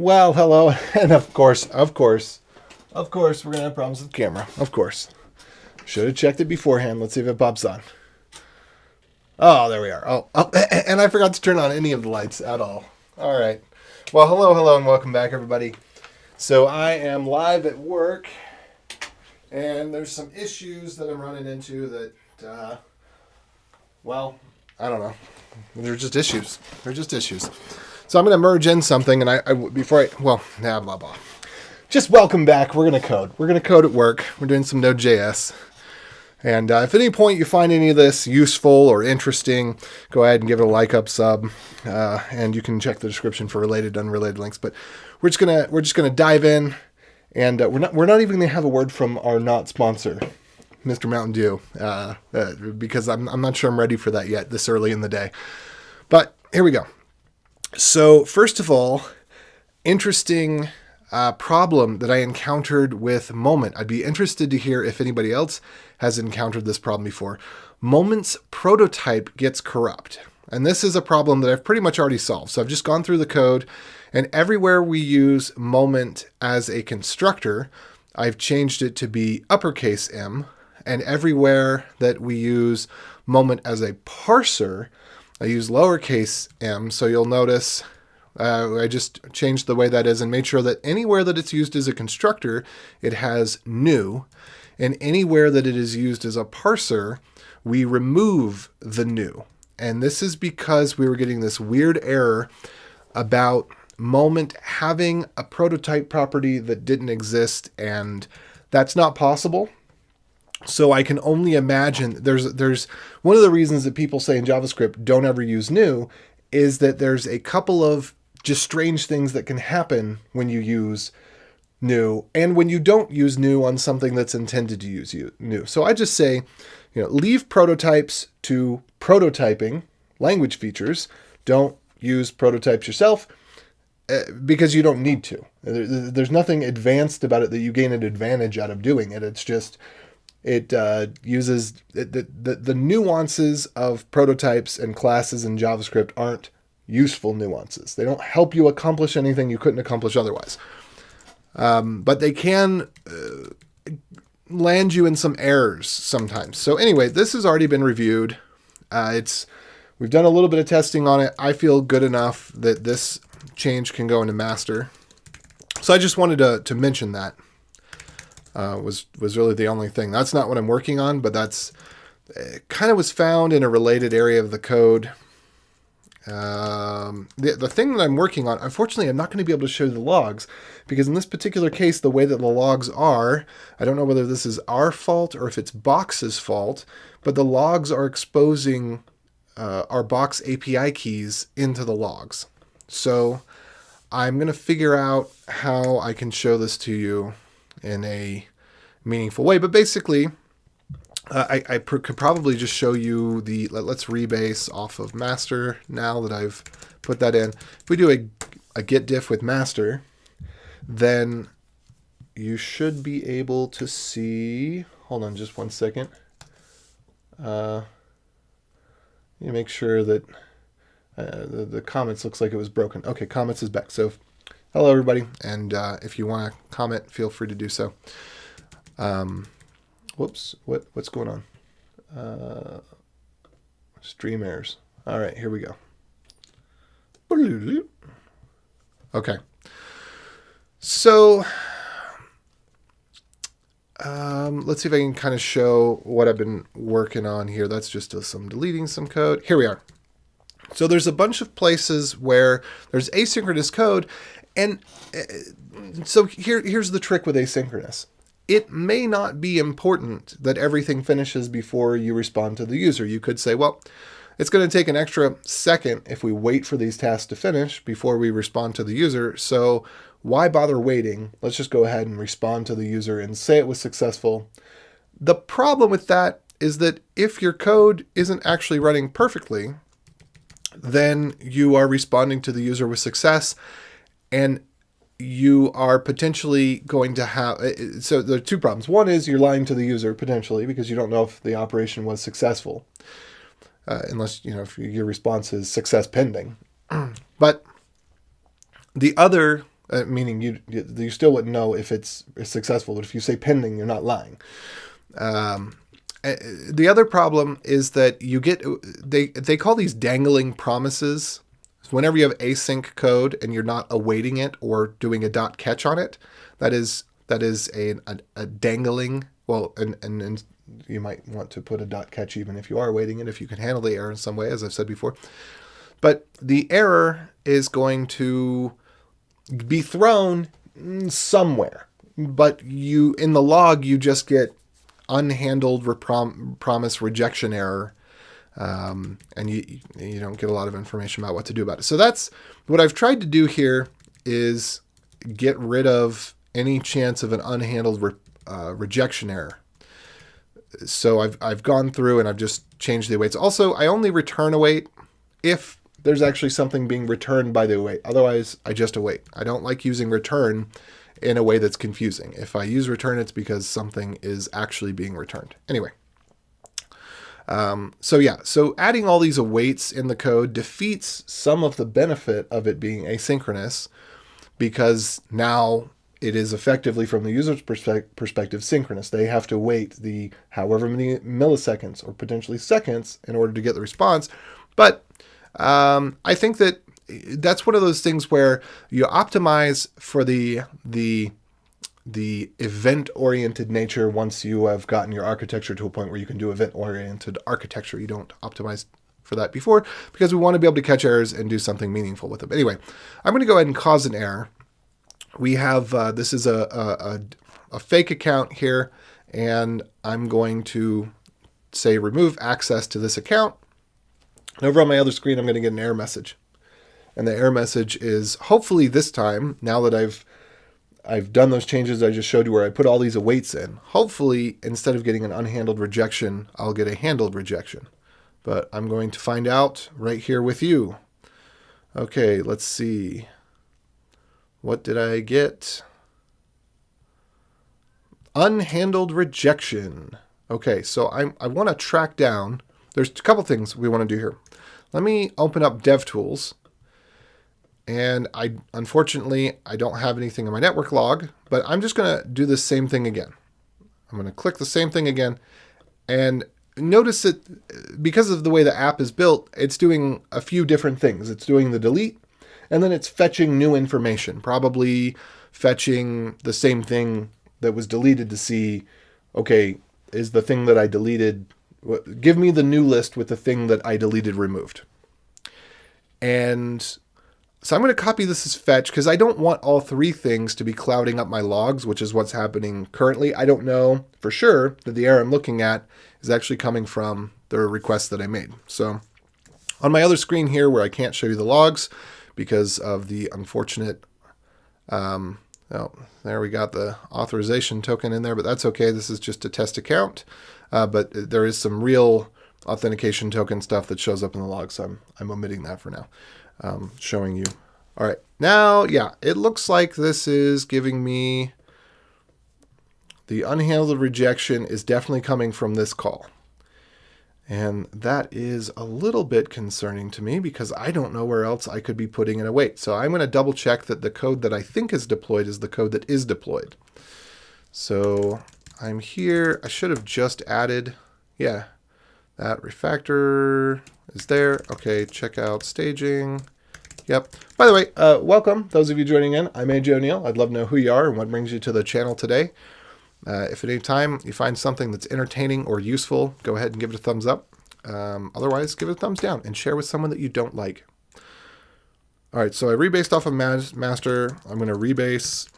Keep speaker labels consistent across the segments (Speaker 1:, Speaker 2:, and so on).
Speaker 1: Well, hello, and of course, we're going to have problems with the camera. Of course. Should have checked it beforehand. Let's see if it pops on. Oh, there we are. Oh, and I forgot to turn on any of the lights at all. All right. Well, hello, and welcome back, everybody. So I am live at work, and there's some issues that I'm running into that, well, I don't know. They're just issues. So I'm going to merge in something, and blah, blah. Just welcome back. We're going to code. We're going to code at work. We're doing some Node.js. And if at any point you find any of this useful or interesting, go ahead and give it a like, up, sub, and you can check the description for related, unrelated links. But we're just gonna dive in, and we're not even gonna have a word from our not sponsor, Mr. Mountain Dew, because I'm not sure I'm ready for that yet this early in the day. But here we go. So first of all, interesting problem that I encountered with Moment. I'd be interested to hear if anybody else has encountered this problem before. Moment's prototype gets corrupt. And this is a problem that I've pretty much already solved. So I've just gone through the code, and everywhere we use Moment as a constructor, I've changed it to be uppercase M. And everywhere that we use Moment as a parser, I use lowercase m. So you'll notice I just changed the way that is and made sure that anywhere that it's used as a constructor, it has new. And anywhere that it is used as a parser, we remove the new. And this is because we were getting this weird error about Moment having a prototype property that didn't exist, and that's not possible. So I can only imagine there's one of the reasons that people say in JavaScript don't ever use new is that there's a couple of just strange things that can happen when you use new and when you don't use new on something that's intended to use new. So I just say, leave prototypes to prototyping language features. Don't use prototypes yourself because you don't need to. There's nothing advanced about it that you gain an advantage out of doing it. It's just it uses the nuances of prototypes and classes in JavaScript aren't useful nuances. They don't help you accomplish anything you couldn't accomplish otherwise. But they can land you in some errors sometimes. So anyway, this has already been reviewed. We've done a little bit of testing on it. I feel good enough that this change can go into master. So I just wanted to mention that. Was really the only thing. That's not what I'm working on, but that's kind of was found in a related area of the code. The thing that I'm working on, unfortunately, I'm not going to be able to show you the logs because in this particular case, the way that the logs are, I don't know whether this is our fault or if it's Box's fault, but the logs are exposing our Box API keys into the logs. So I'm going to figure out how I can show this to you in a meaningful way. But basically, I could probably just show you let's rebase off of master now that I've put that in. If we do a Git Diff with master, then you should be able to see, hold on just 1 second. You make sure that the comments looks like it was broken. Okay, comments is back. So hello everybody. And if you want to comment, feel free to do so. Whoops, what's going on? Stream errors. All right, here we go. Okay. So, let's see if I can kind of show what I've been working on here. That's just some deleting some code. Here we are. So there's a bunch of places where there's asynchronous code, and so here's the trick with asynchronous. It may not be important that everything finishes before you respond to the user. You could say, well, it's going to take an extra second if we wait for these tasks to finish before we respond to the user. So why bother waiting? Let's just go ahead and respond to the user and say it was successful. The problem with that is that if your code isn't actually running perfectly, then you are responding to the user with success, and you are potentially going to have, so there are two problems. One is you're lying to the user potentially because you don't know if the operation was successful, unless, if your response is success pending. But the other meaning you still wouldn't know if it's successful. But if you say pending, you're not lying. The other problem is that you get, they call these dangling promises. Whenever you have async code and you're not awaiting it or doing a .catch on it, that is a dangling. Well, and you might want to put a .catch even if you are awaiting it, if you can handle the error in some way, as I've said before. But the error is going to be thrown somewhere. But in the log, you just get unhandled promise rejection error. And you don't get a lot of information about what to do about it. So that's what I've tried to do here, is get rid of any chance of an unhandled rejection error. So I've gone through and I've just changed the awaits. Also, I only return await if there's actually something being returned by the await. Otherwise, I just await. I don't like using return in a way that's confusing. If I use return, it's because something is actually being returned. Anyway. So adding all these awaits in the code defeats some of the benefit of it being asynchronous, because now it is effectively, from the user's perspective, synchronous. They have to wait the however many milliseconds or potentially seconds in order to get the response. But I think that that's one of those things where you optimize for the event-oriented nature once you have gotten your architecture to a point where you can do event-oriented architecture. You don't optimize for that before, because we want to be able to catch errors and do something meaningful with them. Anyway, I'm going to go ahead and cause an error. We have, this is a fake account here, and I'm going to say remove access to this account. And over on my other screen, I'm going to get an error message. And the error message is, hopefully this time, now that I've done those changes I just showed you where I put all these awaits in, hopefully instead of getting an unhandled rejection, I'll get a handled rejection. But I'm going to find out right here with you. Okay, let's see. What did I get? Unhandled rejection. Okay, so I want to track down. There's a couple things we want to do here. Let me open up DevTools. And unfortunately, I don't have anything in my network log, but I'm just going to do the same thing again. I'm going to click the same thing again. And notice that because of the way the app is built, it's doing a few different things. It's doing the delete, and then it's fetching new information, probably fetching the same thing that was deleted to see, okay, is the thing that I deleted, give me the new list with the thing that I deleted removed. And so I'm going to copy this as fetch, because I don't want all three things to be clouding up my logs, which is what's happening currently. I don't know for sure that the error I'm looking at is actually coming from the request that I made. So on my other screen here, where I can't show you the logs because of the unfortunate, oh, there we got the authorization token in there, but that's okay. This is just a test account, but there is some real authentication token stuff that shows up in the log, so I'm omitting that for now. Showing you. All right, now, yeah, it looks like this is giving me the unhandled rejection is definitely coming from this call. And that is a little bit concerning to me, because I don't know where else I could be putting an await. So I'm going to double check that the code that I think is deployed is the code that is deployed. So I'm here. I should have just added, yeah, that refactor is there. Okay, check out staging. Yep. By the way, welcome, those of you joining in. I'm AJ O'Neill. I'd love to know who you are and what brings you to the channel today. If at any time you find something that's entertaining or useful, go ahead and give it a thumbs up. Otherwise, give it a thumbs down and share with someone that you don't like. All right, so I rebased off of master. I'm going to rebase.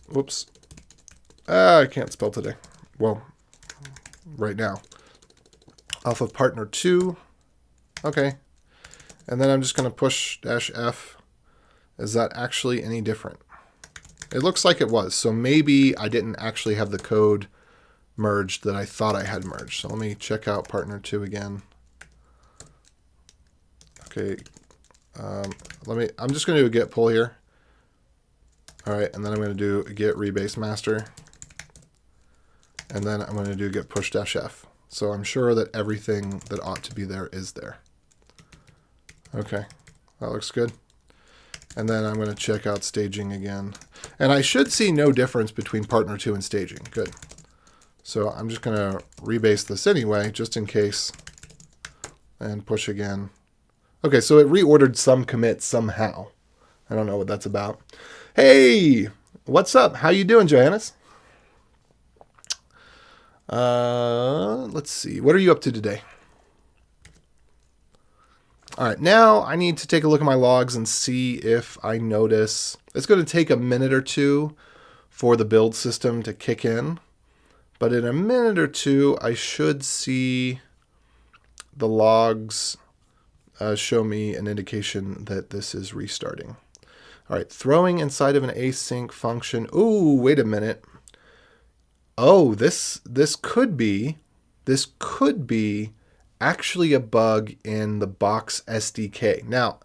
Speaker 1: Whoops. I can't spell today. Well, right now. Off of partner 2. Okay. And then I'm just going to push -F. Is that actually any different? It looks like it was. So maybe I didn't actually have the code merged that I thought I had merged. So let me check out partner 2 again. Okay. I'm just going to do a git pull here. All right. And then I'm going to do a git rebase master. And then I'm going to do git push -F. So I'm sure that everything that ought to be there is there. Okay, that looks good. And then I'm going to check out staging again. And I should see no difference between partner 2 and staging. Good. So I'm just going to rebase this anyway, just in case, and push again. Okay, so it reordered some commits somehow. I don't know what that's about. Hey, what's up? How you doing, Johannes? Let's see. What are you up to today? All right, now I need to take a look at my logs and see if I notice. It's going to take a minute or two for the build system to kick in. But in a minute or two, I should see the logs show me an indication that this is restarting. All right, throwing inside of an async function. Ooh, wait a minute. Oh, this could be actually a bug in the Box SDK. Now,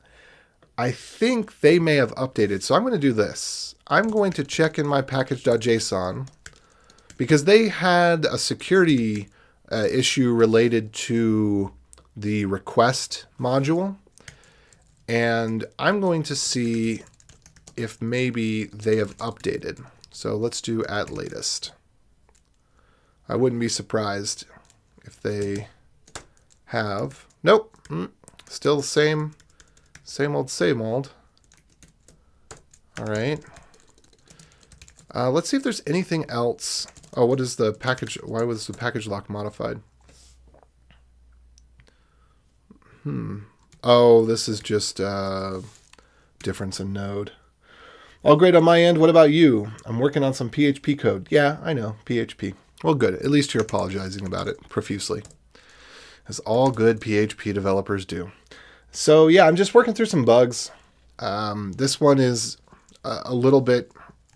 Speaker 1: I think they may have updated. So I'm going to do this. I'm going to check in my package.json because they had a security issue related to the request module. And I'm going to see if maybe they have updated. So let's do at latest. I wouldn't be surprised if they have. Nope. Still the same old. All right. Let's see if there's anything else. Oh, what is the package? Why was the package lock modified? Oh, this is just difference in node. All great on my end. What about you? I'm working on some PHP code. Yeah, I know, PHP. Well, good. At least you're apologizing about it profusely, as all good PHP developers do. So yeah, I'm just working through some bugs. This one is a little bit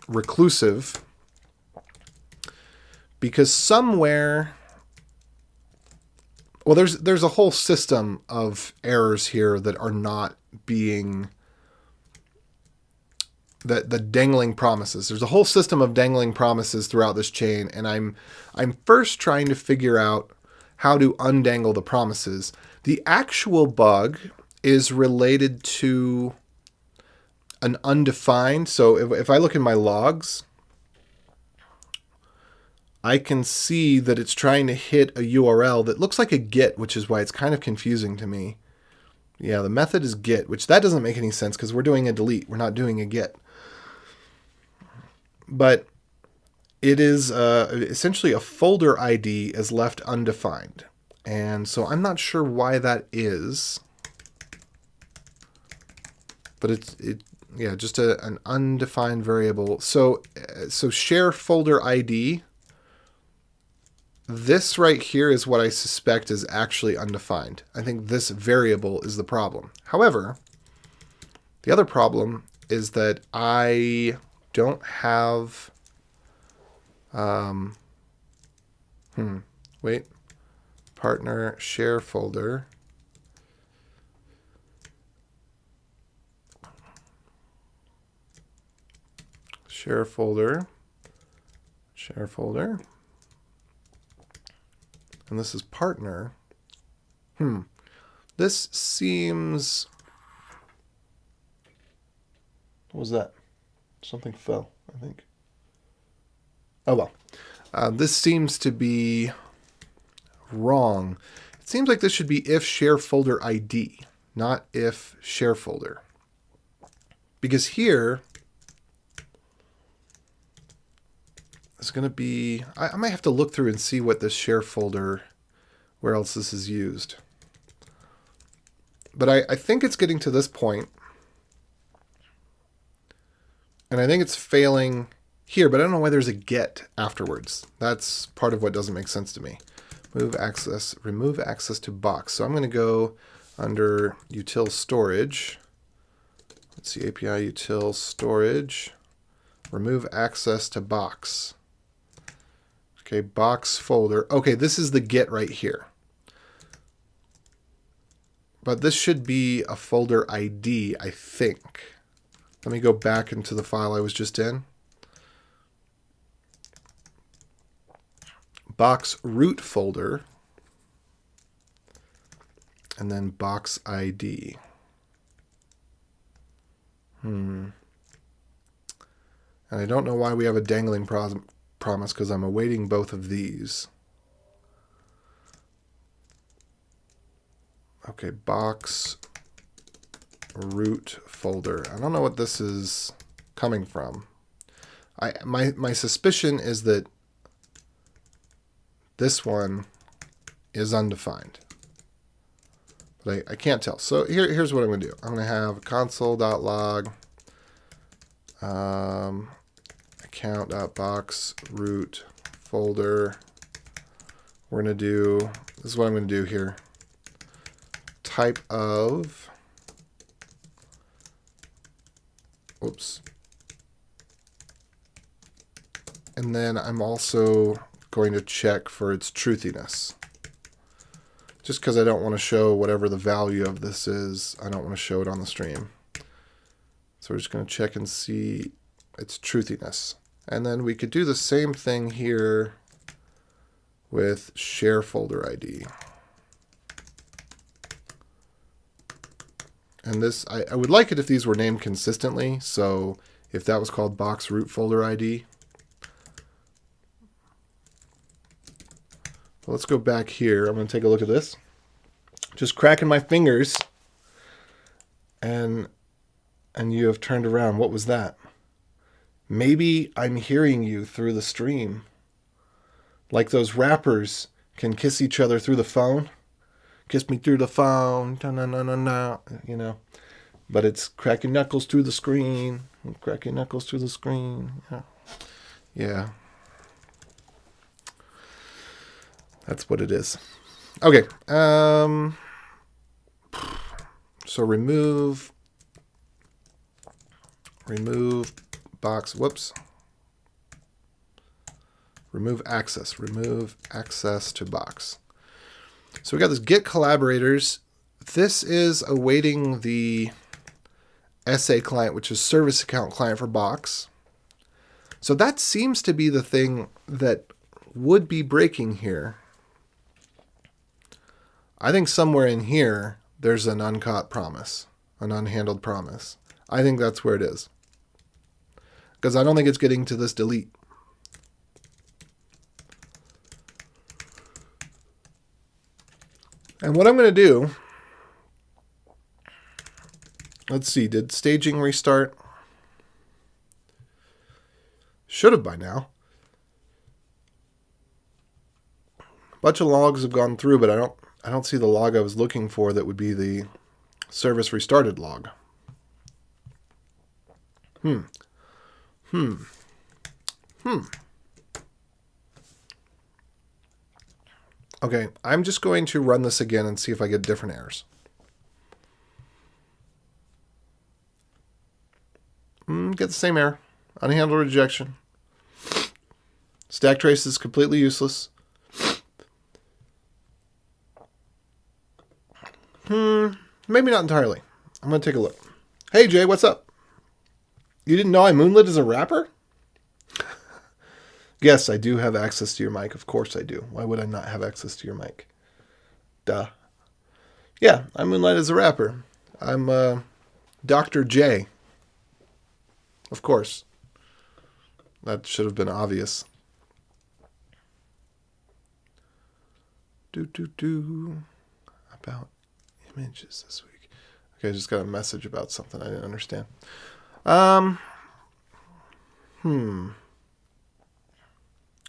Speaker 1: reclusive because somewhere, well, there's a whole system of errors here that are not being the dangling promises. There's a whole system of dangling promises throughout this chain, and I'm first trying to figure out how to undangle the promises. The actual bug is related to an undefined. So if I look in my logs, I can see that it's trying to hit a URL that looks like a Git, which is why it's kind of confusing to me. Yeah, the method is Git, which that doesn't make any sense because we're doing a delete. We're not doing a Git. But it is essentially a folder ID is left undefined. And so I'm not sure why that is. But it's just an undefined variable. So share folder ID. This right here is what I suspect is actually undefined. I think this variable is the problem. However, the other problem is that I don't have, partner share folder. Share folder. And this is partner. This seems, what was that? Something fell, I think. Oh, well. This seems to be wrong. It seems like this should be if share folder ID, not if share folder. Because here, it's going to be, I might have to look through and see what this share folder, where else this is used. But I think it's getting to this point. And I think it's failing here, but I don't know why there's a get afterwards. That's part of what doesn't make sense to me. Remove access to box. So I'm going to go under util storage. Let's see, API util storage. Remove access to box. Okay, box folder. Okay, this is the get right here. But this should be a folder ID, I think. Let me go back into the file I was just in. Box root folder. And then box ID. And I don't know why we have a dangling promise, because I'm awaiting both of these. Okay, box root folder. I don't know what this is coming from. My suspicion is that this one is undefined. But I can't tell. So here's what I'm going to do. I'm going to have console.log account.box root folder. We're going to do, this is what I'm going to do here. Type of, oops. And then I'm also going to check for its truthiness. Just because I don't want to show whatever the value of this is, I don't want to show it on the stream. So we're just going to check and see its truthiness. And then we could do the same thing here with share folder ID. And this, I would like it if these were named consistently. So if that was called box root folder ID. Well, let's go back here. I'm going to take a look at this. Just cracking my fingers. And you have turned around. What was that? Maybe I'm hearing you through the stream. Like those rappers can kiss each other through the phone. Kiss me through the phone. Da-na-na-na-na. You know. But it's cracking knuckles through the screen. Cracking knuckles through the screen. Yeah. That's what it is. Okay. So remove box. Whoops. Remove access to box. So we got this Git collaborators. This is awaiting the SA client, which is service account client for box. So that seems to be the thing that would be breaking here. I think somewhere in here, there's an uncaught promise, an unhandled promise. I think that's where it is. Because I don't think it's getting to this delete. And what I'm going to do, let's see, did staging restart? Should have by now. A bunch of logs have gone through, but I don't see the log I was looking for that would be the service restarted log. Okay, I'm just going to run this again and see if I get different errors. Get the same error. Unhandled rejection. Stack trace is completely useless. Maybe not entirely. I'm going to take a look. Hey, Jay, what's up? You didn't know I moonlit as a rapper? Yes, I do have access to your mic. Of course I do. Why would I not have access to your mic? Duh. Yeah, I moonlight as a rapper. I'm Dr. J. Of course. That should have been obvious. About images this week. Okay, I just got a message about something I didn't understand.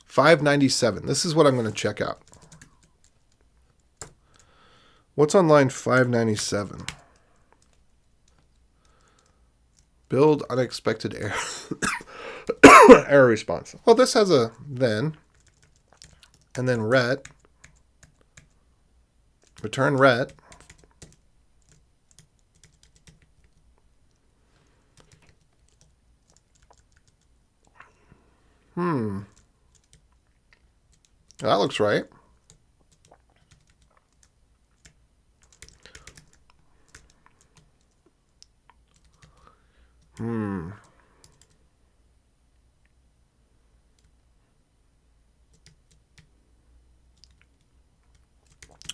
Speaker 1: 597. This is what I'm going to check out. What's on line 597? Build unexpected error. Error response. Well, this has a then, and then ret. Return ret. That looks right.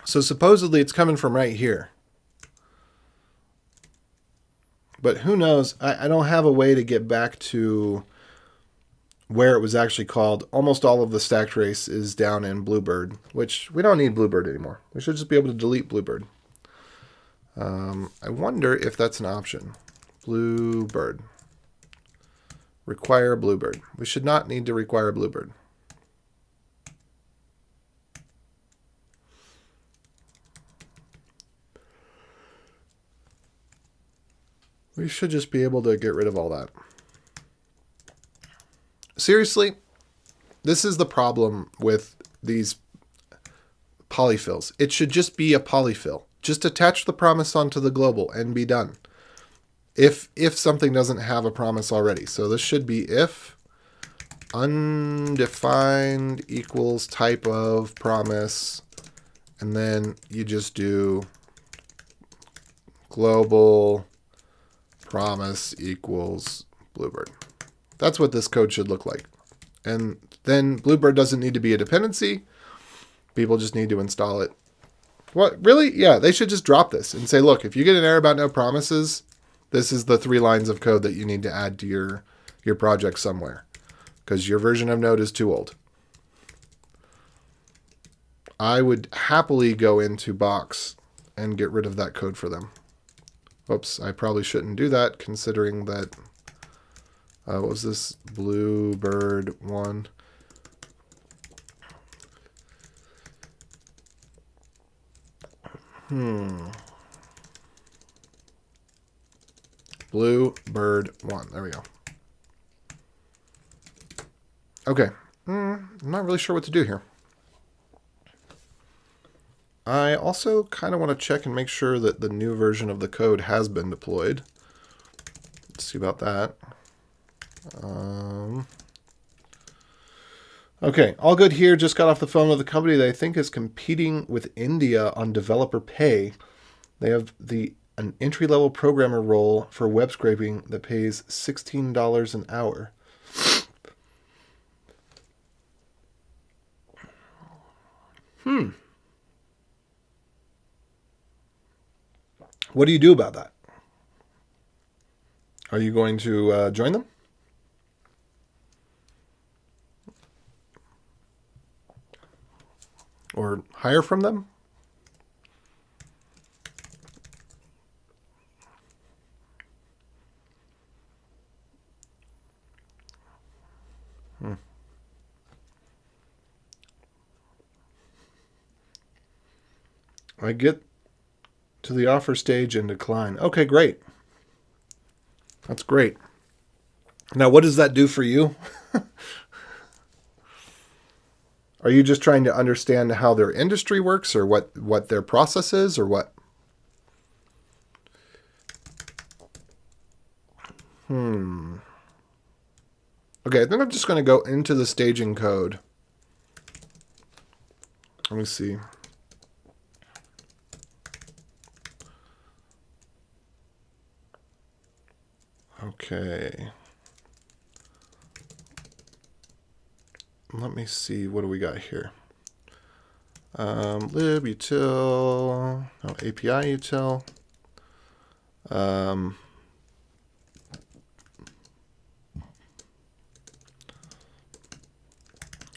Speaker 1: So supposedly it's coming from right here. But who knows? I don't have a way to get back to where it was actually called, almost all of the stack trace is down in Bluebird, which we don't need Bluebird anymore. We should just be able to delete Bluebird. I wonder if that's an option. Bluebird. Require Bluebird. We should not need to require Bluebird. We should just be able to get rid of all that. Seriously, this is the problem with these polyfills. It should just be a polyfill. Just attach the promise onto the global and be done. If something doesn't have a promise already. So this should be if undefined equals type of promise, and then you just do global promise equals Bluebird. That's what this code should look like. And then Bluebird doesn't need to be a dependency. People just need to install it. What? Really? Yeah, they should just drop this and say, look, if you get an error about no promises, this is the 3 lines of code that you need to add to your project somewhere, because your version of Node is too old. I would happily go into Box and get rid of that code for them. Oops, I probably shouldn't do that, considering that, what was this? Bluebird 1. Bluebird 1. There we go. Okay. I'm not really sure what to do here. I also kind of want to check and make sure that the new version of the code has been deployed. Let's see about that. Okay, all good here. Just got off the phone with a company that I think is competing with India on developer pay. They have an entry-level programmer role for web scraping that pays $16 an hour. What do you do about that? Are you going to join them? Or hire from them? I get to the offer stage and decline. Okay, great. That's great. Now, what does that do for you? Are you just trying to understand how their industry works, or what their process is, or what? Okay, I think I'm just going to go into the staging code. Let me see. Okay. Let me see. What do we got here? Libutil. No, API util.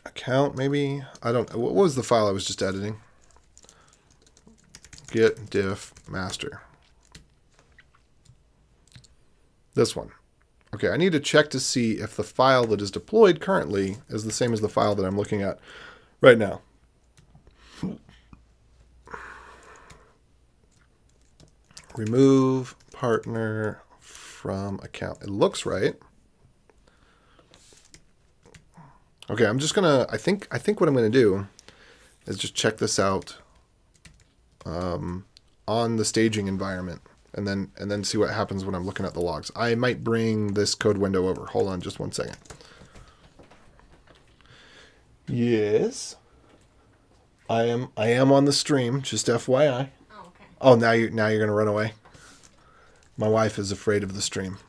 Speaker 1: Account, maybe? I don't know. What was the file I was just editing? Git Diff master. This one. Okay, I need to check to see if the file that is deployed currently is the same as the file that I'm looking at right now. Remove partner from account. It looks right. Okay, I'm just gonna, I think what I'm gonna do is just check this out on the staging environment, and then see what happens when I'm looking at the logs. I might bring this code window over. Hold on just one second. Yes. I am on the stream, just FYI.
Speaker 2: Oh, okay.
Speaker 1: Oh, now you're gonna run away. My wife is afraid of the stream.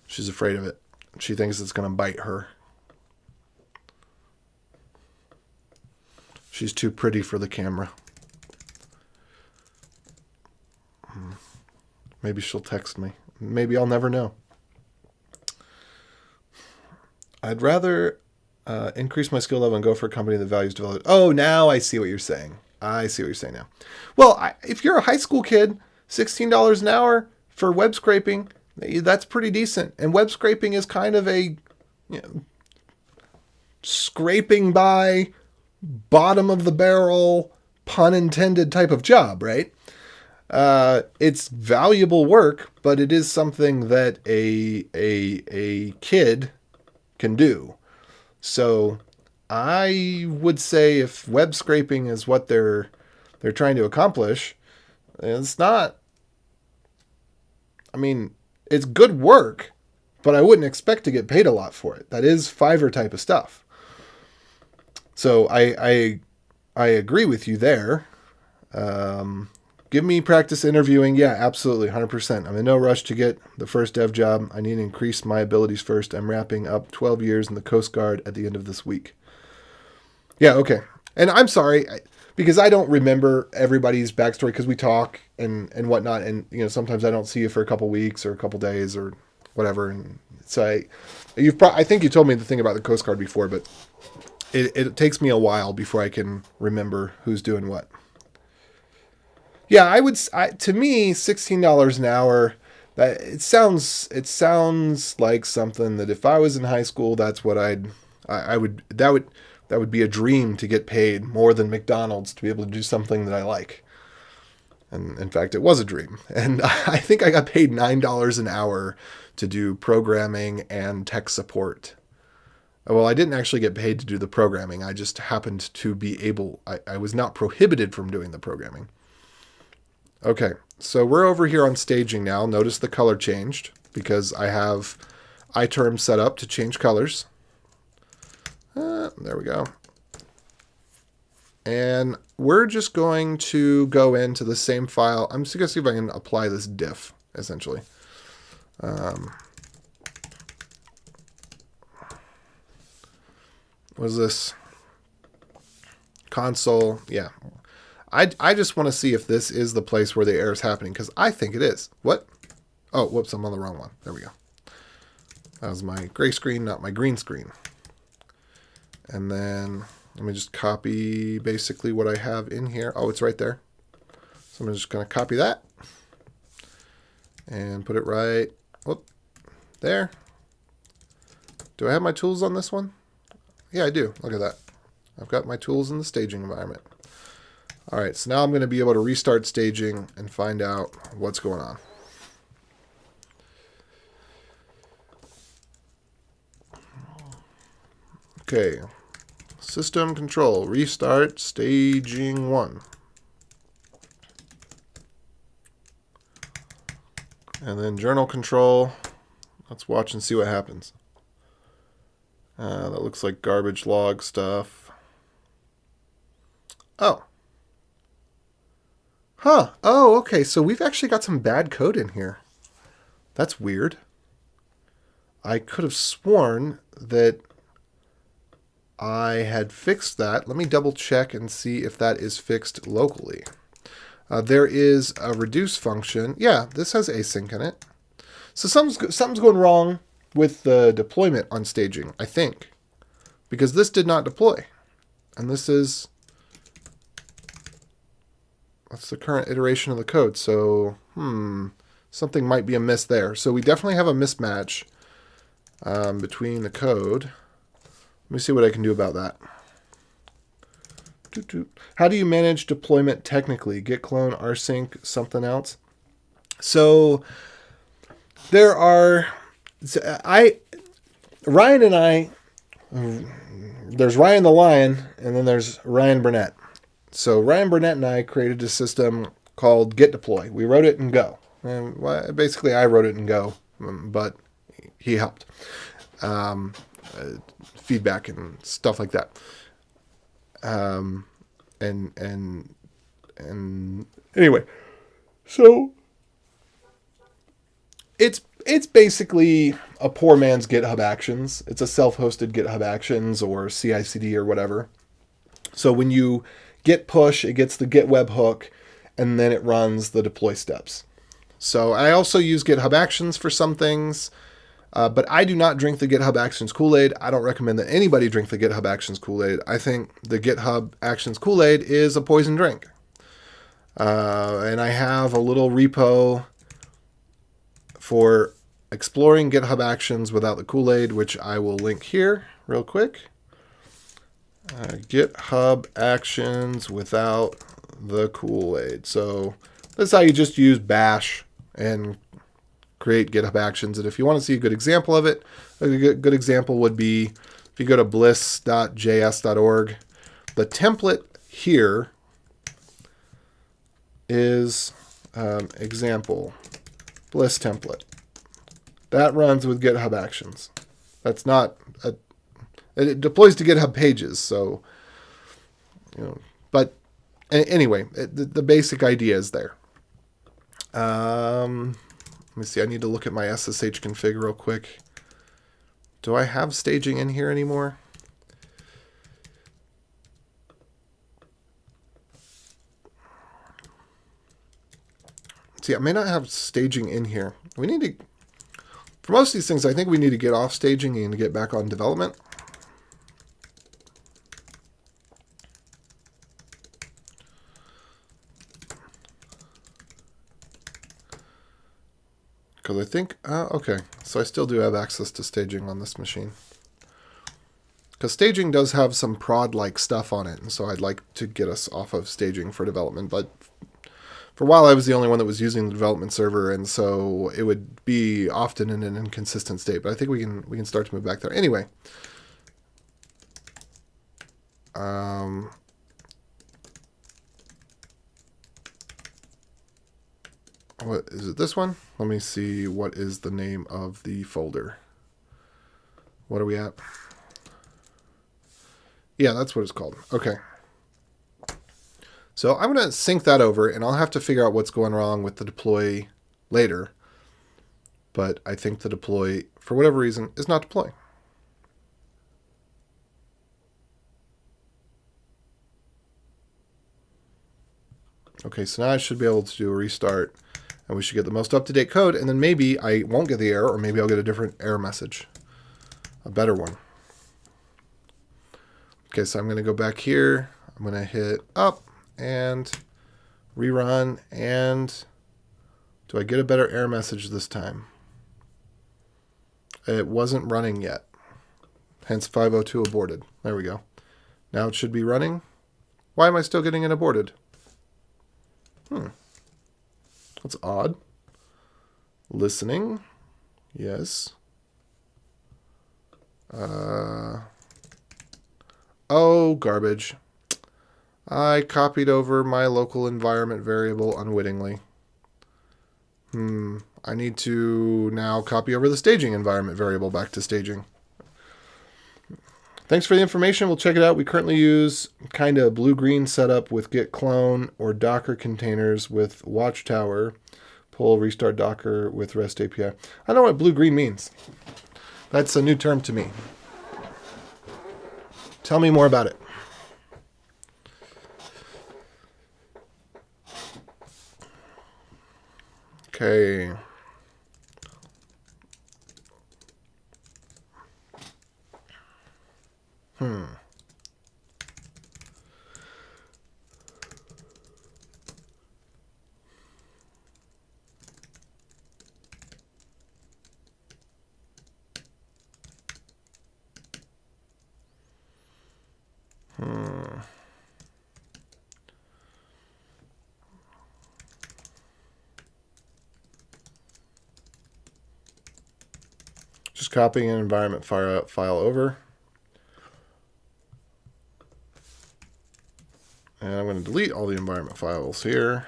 Speaker 1: She's afraid of it. She thinks it's gonna bite her. She's too pretty for the camera. Maybe she'll text me. Maybe I'll never know. I'd rather increase my skill level and go for a company that values development. Oh, now I see what you're saying. I see what you're saying now. Well, if you're a high school kid, $16 an hour for web scraping, that's pretty decent. And web scraping is kind of a scraping by, bottom of the barrel, pun intended type of job, right? It's valuable work, but it is something that a kid can do. So I would say if web scraping is what they're trying to accomplish, it's not. I mean, it's good work, but I wouldn't expect to get paid a lot for it. That is Fiverr type of stuff. So I agree with you there. Give me practice interviewing. Yeah, absolutely, 100%. I'm in no rush to get the first dev job. I need to increase my abilities first. I'm wrapping up 12 years in the Coast Guard at the end of this week. Yeah, okay. And I'm sorry, because I don't remember everybody's backstory because we talk and whatnot. And, sometimes I don't see you for a couple weeks or a couple days or whatever. And so I think you told me the thing about the Coast Guard before, but it takes me a while before I can remember who's doing what. Yeah, to me, $16 an hour, it sounds like something that if I was in high school, that's what that would be a dream to get paid more than McDonald's to be able to do something that I like. And in fact, it was a dream. And I think I got paid $9 an hour to do programming and tech support. Well, I didn't actually get paid to do the programming. I just happened to be able, I was not prohibited from doing the programming. Okay, so we're over here on staging now. Notice the color changed because I have iTerm set up to change colors. There we go. And we're just going to go into the same file. I'm just going to see if I can apply this diff, essentially. What is this? Console. Yeah. I just want to see if this is the place where the error is happening, because I think it is. What? Oh, whoops, I'm on the wrong one. There we go. That was my gray screen, not my green screen. And then let me just copy basically what I have in here. Oh, it's right there. So I'm just going to copy that and put it right there. Do I have my tools on this one? Yeah, I do. Look at that. I've got my tools in the staging environment. All right, so now I'm going to be able to restart staging and find out what's going on. Okay, system control, restart staging 1. And then journal control. Let's watch and see what happens. That looks like garbage log stuff. Oh. Huh. Oh, okay. So we've actually got some bad code in here. That's weird. I could have sworn that I had fixed that. Let me double check and see if that is fixed locally. There is a reduce function. Yeah, this has async in it. So something's going wrong with the deployment on staging, I think. Because this did not deploy. And this is... That's the current iteration of the code. So, something might be amiss there. So we definitely have a mismatch between the code. Let me see what I can do about that. How do you manage deployment technically? Git clone, rsync, something else? So there are... Ryan and I... There's Ryan the Lion, and then there's Ryan Burnett. So Ryan Burnett and I created a system called Git Deploy. We wrote it in Go. And basically, I wrote it in Go, but he helped. Feedback and stuff like that. And anyway, so it's basically a poor man's GitHub Actions. It's a self-hosted GitHub Actions or CI/CD or whatever. So when you git push, it gets the Git webhook, and then it runs the deploy steps. So I also use GitHub Actions for some things. But I do not drink the GitHub Actions Kool-Aid. I don't recommend that anybody drink the GitHub Actions Kool-Aid. I think the GitHub Actions Kool-Aid is a poison drink. And I have a little repo for exploring GitHub Actions without the Kool-Aid, which I will link here real quick. GitHub Actions without the Kool-Aid. So this is how you just use bash and create GitHub Actions. And if you want to see a good example of it, a good example would be if you go to bliss.js.org. The template here is example bliss template. That runs with GitHub Actions. That's not it deploys to GitHub pages. So, but anyway, the basic idea is there. Let me see. I need to look at my SSH config real quick. Do I have staging in here anymore? See, I may not have staging in here. We need to, for most of these things, I think we need to get off staging and get back on development. Because I think, okay, so I still do have access to staging on this machine. Because staging does have some prod-like stuff on it, and so I'd like to get us off of staging for development. But for a while, I was the only one that was using the development server, and so it would be often in an inconsistent state. But I think we can start to move back there. Anyway, what is it? This one? Let me see. What is the name of the folder? What are we at? Yeah, that's what it's called. Okay. So I'm going to sync that over, and I'll have to figure out what's going wrong with the deploy later. But I think the deploy, for whatever reason, is not deploying. Okay, so now I should be able to do a restart, and we should get the most up-to-date code, and then maybe I won't get the error, or maybe I'll get a different error message, a better one. Okay, so I'm going to go back here. I'm going to hit up and rerun, and do I get a better error message this time? It wasn't running yet, hence 502 aborted. There we go. Now it should be running. Why am I still getting it aborted? That's odd. Listening. Yes. Oh, garbage. I copied over my local environment variable unwittingly. I need to now copy over the staging environment variable back to staging. Thanks for the information. We'll check it out. We currently use kind of blue-green setup with git clone or Docker containers with Watchtower, pull restart Docker with REST API. I don't know what blue-green means. That's a new term to me. Tell me more about it. Okay. Just copying an environment file over. And I'm going to delete all the environment files here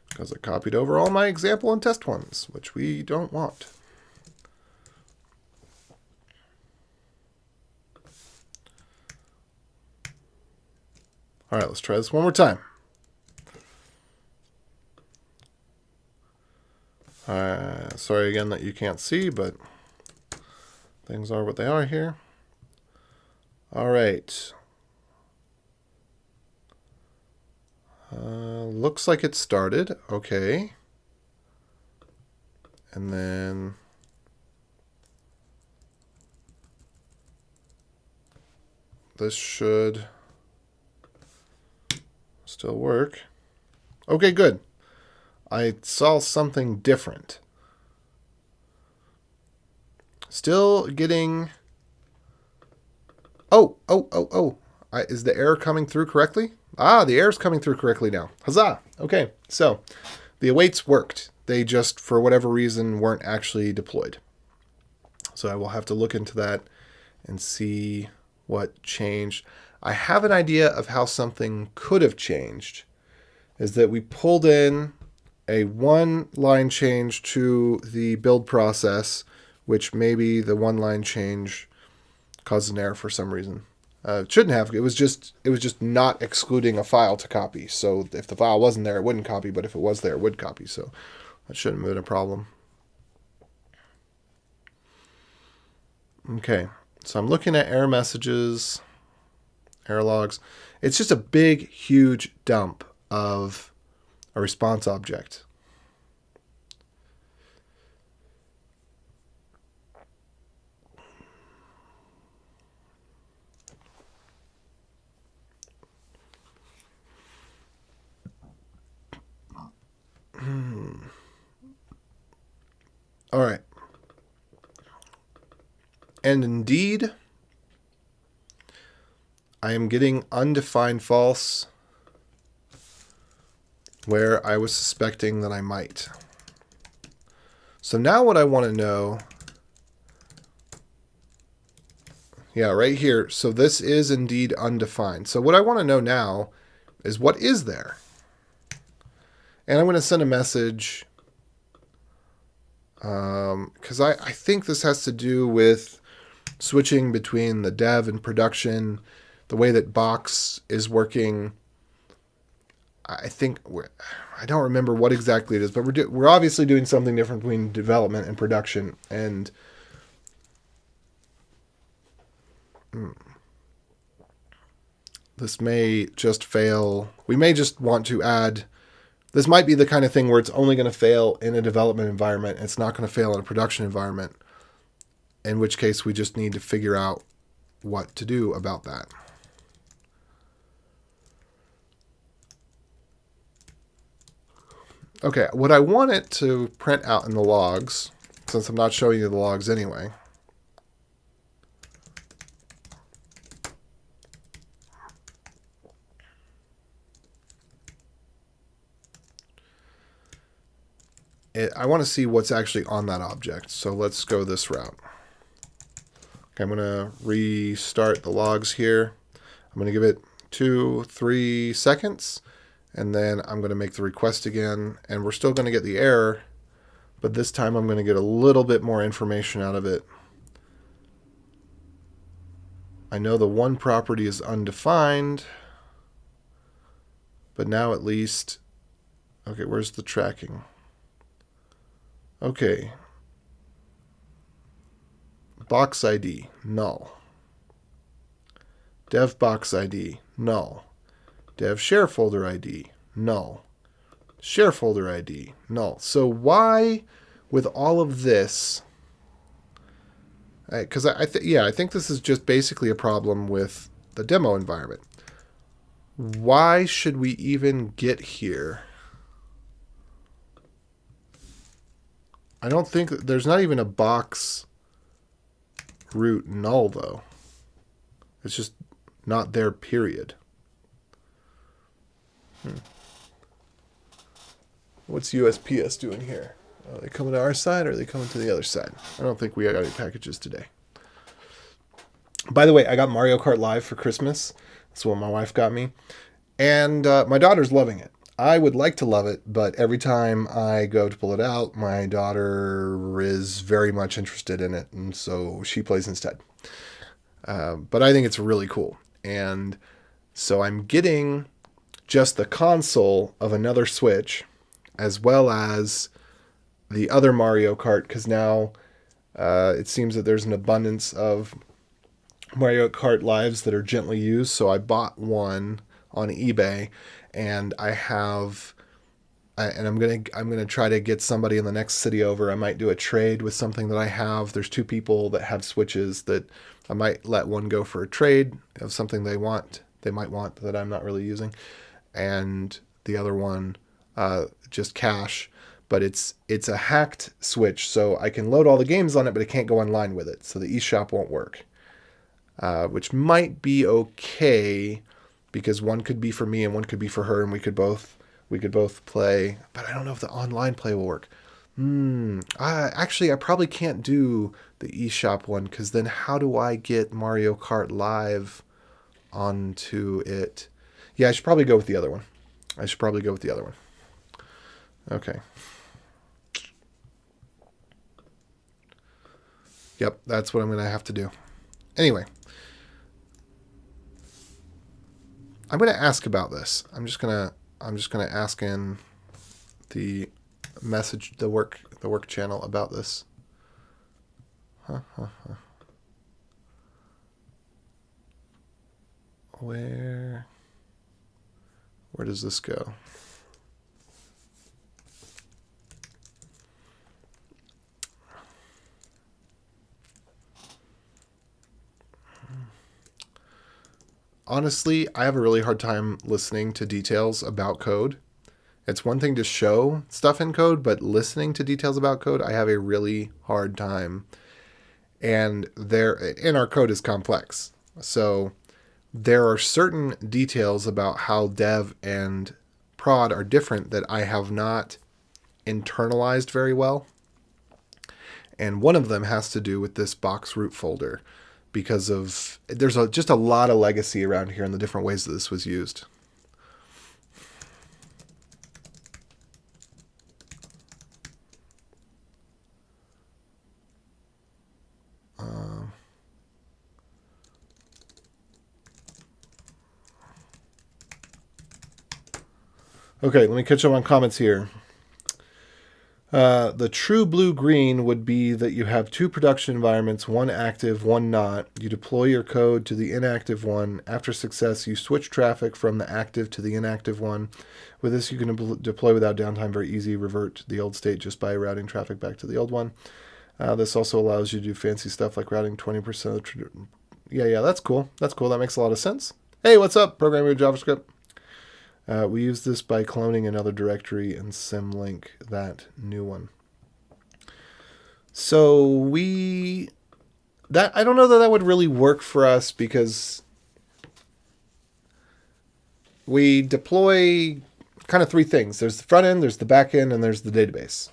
Speaker 1: because I copied over all my example and test ones, which we don't want. All right, let's try this one more time. Sorry again that you can't see, but things are what they are here. All right. Looks like it started. Okay. And then this should still work. Okay, good. I saw something different. Still getting... Oh. Is the error coming through correctly? Ah, the error's coming through correctly now. Huzzah! Okay, so the awaits worked. They just, for whatever reason, weren't actually deployed. So I will have to look into that and see what changed. I have an idea of how something could have changed. Is that we pulled in a one-line change to the build process, which maybe the one-line change caused an error for some reason. It shouldn't have. It was just not excluding a file to copy. So if the file wasn't there, it wouldn't copy. But if it was there, it would copy. So that shouldn't have been a problem. Okay, so I'm looking at error messages, error logs. It's just a big, huge dump of a response object. All right. And indeed, I am getting undefined false where I was suspecting that I might. So now what I want to know, yeah, right here. So this is indeed undefined. So what I want to know now is what is there? And I'm going to send a message because I think this has to do with switching between the dev and production, the way that Box is working. I don't remember what exactly it is, but we're obviously doing something different between development and production. And this may just fail. We may just want to add... This might be the kind of thing where it's only going to fail in a development environment. And it's not going to fail in a production environment. In which case, we just need to figure out what to do about that. Okay, what I want it to print out in the logs, since I'm not showing you the logs anyway. I want to see what's actually on that object. So let's go this route. Okay, I'm going to restart the logs here. I'm going to give it 2-3 seconds. And then I'm going to make the request again. And we're still going to get the error. But this time I'm going to get a little bit more information out of it. I know the one property is undefined. But now at least... Okay, where's the tracking? Okay. Box ID, null. Dev box ID, null. Dev share folder ID, null. Share folder ID, null. So why, with all of this, because I think this is just basically a problem with the demo environment. Why should we even get here? I don't think there's not even a box root null though. It's just not there, period. What's USPS doing here? Are they coming to our side or are they coming to the other side? I don't think we got any packages today. By the way, I got Mario Kart Live for Christmas. That's what my wife got me. And my daughter's loving it. I would like to love it, but every time I go to pull it out, my daughter is very much interested in it, and so she plays instead. But I think it's really cool. And so I'm getting just the console of another Switch, as well as the other Mario Kart, because now it seems that there's an abundance of Mario Kart Lives that are gently used. So I bought one on eBay, and I have and I'm gonna try to get somebody in the next city over. I might do a trade with something that I have. There's two people that have switches that I might let one go for a trade of something they might want that I'm not really using, and the other one just cache. But it's a hacked switch, so I can load all the games on it, but it can't go online with it, so the eShop won't work, which might be okay because one could be for me and one could be for her, and we could both play. But I don't know if the online play will work. I probably can't do the eShop one because then how do I get Mario Kart Live onto it? Yeah, I should probably go with the other one. Okay. Yep, that's what I'm going to have to do. Anyway, I'm going to ask about this. I'm just going to ask in the message, the work channel about this. Where does this go? Honestly, I have a really hard time listening to details about code. It's one thing to show stuff in code, but listening to details about code, I have a really hard time. And our code is complex. So there are certain details about how dev and prod are different that I have not internalized very well. And one of them has to do with this box root folder, because there's just a lot of legacy around here in the different ways that this was used. Okay, let me catch up on comments here. The true blue-green would be that you have two production environments, one active, one not. You deploy your code to the inactive one. After success, you switch traffic from the active to the inactive one. With this, you can deploy without downtime, very easy, revert the old state just by routing traffic back to the old one. This also allows you to do fancy stuff like routing 20% of the... Yeah, that's cool. That makes a lot of sense. Hey, what's up, programming with JavaScript? We use this by cloning another directory and symlink that new one. So I don't know that would really work for us because we deploy kind of three things. There's the front end, there's the back end, and there's the database.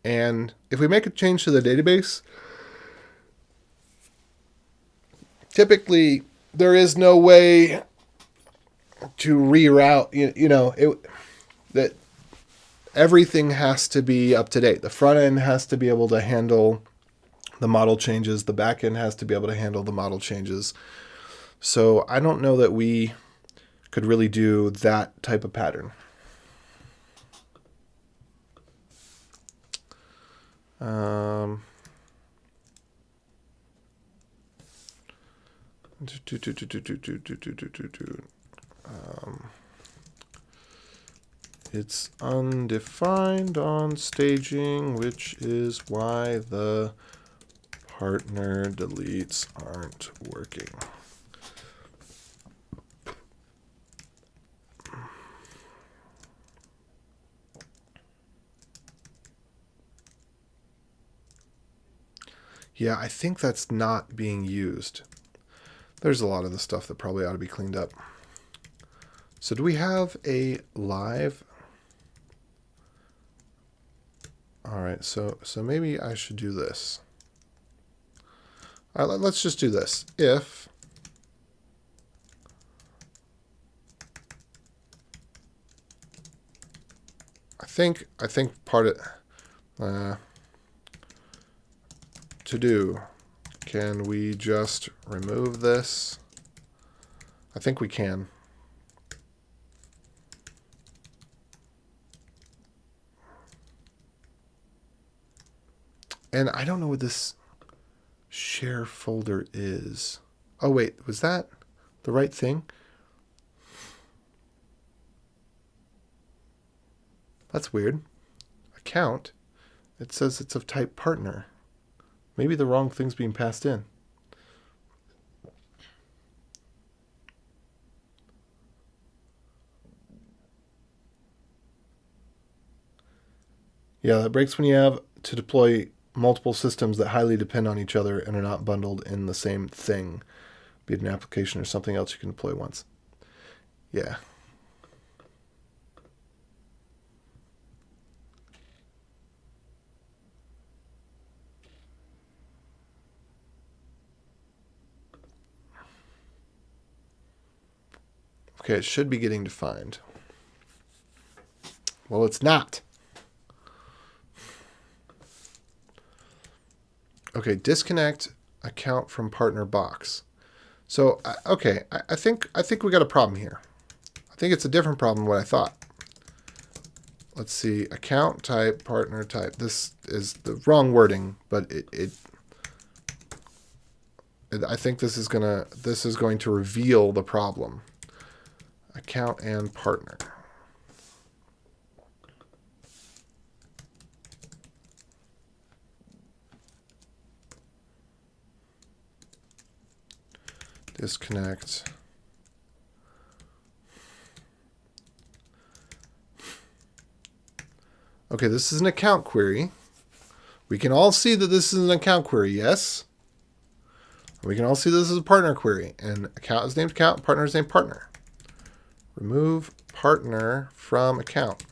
Speaker 1: And if we make a change to the database, typically there is no way to reroute, that everything has to be up to date. The front end has to be able to handle the model changes. The back end has to be able to handle the model changes. So I don't know that we could really do that type of pattern. It's undefined on staging, which is why the partner deletes aren't working. Yeah, I think that's not being used. There's a lot of the stuff that probably ought to be cleaned up. So do we have a live? All right, so maybe I should do this. All right, let's just do this. If I think part of to do. Can we just remove this? I think we can. And I don't know what this share folder is. Oh, wait, was that the right thing? That's weird. Account. It says it's of type partner. Maybe the wrong thing's being passed in. Yeah, that breaks when you have to deploy multiple systems that highly depend on each other and are not bundled in the same thing, be it an application or something else you can deploy once. Yeah. Okay, it should be getting defined. Well, it's not. Okay, disconnect account from partner box. So, okay, I think we got a problem here. I think it's a different problem than what I thought. Let's see, account type, partner type. This is the wrong wording, but I think this is going to reveal the problem. Account and partner. Disconnect. Okay, this is an account query. We can all see that this is an account query, yes? We can all see this is a partner query. And account is named account, partner is named partner. Remove partner from account.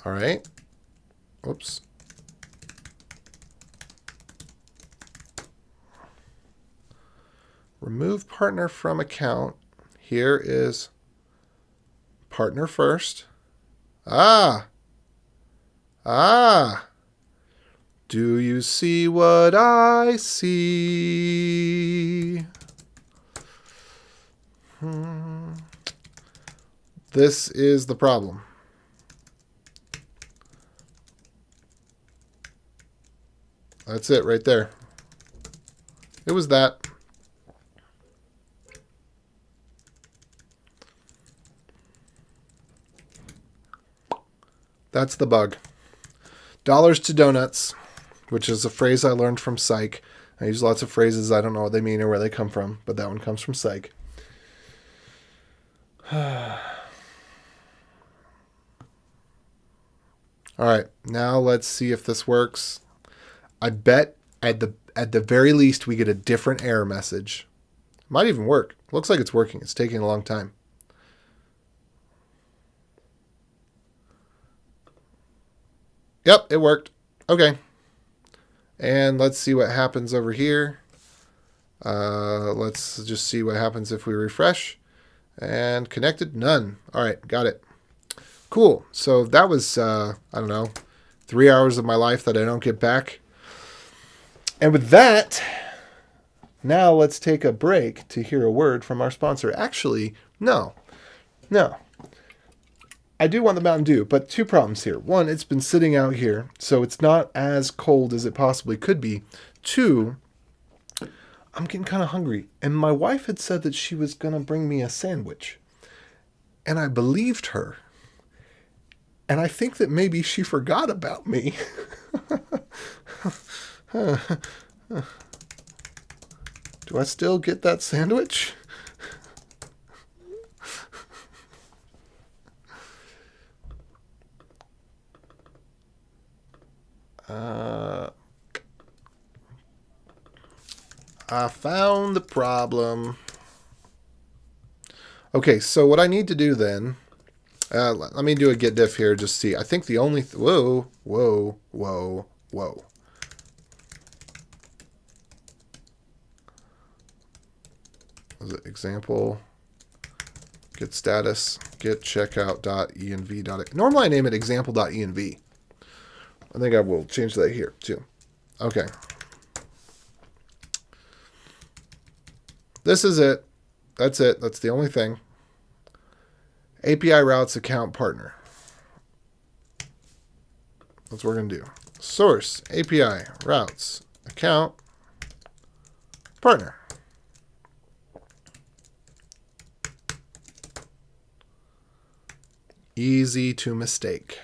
Speaker 1: All right. Oops. Remove partner from account. Here is partner first. Ah. Do you see what I see? This is the problem. That's it right there. It was that. That's the bug. Dollars to donuts, which is a phrase I learned from Psych. I use lots of phrases. I don't know what they mean or where they come from, but that one comes from Psych. All right, now let's see if this works. I bet at the very least we get a different error message. Might even work. Looks like it's working. It's taking a long time. Yep, it worked. Okay. And let's see what happens over here. Let's just see what happens if we refresh. And connected, none. All right, got it. Cool. So that was, I don't know, 3 hours of my life that I don't get back. And with that, now let's take a break to hear a word from our sponsor. Actually, no. I do want the Mountain Dew, but two problems here. One, it's been sitting out here, so it's not as cold as it possibly could be. Two, I'm getting kind of hungry. And my wife had said that she was going to bring me a sandwich. And I believed her. And I think that maybe she forgot about me. Do I still get that sandwich? I found the problem. Okay, so what I need to do then, let me do a Git Diff here, just see. I think the only, whoa. Was it example, git status, git checkout.env. Normally I name it example.env. I think I will change that here too. Okay. This is it. That's it. That's the only thing. API routes account partner. That's what we're going to do. Source API routes account partner. Easy to mistake.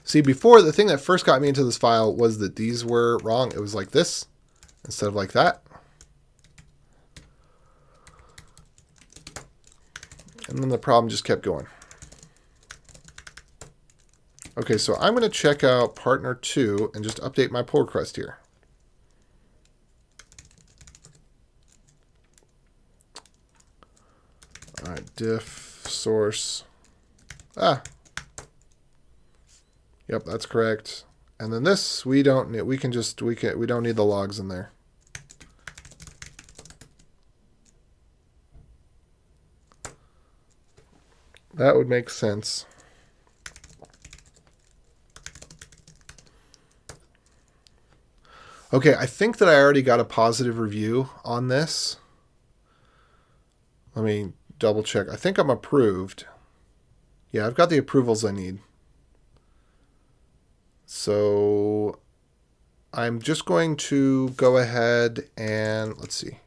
Speaker 1: See, before, the thing that first got me into this file was that these were wrong. It was like this instead of like that. And then the problem just kept going. Okay, so I'm going to check out partner 2 and just update my pull request here. All right, diff source. Yep, that's correct. And then this we don't need. We don't need the logs in there. That would make sense. Okay, I think that I already got a positive review on this. Let me double check. I think I'm approved. Yeah, I've got the approvals I need. So I'm just going to go ahead and, let's see,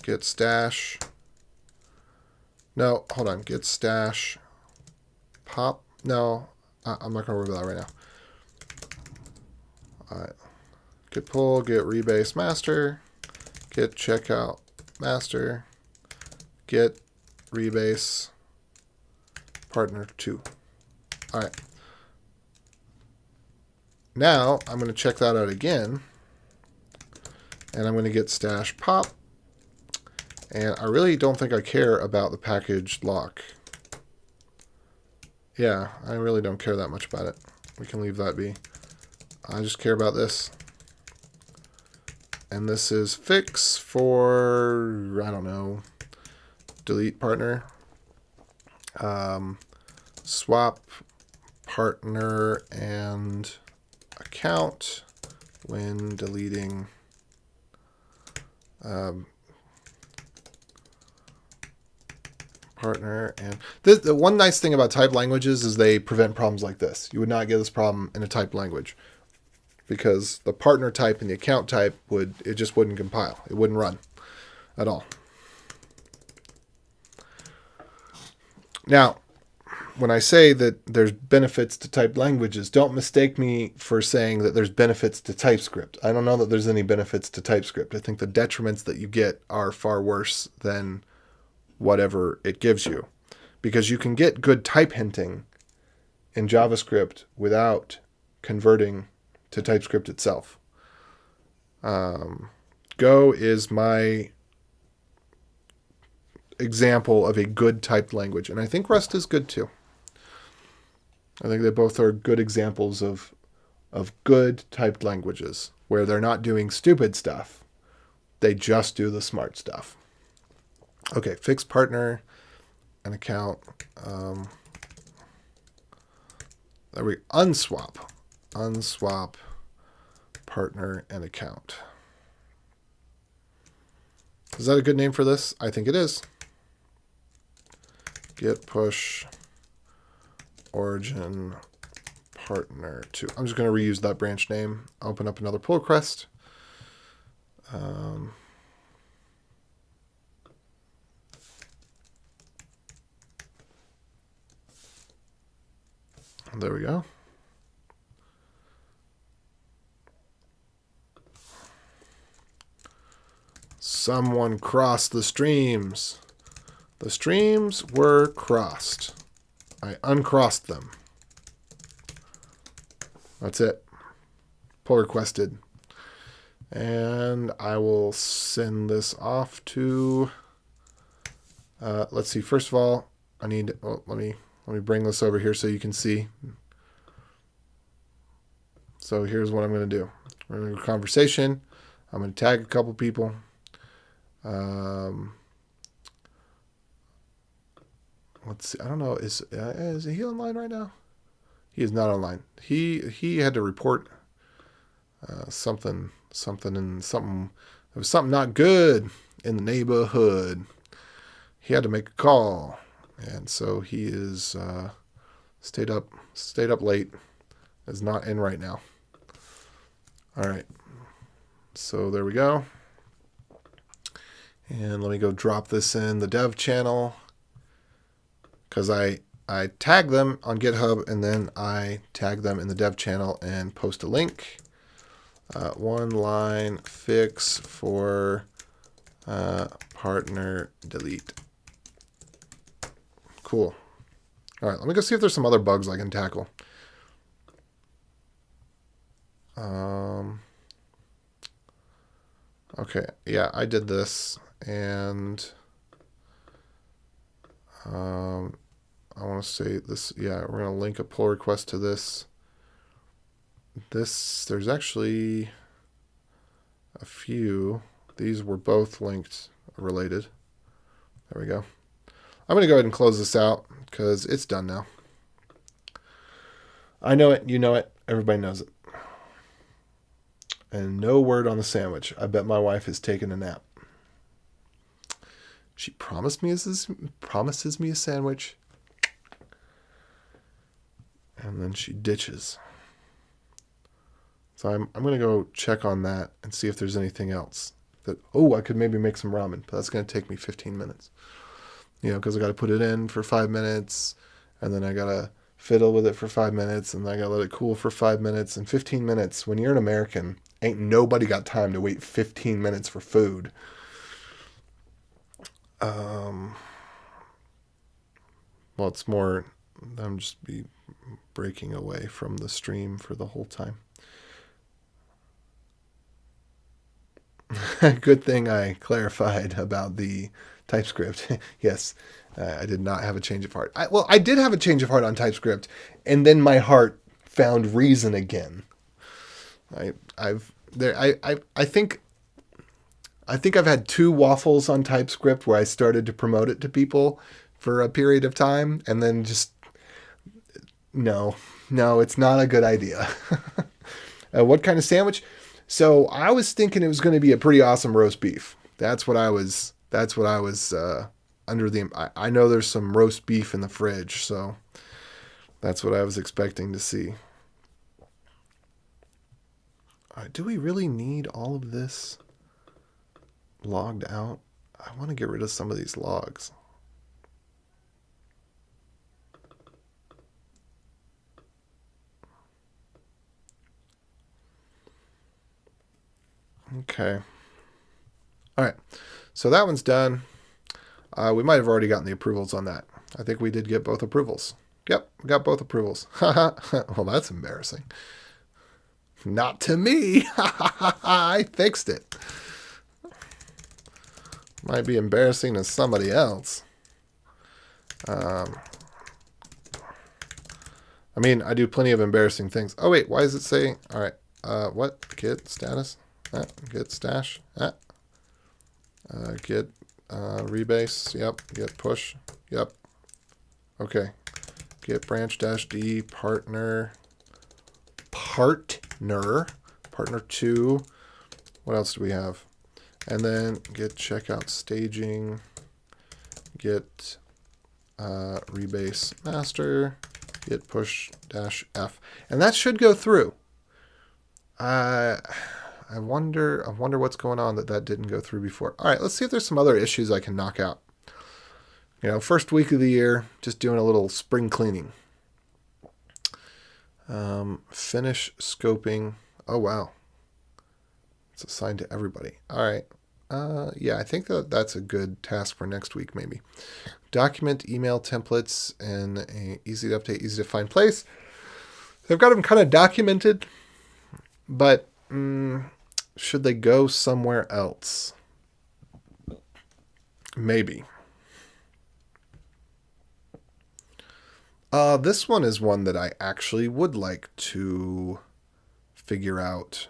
Speaker 1: git stash. No, hold on, git stash pop. No, I'm not going to worry about that right now. All right, git pull, git rebase master, git checkout master, git rebase partner 2. All right. Now I'm going to check that out again, and I'm going to get stash pop. And I really don't think I care about the package lock. Yeah, I really don't care that much about it. We can leave that be. I just care about this. And this is fix for, I don't know, delete partner. Swap partner and account when deleting partner. And the one nice thing about typed languages is they prevent problems like this. You would not get this problem in a typed language because the partner type and the account type it just wouldn't compile. It wouldn't run at all. Now, when I say that there's benefits to typed languages, don't mistake me for saying that there's benefits to TypeScript. I don't know that there's any benefits to TypeScript. I think the detriments that you get are far worse than whatever it gives you, because you can get good type hinting in JavaScript without converting to TypeScript itself. Go is my example of a good typed language, and I think Rust is good too. I think they both are good examples of good typed languages where they're not doing stupid stuff. They just do the smart stuff. Okay, fix partner and account. There we unswap partner and account. Is that a good name for this? I think it is. Git push origin partner 2. I'm just going to reuse that branch name. Open up another pull request. There we go. Someone crossed the streams. The streams were crossed. I uncrossed them. That's it. Pull requested. And I will send this off to, let's see, first of all, I need, let me bring this over here so you can see. So here's what I'm going to do. We're going to do a conversation. I'm going to tag a couple people. Let's see. I don't know. Is he online right now? He is not online. He had to report something. There was something not good in the neighborhood. He had to make a call, and so he is stayed up late. Is not in right now. All right. So there we go. And let me go drop this in the dev channel because I tag them on GitHub and then I tag them in the dev channel and post a link. One line fix for partner delete. Cool. All right, let me go see if there's some other bugs I can tackle. Okay, yeah, I did this, and I want to say this. Yeah, we're going to link a pull request to this. There's actually a few. These were both linked, related. There we go. I'm going to go ahead and close this out because it's done now. I know it. You know it. Everybody knows it. And no word on the sandwich. I bet my wife has taken a nap. She promises me a sandwich. And then she ditches. So I'm going to go check on that and see if there's anything else. I could maybe make some ramen, but that's going to take me 15 minutes. Because I got to put it in for 5 minutes, and then I got to fiddle with it for 5 minutes, and then I got to let it cool for 5 minutes. And 15 minutes, when you're an American, ain't nobody got time to wait 15 minutes for food. Well, it's more, I'm just be breaking away from the stream for the whole time. Good thing I clarified about the TypeScript. Yes, I did not have a change of heart. I did have a change of heart on TypeScript, and then my heart found reason again. I think I've had 2 waffles on TypeScript where I started to promote it to people for a period of time, and then just no, it's not a good idea. What kind of sandwich? So I was thinking it was going to be a pretty awesome roast beef. That's what I was under the. I know there's some roast beef in the fridge, so that's what I was expecting to see. Do we really need all of this logged out? I want to get rid of some of these logs. Okay. All right. So that one's done. We might have already gotten the approvals on that. I think we did get both approvals. Yep, we got both approvals. Well, that's embarrassing. Not to me. I fixed it. Might be embarrassing to somebody else. I mean, I do plenty of embarrassing things. Oh, wait, why does it say? All right. What? Git status? Git stash? Git rebase? Yep. Git push? Yep. Okay. Git branch -d partner 2. What else do we have? And then git checkout staging, git rebase master, git push -f, and that should go through. I wonder what's going on that didn't go through before. All right, let's see if there's some other issues I can knock out. First week of the year, just doing a little spring cleaning. Finish scoping. Oh, wow. It's assigned to everybody. All right. Yeah, I think that's a good task for next week, maybe. Document email templates in a easy to update, easy to find place. They've got them kind of documented, but should they go somewhere else? Maybe. This one is one that I actually would like to figure out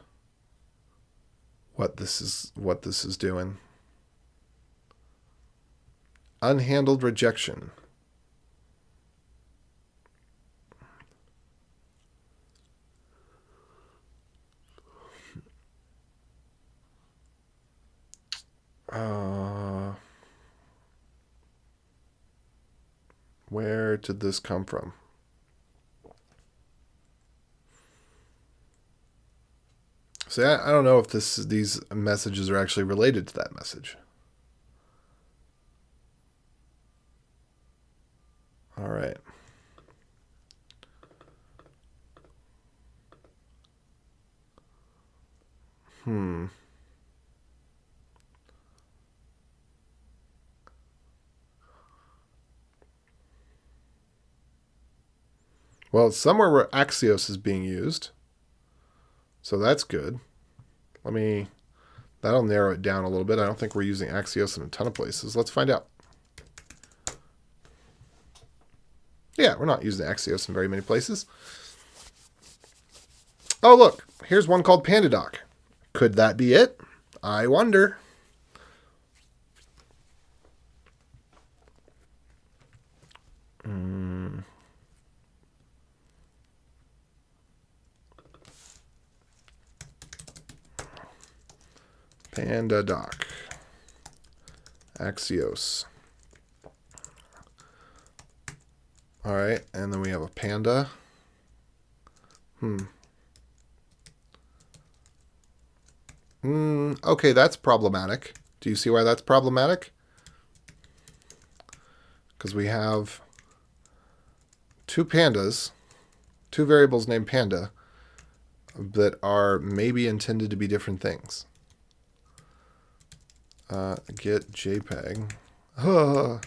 Speaker 1: what this is doing. Unhandled rejection. Where did this come from? See, I don't know if these messages are actually related to that message. All right. Well, it's somewhere where Axios is being used. So that's good. That'll narrow it down a little bit. I don't think we're using Axios in a ton of places. Let's find out. Yeah, we're not using Axios in very many places. Oh, look. Here's one called PandaDoc. Could that be it? I wonder. PandaDoc. Axios. All right, and then we have a panda. Okay, that's problematic. Do you see why that's problematic? Because we have two pandas, two variables named panda, that are maybe intended to be different things. Get JPEG. Oh.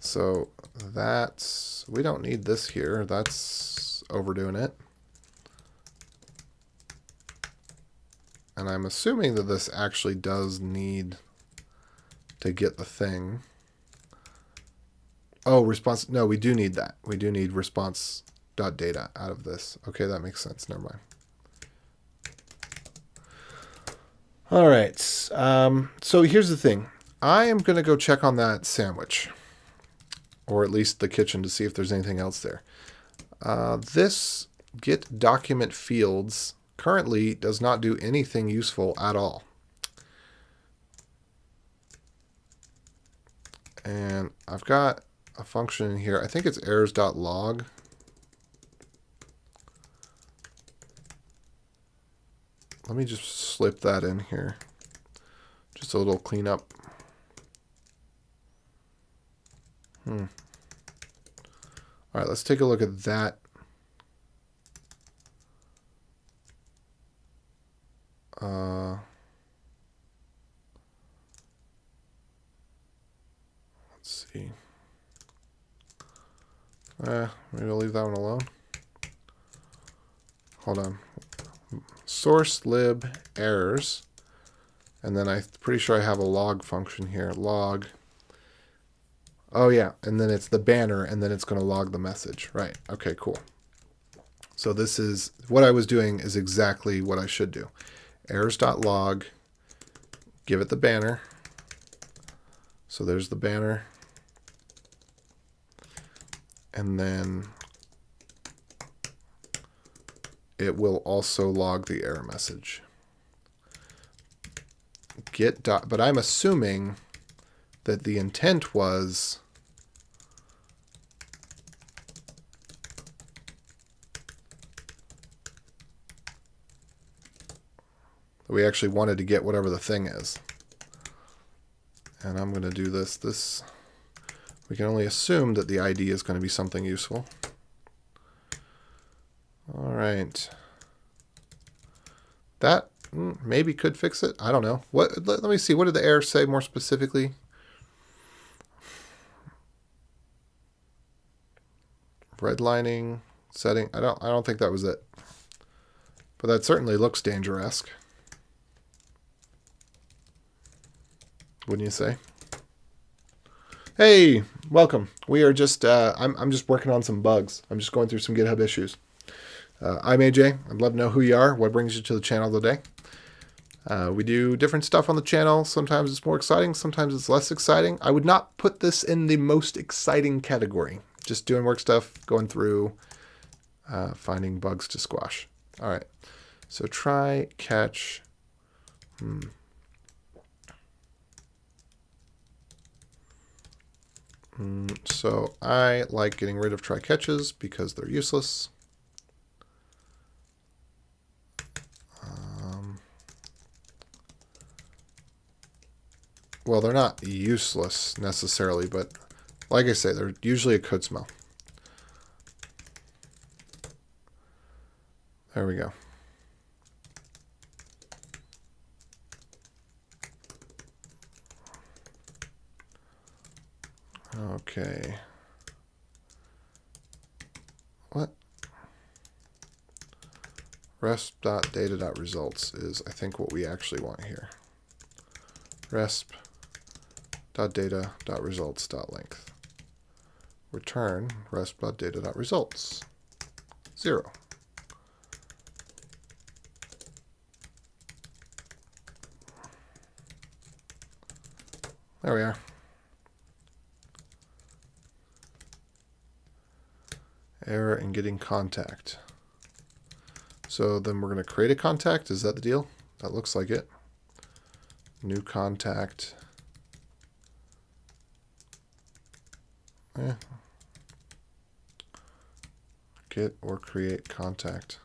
Speaker 1: So that's, we don't need this here. That's overdoing it. And I'm assuming that this actually does need to get the thing. Oh, response. No, we do need that. We do need response.data out of this. Okay, that makes sense. Never mind. All right. So here's the thing. I am going to go check on that sandwich, or at least the kitchen, to see if there's anything else there. This get document fields currently does not do anything useful at all. And I've got a function in here. I think it's errors.log. Let me just slip that in here. Just a little cleanup. All right, let's take a look at that. Let's see. Maybe I'll leave that one alone. Hold on. Source lib errors. And then I'm pretty sure I have a log function here. Log. Oh, yeah. And then it's the banner, and then it's going to log the message. Right. Okay, cool. So this is what I was doing is exactly what I should do. Errors.log. Give it the banner. So there's the banner. And then it will also log the error message. But I'm assuming that the intent was that we actually wanted to get whatever the thing is. And I'm going to do this. We can only assume that the ID is going to be something useful. All right. That maybe could fix it. I don't know. Let me see. What did the error say more specifically? Redlining setting. I don't think that was it. But that certainly looks dangerous. Wouldn't you say? Hey, welcome. We are just I'm just working on some bugs. I'm just going through some GitHub issues. I'm AJ. I'd love to know who you are. What brings you to the channel today? We do different stuff on the channel. Sometimes it's more exciting. Sometimes it's less exciting. I would not put this in the most exciting category. Just doing work stuff, going through, finding bugs to squash. All right. So try catch. So I like getting rid of try catches because they're useless. well, they're not useless necessarily, but like I say, they're usually a code smell. There we go. Okay. What? Resp.data.results is, I think, what we actually want here. Resp.data.results.length. Return resp.data.results. 0. There we are. Error in getting contact. So then we're going to create a contact. Is that the deal? That looks like it. New contact. Get or create contact.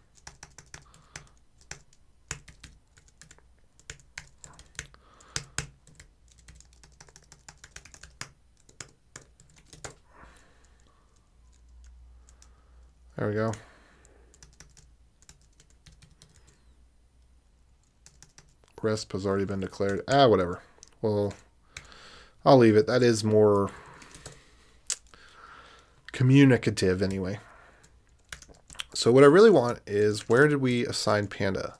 Speaker 1: There we go. Resp has already been declared. Whatever. Well, I'll leave it. That is more communicative anyway. So what I really want is, where did we assign Panda?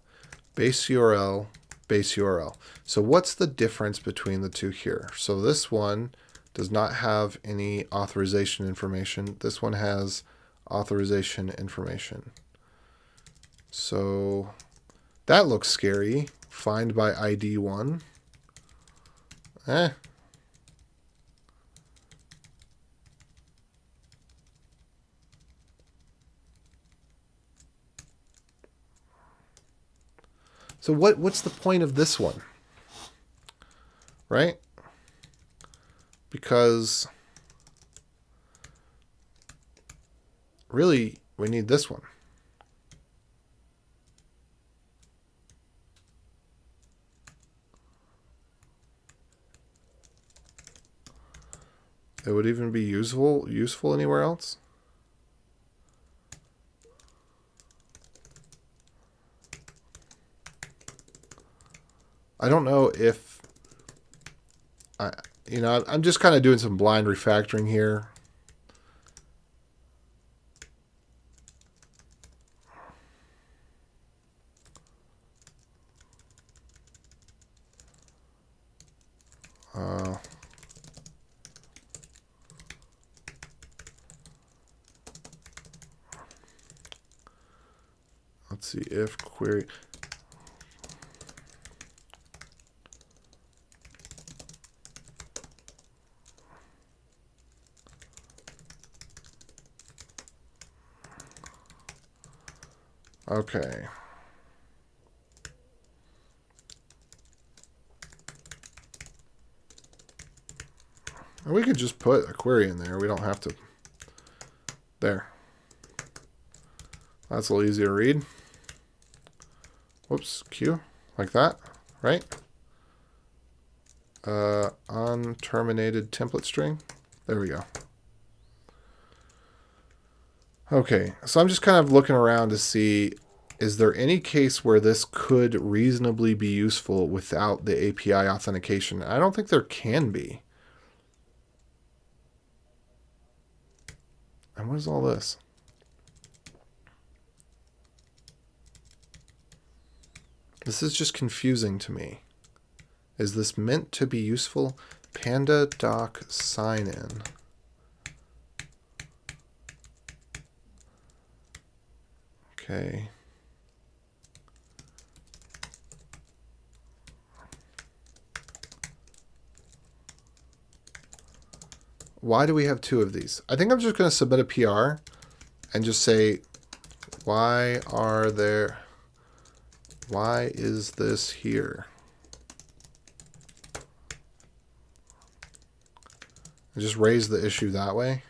Speaker 1: Base URL, base URL. So what's the difference between the two here? So this one does not have any authorization information. This one has authorization information. So that looks scary. Find by ID 1. So what's the point of this one? Right? Because really, we need this one. It would even be useful anywhere else. I don't know if I'm just kind of doing some blind refactoring here. Let's see if query. Okay. And we could just put a query in there. We don't have to. There. That's a little easier to read. Whoops, Q, like that, right? Unterminated template string. There we go. Okay, so I'm just kind of looking around to see, is there any case where this could reasonably be useful without the API authentication? I don't think there can be. And what is all this? This is just confusing to me. Is this meant to be useful? Panda doc sign in. Okay. Why do we have 2 of these? I think I'm just going to submit a PR and just say, why is this here? And just raise the issue that way.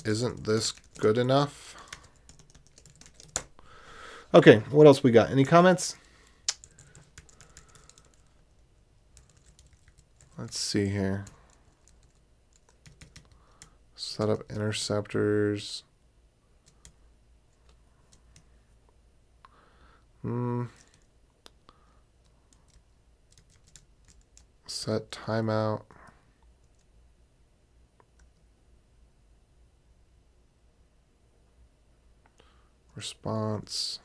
Speaker 1: Isn't this good enough? Okay, what else we got? Any comments? Let's see here. Set up interceptors. Set timeout. Response.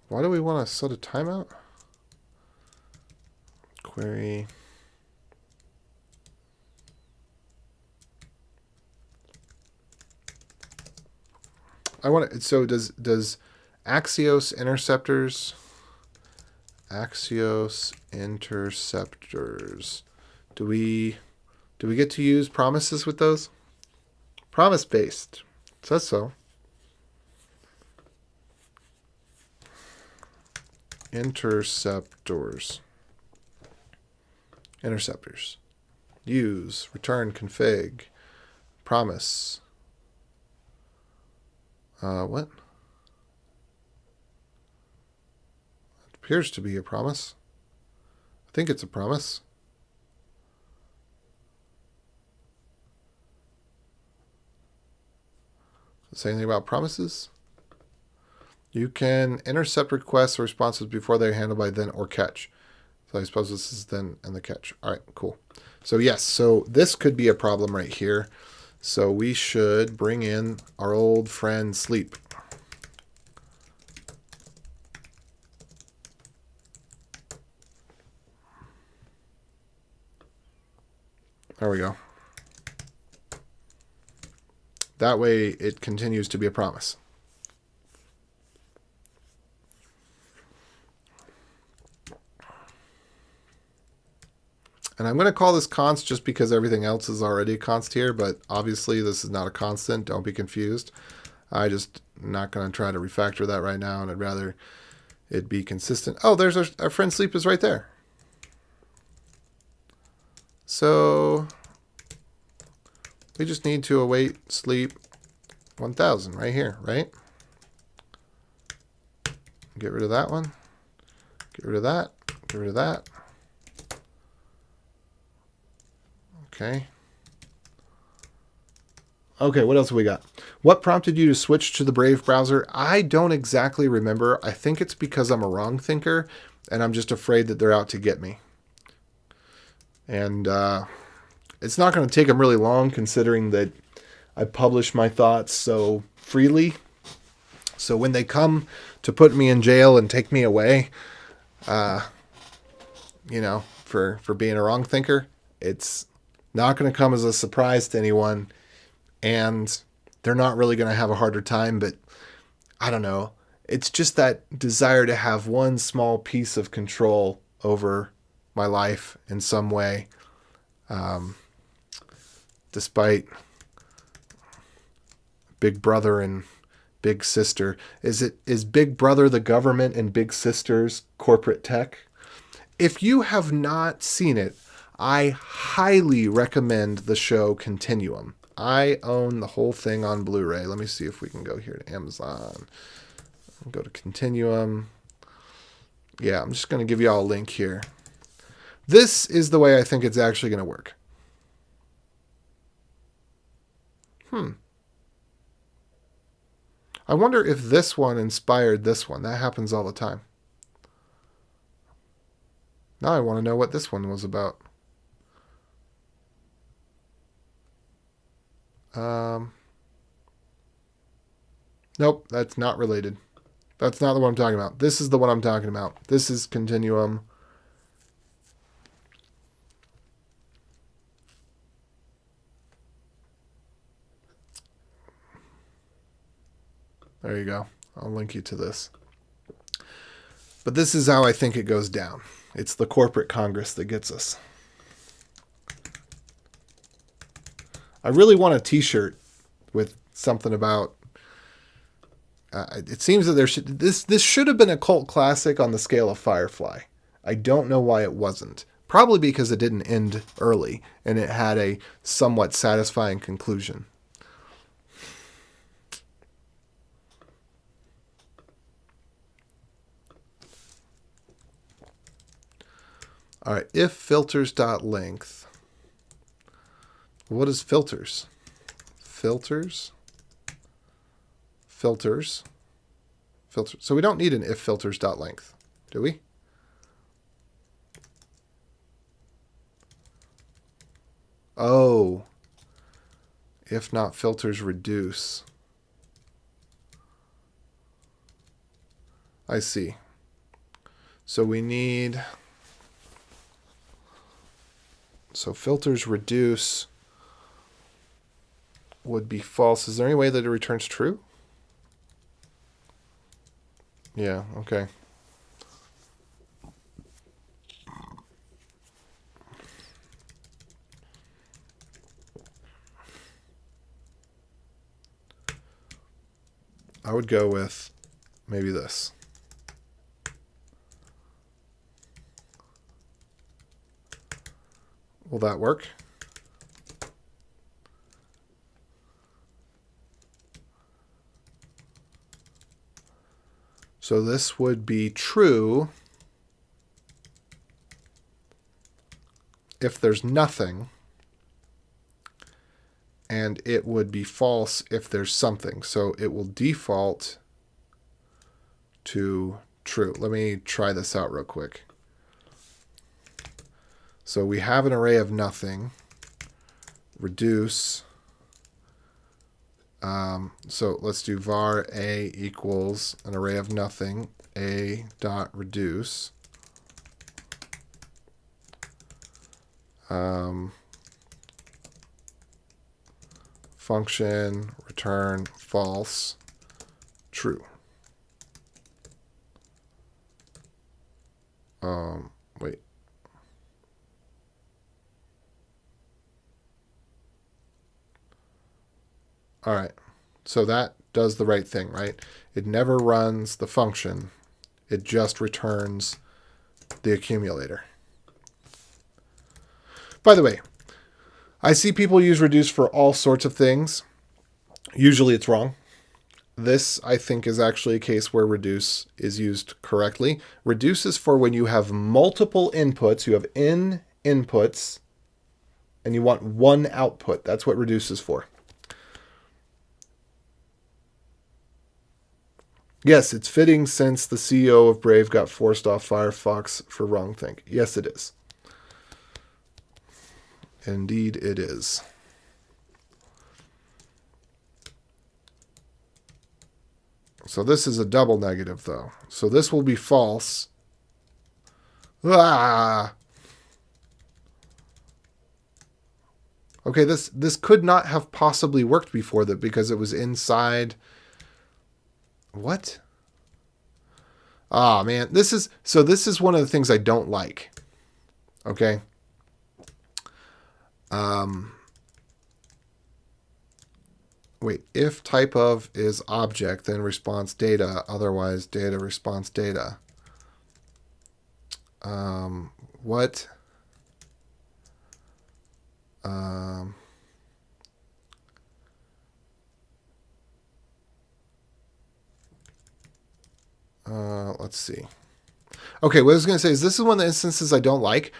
Speaker 1: Why do we want to set a timeout? Query. I want to, so does Axios interceptors do we get to use promises with those? Promise based. It says so. Interceptors. Use, return, config, promise. What? It appears to be a promise. I think it's a promise. Does it say anything about promises? You can intercept requests or responses before they're handled by then or catch. So I suppose this is then and the catch. All right, cool. So yes, so this could be a problem right here. So we should bring in our old friend sleep. There we go. That way it continues to be a promise. And I'm going to call this const just because everything else is already a const here, but obviously this is not a constant. Don't be confused. I just not going to try to refactor that right now, and I'd rather it be consistent. Oh, there's our friend sleep is right there. So we just need to await sleep 1000 right here, right? Get rid of that one. Get rid of that. Get rid of that. Okay. Okay, what else have we got? What prompted you to switch to the Brave browser? I don't exactly remember. I think it's because I'm a wrong thinker, and I'm just afraid that they're out to get me. And it's not going to take them really long, considering that I publish my thoughts so freely. So when they come to put me in jail and take me away, you know, for being a wrong thinker, it's not going to come as a surprise to anyone, and they're not really going to have a harder time, but I don't know. It's just that desire to have one small piece of control over my life in some way, despite Big Brother and Big Sister. Is Big Brother the government and Big Sister's corporate tech? If you have not seen it, I highly recommend the show Continuum. I own the whole thing on Blu-ray. Let me see if we can go here to Amazon. Go to Continuum. Yeah, I'm just going to give you all a link here. This is the way I think it's actually going to work. I wonder if this one inspired this one. That happens all the time. Now I want to know what this one was about. Nope, that's not related. That's not the one I'm talking about. This is the one I'm talking about. This is Continuum. There you go. I'll link you to this. But this is how I think it goes down. It's the corporate Congress that gets us. I really want a t-shirt with something about it seems that this should have been a cult classic on the scale of Firefly. I don't know why it wasn't. Probably because it didn't end early and it had a somewhat satisfying conclusion. All right, if filters.length. What is filters? Filters. So we don't need an if filters.length, do we? Oh, if not filters reduce. I see. So we need, so filters reduce would be false. Is there any way that it returns true? Yeah, okay. I would go with maybe this. Will that work? So this would be true if there's nothing, and it would be false if there's something. So it will default to true. Let me try this out real quick. So we have an array of nothing. Reduce. So let's do var a equals an array of nothing, a dot reduce. Function return false, true. Wait. All right. So that does the right thing, right? It never runs the function. It just returns the accumulator. By the way, I see people use reduce for all sorts of things. Usually it's wrong. This, I think, is actually a case where reduce is used correctly. Reduce is for when you have multiple inputs. You have n inputs, and you want one output. That's what reduce is for. Yes, it's fitting since the CEO of Brave got forced off Firefox for wrongthink. Yes, it is. Indeed, it is. So this is a double negative, though. So this will be false. Ah! Okay, this could not have possibly worked before that because it was inside. What? Ah, man, this is one of the things I don't like. Okay. Wait, if type of is object, then response data, otherwise data response data. What? Let's see. Okay, what I was going to say is this is one of the instances I don't like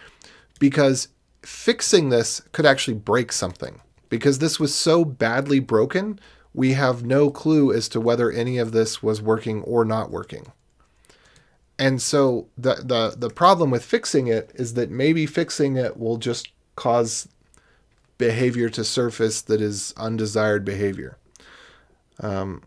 Speaker 1: because fixing this could actually break something. Because this was so badly broken, we have no clue as to whether any of this was working or not working. And so the problem with fixing it is that maybe fixing it will just cause behavior to surface that is undesired behavior. Yeah.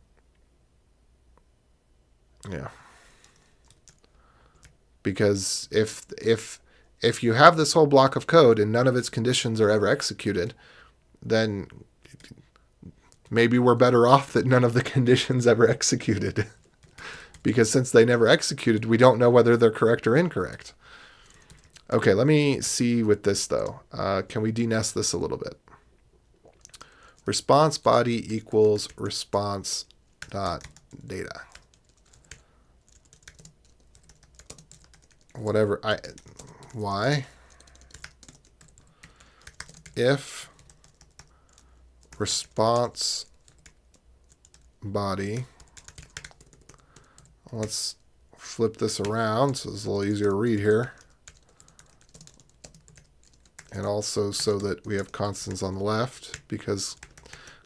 Speaker 1: Because if you have this whole block of code and none of its conditions are ever executed, then maybe we're better off that none of the conditions ever executed. Because since they never executed, we don't know whether they're correct or incorrect. Okay, let me see with this, though. Can we denest this a little bit? Response body equals response dot data. Whatever. Why? If response body, let's flip this around so it's a little easier to read here. And also so that we have constants on the left, because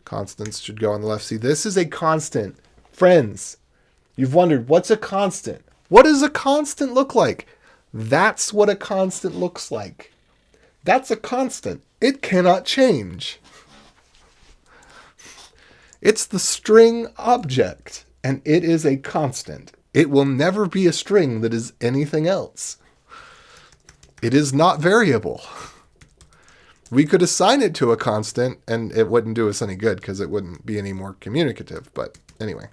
Speaker 1: constants should go on the left. See, this is a constant. Friends, you've wondered, what's a constant? What does a constant look like? That's what a constant looks like. That's a constant. It cannot change. It's the string object, and it is a constant. It will never be a string that is anything else. It is not variable. We could assign it to a constant, and it wouldn't do us any good because it wouldn't be any more communicative. But anyway.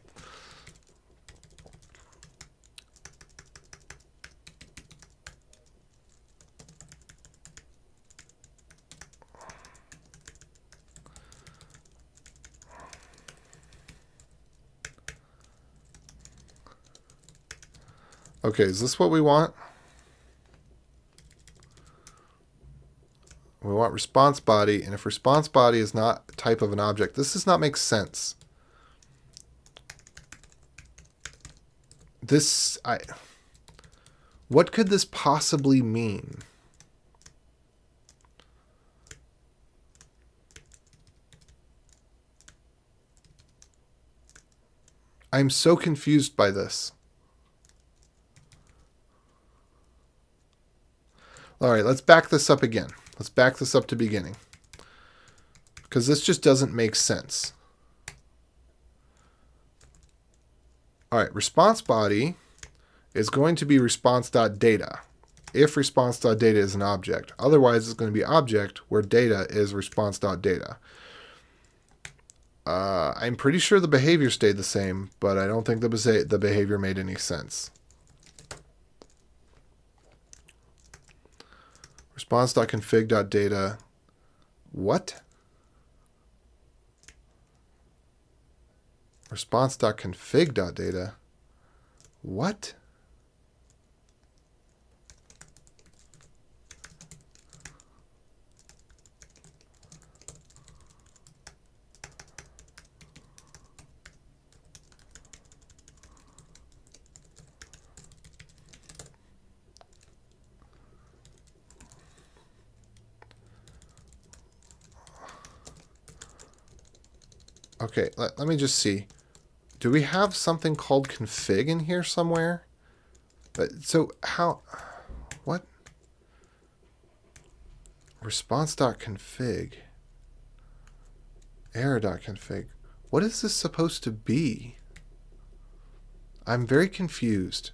Speaker 1: Okay, is this what we want? We want response body, and if response body is not a type of an object, this does not make sense. What could this possibly mean? I'm so confused by this. All right, let's back this up again. Let's back this up to beginning, because this just doesn't make sense. All right, response body is going to be response.data if response.data is an object. Otherwise, it's going to be object where data is response.data. I'm pretty sure the behavior stayed the same, but I don't think the behavior made any sense. Response.config.data. What? Response.config.data. What? Okay, let me just see. Do we have something called config in here somewhere? So how, what? Response.config. Error.config. What is this supposed to be? I'm very confused.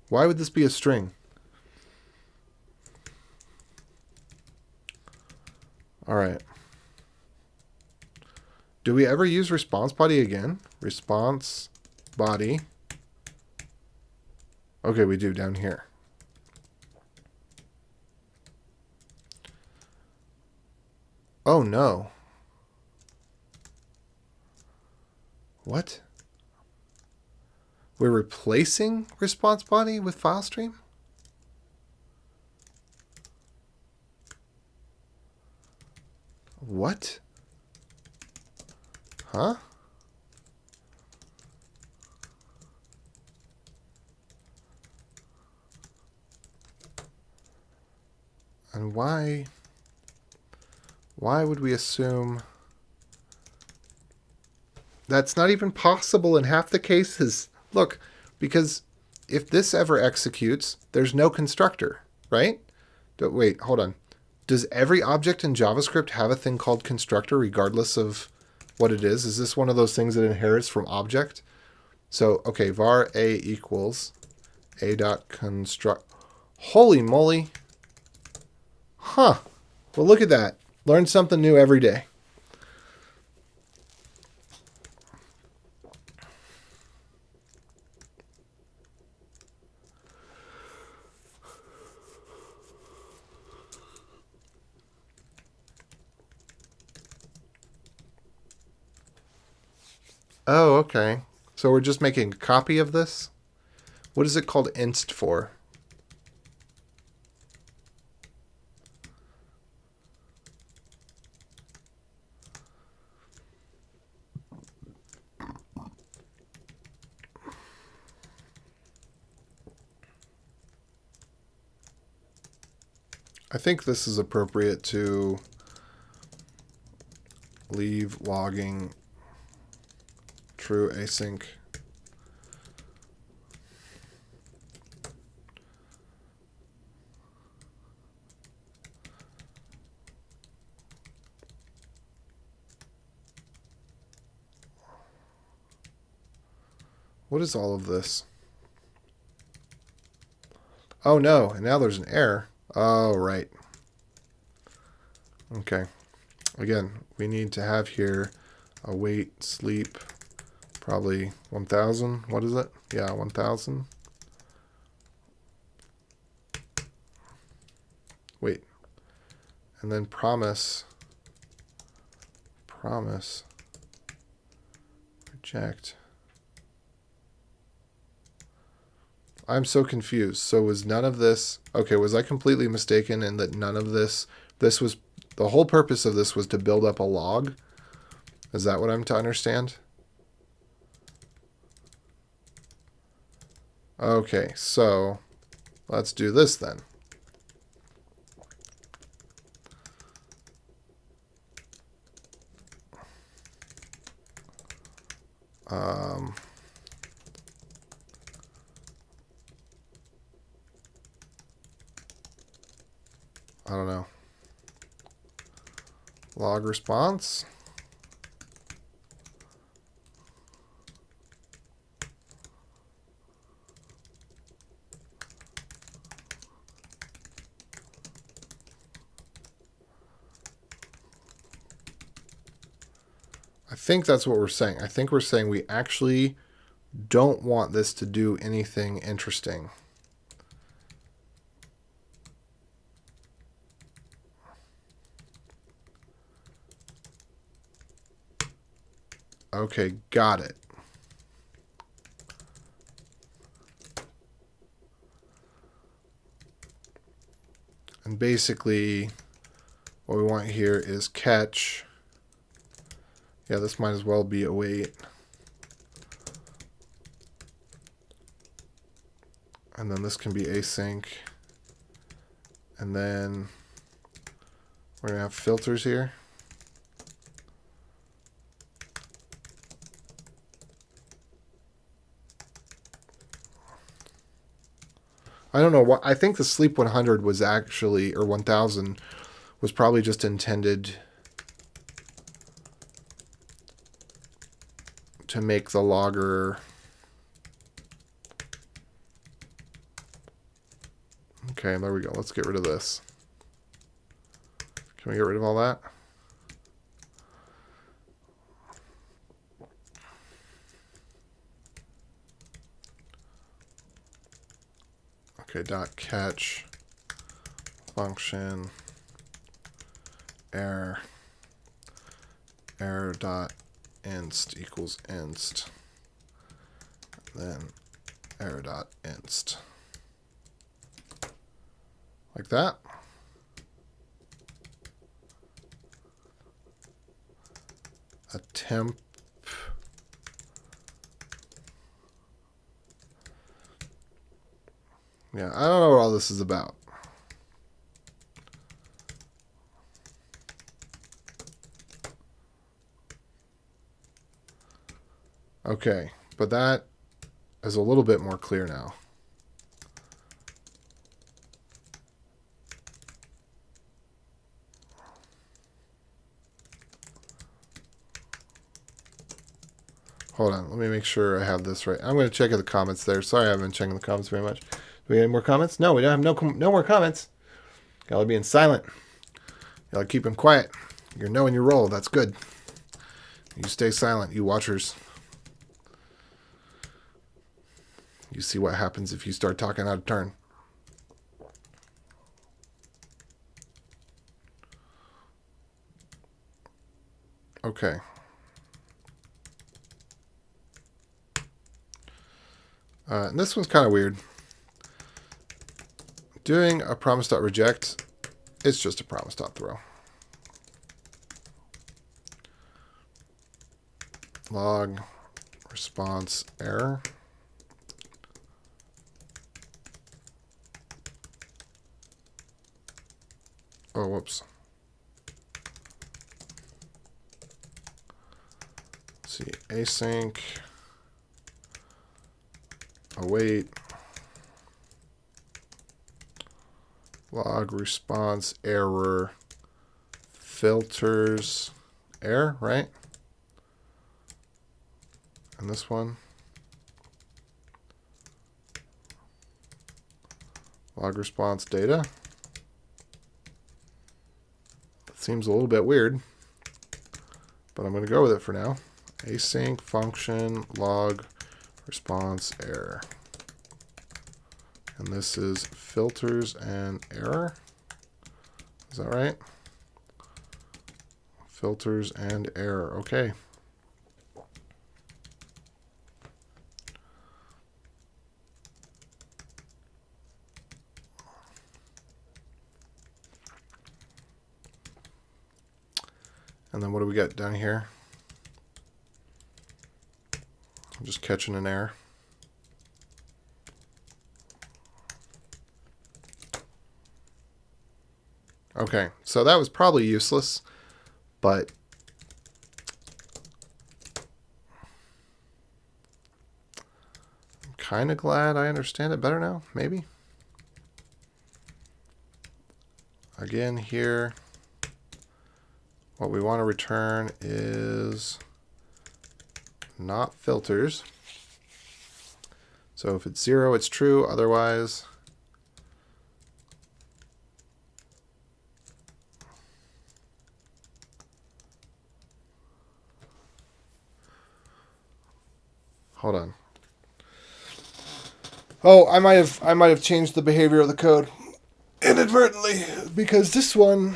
Speaker 1: Why would this be a string? All right. Do we ever use response body again? Response body. Okay, we do down here. Oh no. What? We're replacing response body with file stream? What? Huh? And why would we assume that's not even possible in half the cases? Look, because if this ever executes, there's no constructor, right? Wait, hold on. Does every object in JavaScript have a thing called constructor regardless of what it is? Is this one of those things that inherits from object? So, okay, var a equals a dot construct. Holy moly. Huh. Well, look at that. Learn something new every day. Oh, okay. So we're just making a copy of this? What is it called inst for? I think this is appropriate to leave logging true async. What is all of this? Oh no, and now there's an error. Oh, right. Okay. Again, we need to have here a wait sleep, probably 1000. What is it? Yeah, 1000. Wait. And then promise, reject. I'm so confused. So was none of this, okay, was I completely mistaken in that none of this was, the whole purpose of this was to build up a log? Is that what I'm to understand? Okay, so let's do this then. I don't know. Log response. I think that's what we're saying. I think we're saying we actually don't want this to do anything interesting. Okay, got it. And basically, what we want here is catch. Yeah, this might as well be a wait. And then this can be async. And then we're going to have filters here. I don't know what, I think the sleep 100 was actually, or 1000 was probably just intended to make the logger. Okay, there we go. Let's get rid of this. Can we get rid of all that? Okay, dot catch function error dot inst equals inst, then error dot inst, like that. A temp. Yeah, I don't know what all this is about. Okay, but that is a little bit more clear now. Hold on, let me make sure I have this right. I'm going to check the comments there. Sorry, I haven't been checking the comments very much. Do we have any more comments? No, we don't have no more comments. Y'all are being silent. Y'all keep them quiet. You're knowing your role. That's good. You stay silent, you watchers. You see what happens if you start talking out of turn. Okay. And this one's kind of weird. Doing a promise.reject, it's just a promise.throw. Log response error. Oh, whoops. Let's see, async, await, log response error, filters error, right? And this one, log response data. That seems a little bit weird, but I'm going to go with it for now. Async function log response error. And this is filters and error. Is that right? Filters and error. Okay. And then what do we got down here? I'm just catching an error. Okay, so that was probably useless, but I'm kind of glad I understand it better now, maybe. Again, here, what we want to return is not filters. So if it's 0, it's true. Otherwise, hold on. Oh, I might have changed the behavior of the code inadvertently, because this one.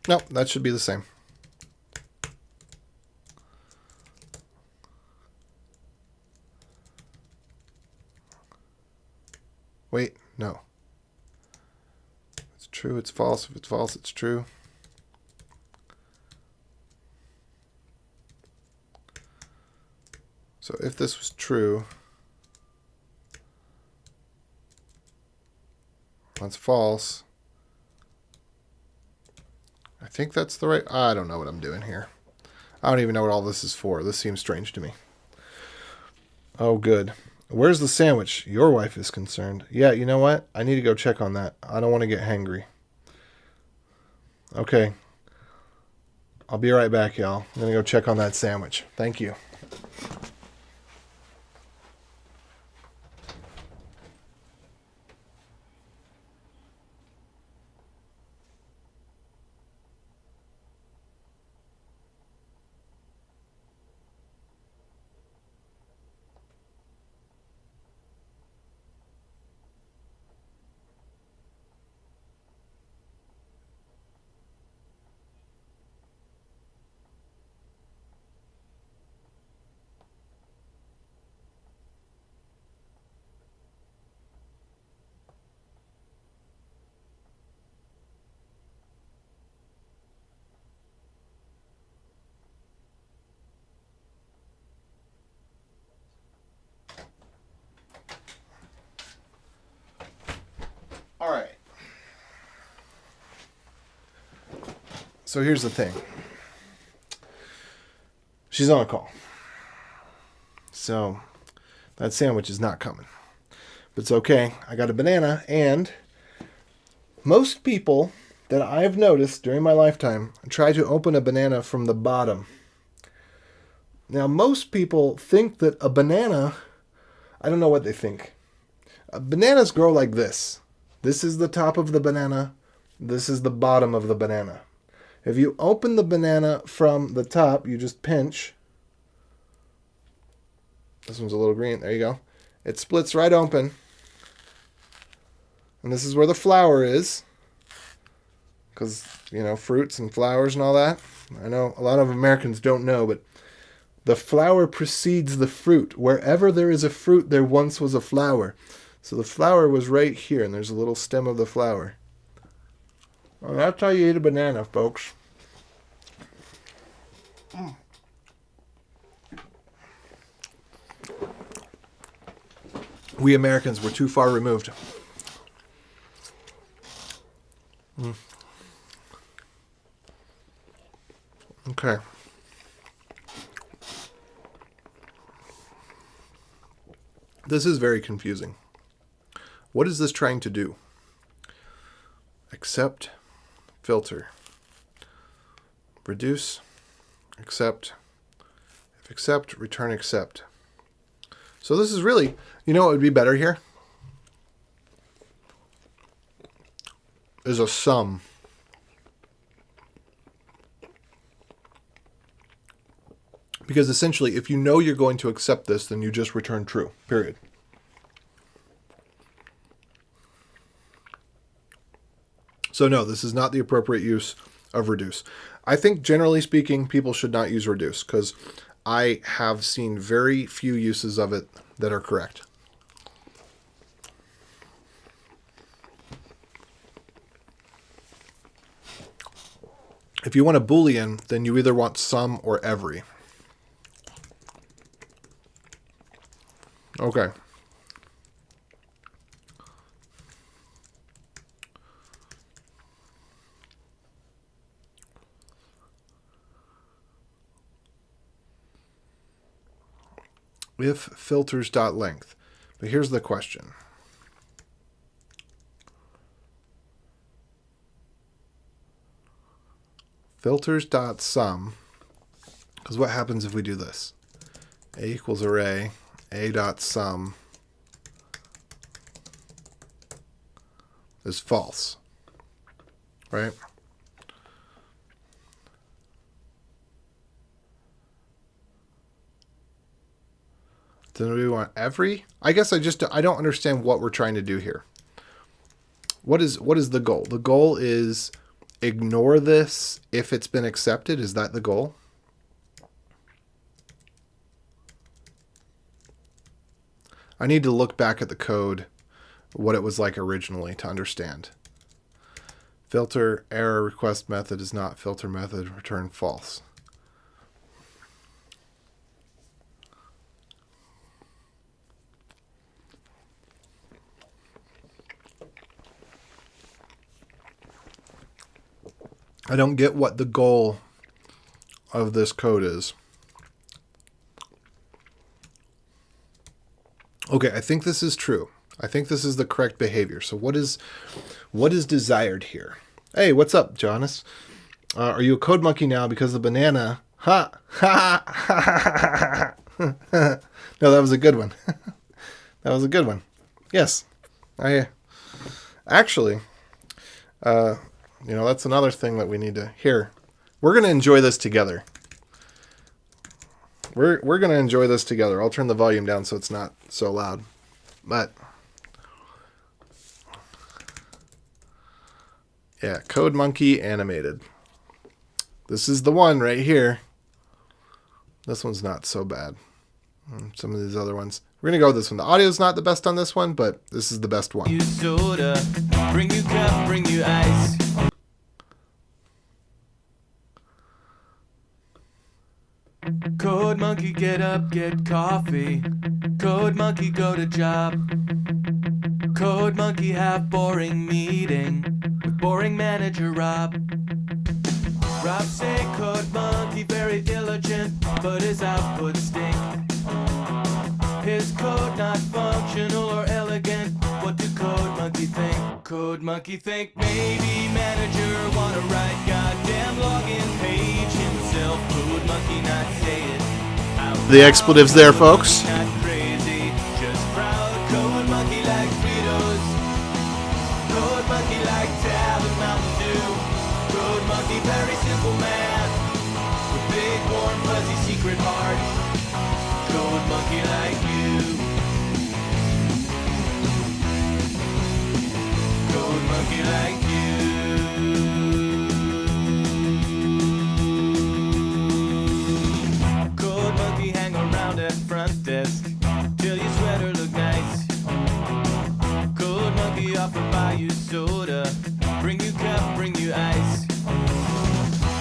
Speaker 1: Nope, that should be the same. Wait, no. If it's true, it's false. If it's false, it's true. So if this was true, that's false. I think that's the right. I don't know what I'm doing here. I don't even know what all this is for. This seems strange to me. Oh, good. Where's the sandwich? Your wife is concerned. Yeah, you know what? I need to go check on that. I don't want to get hangry. Okay. I'll be right back, y'all. I'm going to go check on that sandwich. Thank you. All right. So here's the thing. She's on a call. So that sandwich is not coming. But it's okay. I got a banana, and most people that I've noticed during my lifetime try to open a banana from the bottom. Now, most people think that a banana, I don't know what they think. Bananas grow like this. This is the top of the banana. This is the bottom of the banana. If you open the banana from the top, you just pinch. This one's a little green. There you go. It splits right open. And this is where the flower is. Because, you know, fruits and flowers and all that. I know a lot of Americans don't know, but the flower precedes the fruit. Wherever there is a fruit, there once was a flower. So the flower was right here, and there's a little stem of the flower. Well, that's how you eat a banana, folks. We Americans were too far removed This is very confusing. What is this trying to do? Accept, filter, reduce, accept, if accept, return accept. So this is really, you know what would be better here? Is a sum. Because essentially, if you know you're going to accept this, then you just return true, period. So no, this is not the appropriate use of reduce. I think generally speaking, people should not use reduce because I have seen very few uses of it that are correct. If you want a Boolean, then you either want some or every. Okay. If filters.length. But here's the question. Filters.sum. Because what happens if we do this? A equals array, a.sum is false, right? Then we want every? I guess I don't understand what we're trying to do here. What is the goal? The goal is ignore this if it's been accepted. Is that the goal? I need to look back at the code, what it was like originally to understand. Filter error request method is not filter method, return false. I don't get what the goal of this code is. Okay, I think this is true. I think this is the correct behavior. So what is desired here? Hey, what's up, Jonas? Are you a code monkey now because the banana? Ha! Ha! Ha! No, that was a good one. That was a good one. Yes. I actually, that's another thing that we need to hear. We're going to enjoy this together. We're going to enjoy this together. I'll turn the volume down so it's not so loud. But yeah, Code Monkey animated. This is the one right here. This one's not so bad. Some of these other ones. We're going to go with this one. The audio's not the best on this one, but this is the best one.
Speaker 2: You soda, bring you cup, bring you ice. Code monkey, get up, get coffee. Code monkey, go to job. Code monkey, have boring meeting with boring manager Rob. Rob say code monkey very diligent, but his output stink. His code not functional or elegant. What do code monkey think? Code monkey think maybe manager wanna write goddamn login page himself. Code monkey not say it.
Speaker 1: The expletives there, folks.
Speaker 2: Not crazy, just proud. Code monkey like Fritos. Code monkey like Tab and Mountain Dew. Code monkey very simple man with big warm fuzzy secret heart. Code monkey like you. Code monkey like you. Code monkey hang around at front desk till your sweater look nice. Code monkey offer buy you soda, bring you cup, bring you ice.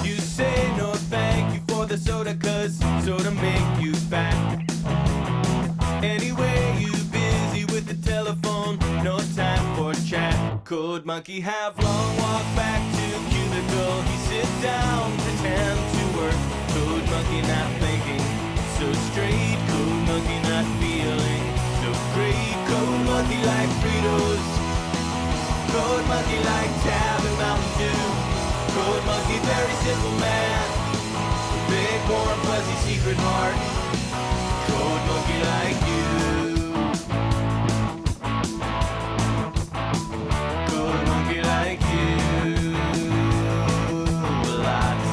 Speaker 2: You say no thank you for the soda, cause soda make you fat. Anyway, you busy with the telephone, no time for chat. Code monkey have long walk back to cubicle. He sit down, pretend to work. Code monkey not thinking so straight. Code monkey not feeling so great. simple man with big, warm, fuzzy secret heart. Code monkey like you. Code monkey like you. Lots.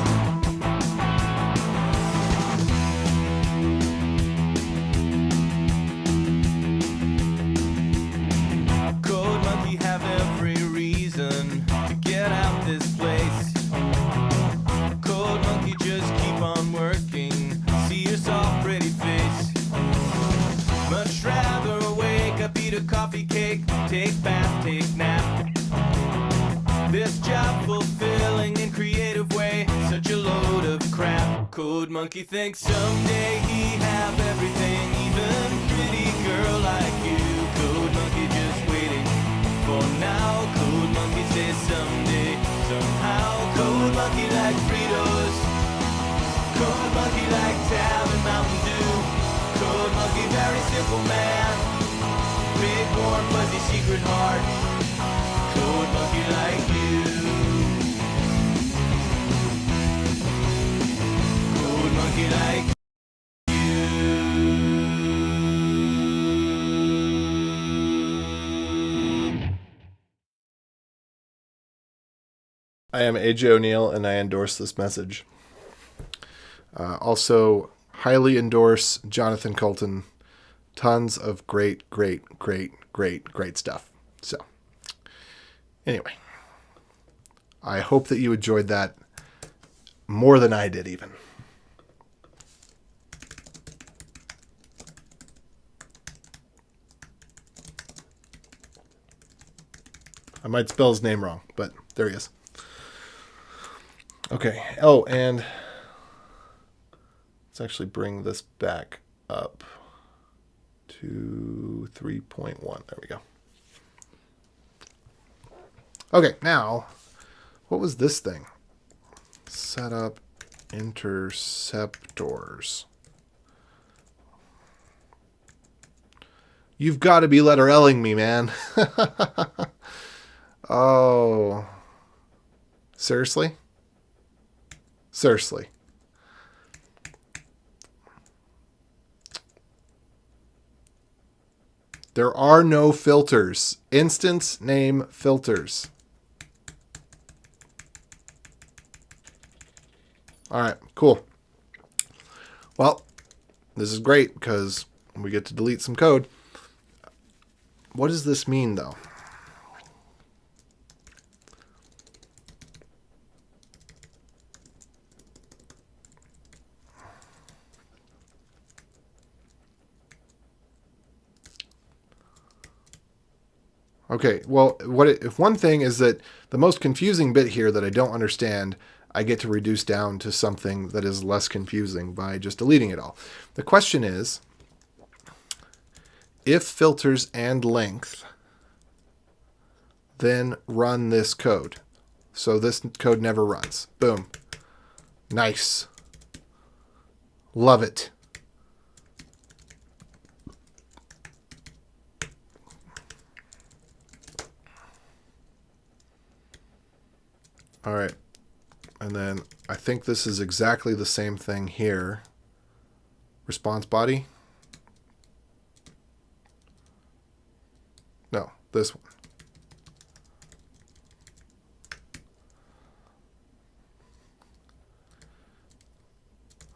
Speaker 2: Code monkey have every reason to get out this place. Code monkey, just keep on working. See your soft, pretty face. Much rather wake up, eat a coffee cake, take bath, take nap. This job fulfilling in creative way, such a load of crap. Code monkey thinks someday he have everything, even pretty girl like you. Code monkey just waiting for now. Code monkey says someday, somehow. Code monkey like Fritos. Code monkey like Tab and Mountain Dew. Code monkey, very simple man. Big, warm, fuzzy secret heart. Code monkey like you. Code monkey like you.
Speaker 1: I am AJ O'Neill, and I endorse this message. Also, highly endorse Jonathan Colton. Tons of great stuff. So, anyway, I hope that you enjoyed that more than I did even. I might spell his name wrong, but there he is. Okay. Oh, and let's actually bring this back up to 3.1. There we go. Okay, now, what was this thing? Set up interceptors. You've got to be letter L-ing me, man. Oh. Seriously? Seriously. There are no filters. Instance name filters. All right, cool. Well, this is great because we get to delete some code. What does this mean, though? Okay, well, if one thing is that the most confusing bit here that I don't understand, I get to reduce down to something that is less confusing by just deleting it all. The question is, if filters and length, then run this code. So this code never runs. Boom. Nice. Love it. All right. And then I think this is exactly the same thing here. Response body. No, this one.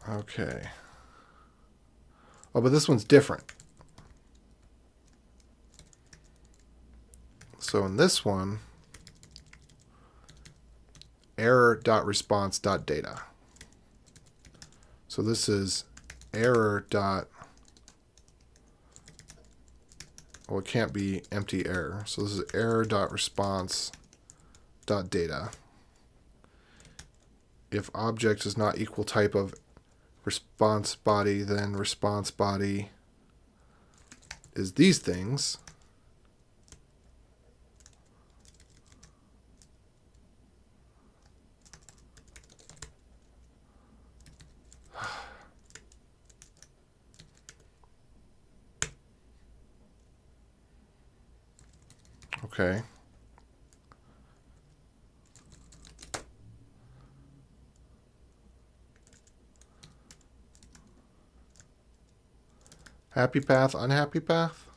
Speaker 1: Okay. Oh, but this one's different. So in this one, error.response.data. So this is error. Well, it can't be empty error. So this is error.response.data. If object is not equal type of response body, then response body is these things. Okay. Happy path, unhappy path.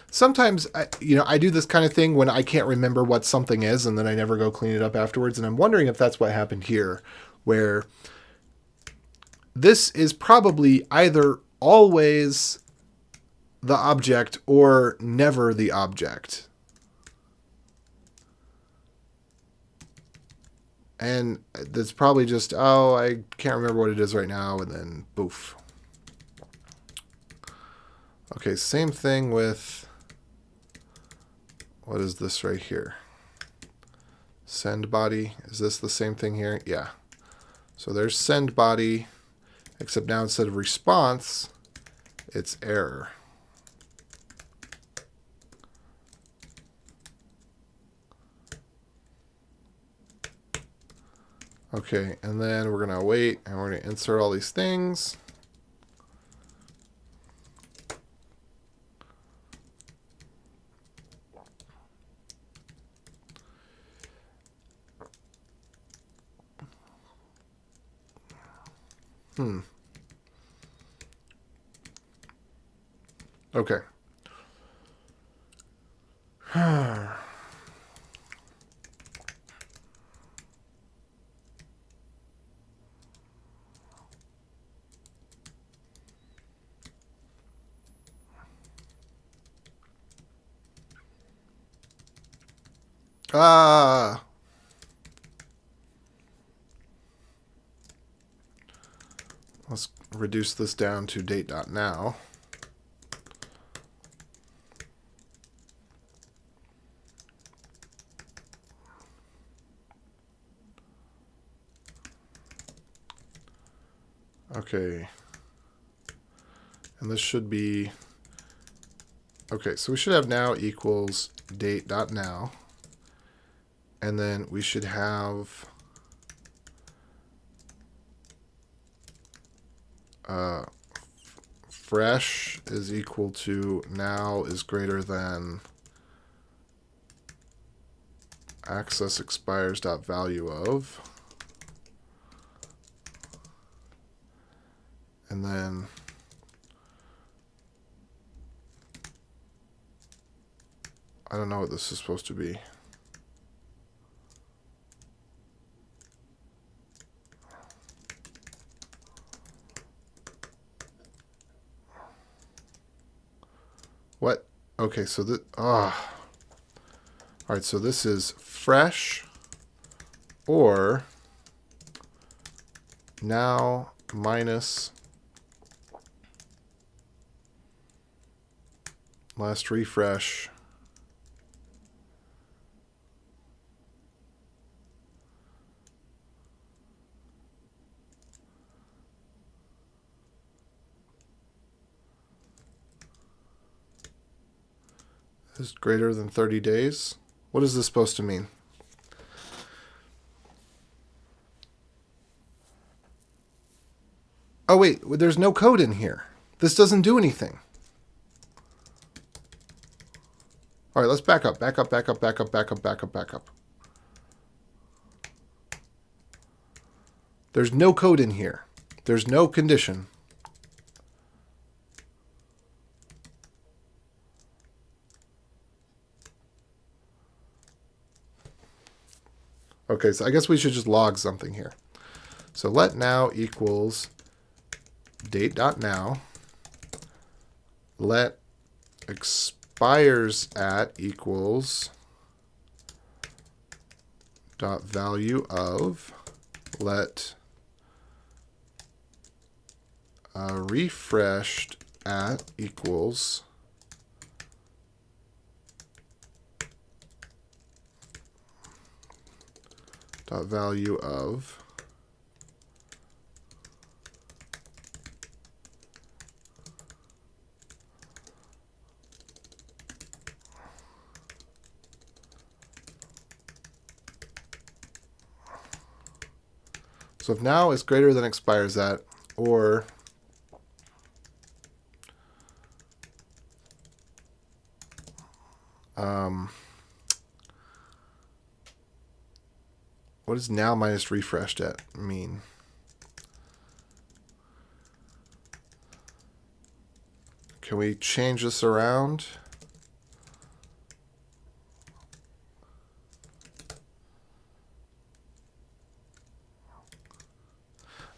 Speaker 1: Sometimes, I do this kind of thing when I can't remember what something is, and then I never go clean it up afterwards. And I'm wondering if that's what happened here, where this is probably either always the object or never the object. And that's probably just, oh, I can't remember what it is right now, and then boof. Okay, same thing with, what is this right here? Send body. Is this the same thing here? Yeah. So there's send body, except now instead of response, it's error. Okay, and then we're going to wait, and we're going to insert all these things. Okay. Let's reduce this down to date.now. Okay. And this should be, okay, so we should have now equals date.now. And then we should have fresh is equal to now is greater than access expires dot value of. And then I don't know what this is supposed to be. What? Okay, so this, all right, so this is fresh or now minus last refresh is greater than 30 days. What is this supposed to mean? Oh, wait, there's no code in here. This doesn't do anything. All right, let's back up. There's no code in here. There's no condition. Okay, so I guess we should just log something here. So let now equals date.now. Let expires at equals dot value of. Let refreshed at equals dot value of. So if now is greater than expires at, or what does now minus refreshed at mean? Can we change this around?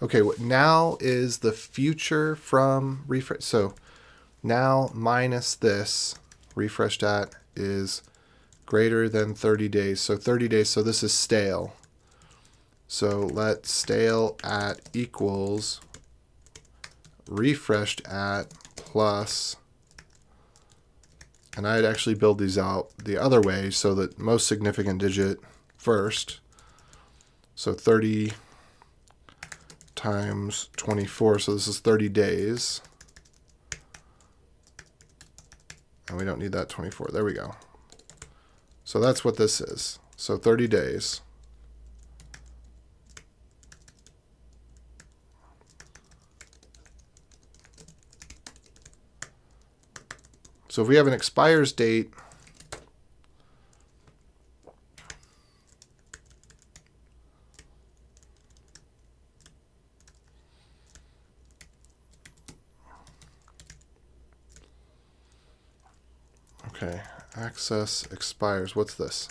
Speaker 1: Okay, what now is the future from refresh. So now minus this refreshed at is greater than 30 days. So 30 days, so this is stale. So let stale at equals refreshed at plus, and I'd actually build these out the other way so that most significant digit first. So 30 times 24, so this is 30 days. And we don't need that 24. There we go. So that's what this is. So 30 days. So if we have an expires date, okay, access expires. What's this?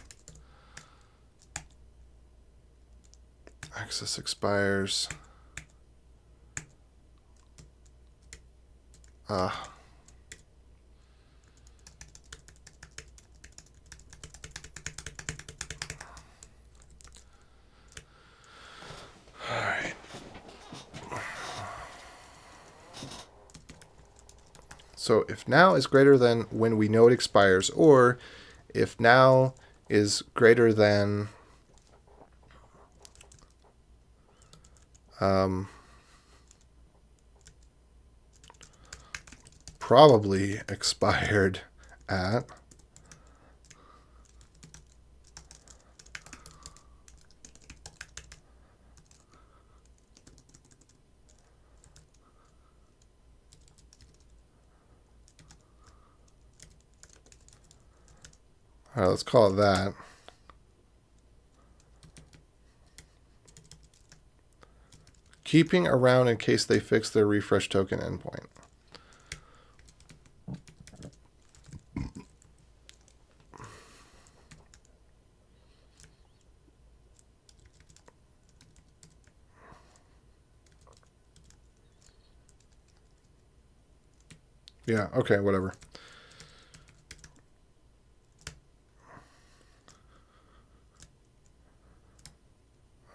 Speaker 1: Access expires. So if now is greater than when we know it expires, or if now is greater than probably expired at, all right, let's call it that. Keeping around in case they fix their refresh token endpoint. Yeah, okay, whatever.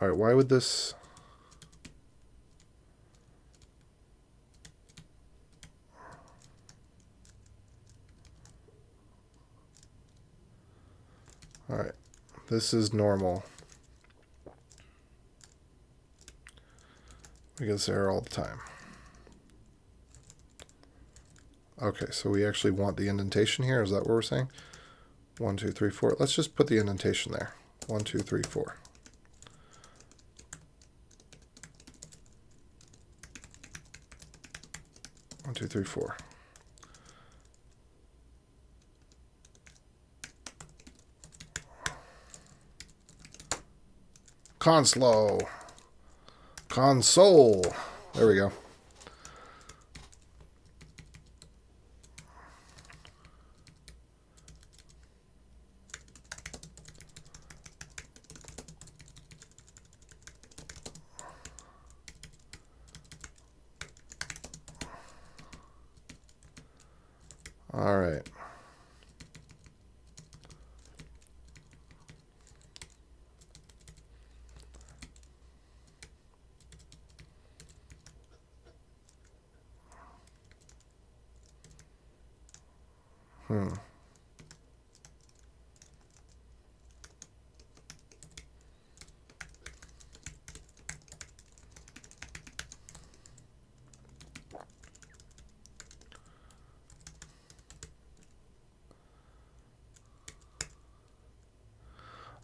Speaker 1: All right, why would this... All right, this is normal. We get this error all the time. Okay, so we actually want the indentation here. Is that what we're saying? 1, 2, 3, 4. Let's just put the indentation there. 1, 2, 3, 4. One, two, three, four. Console. There we go. All right.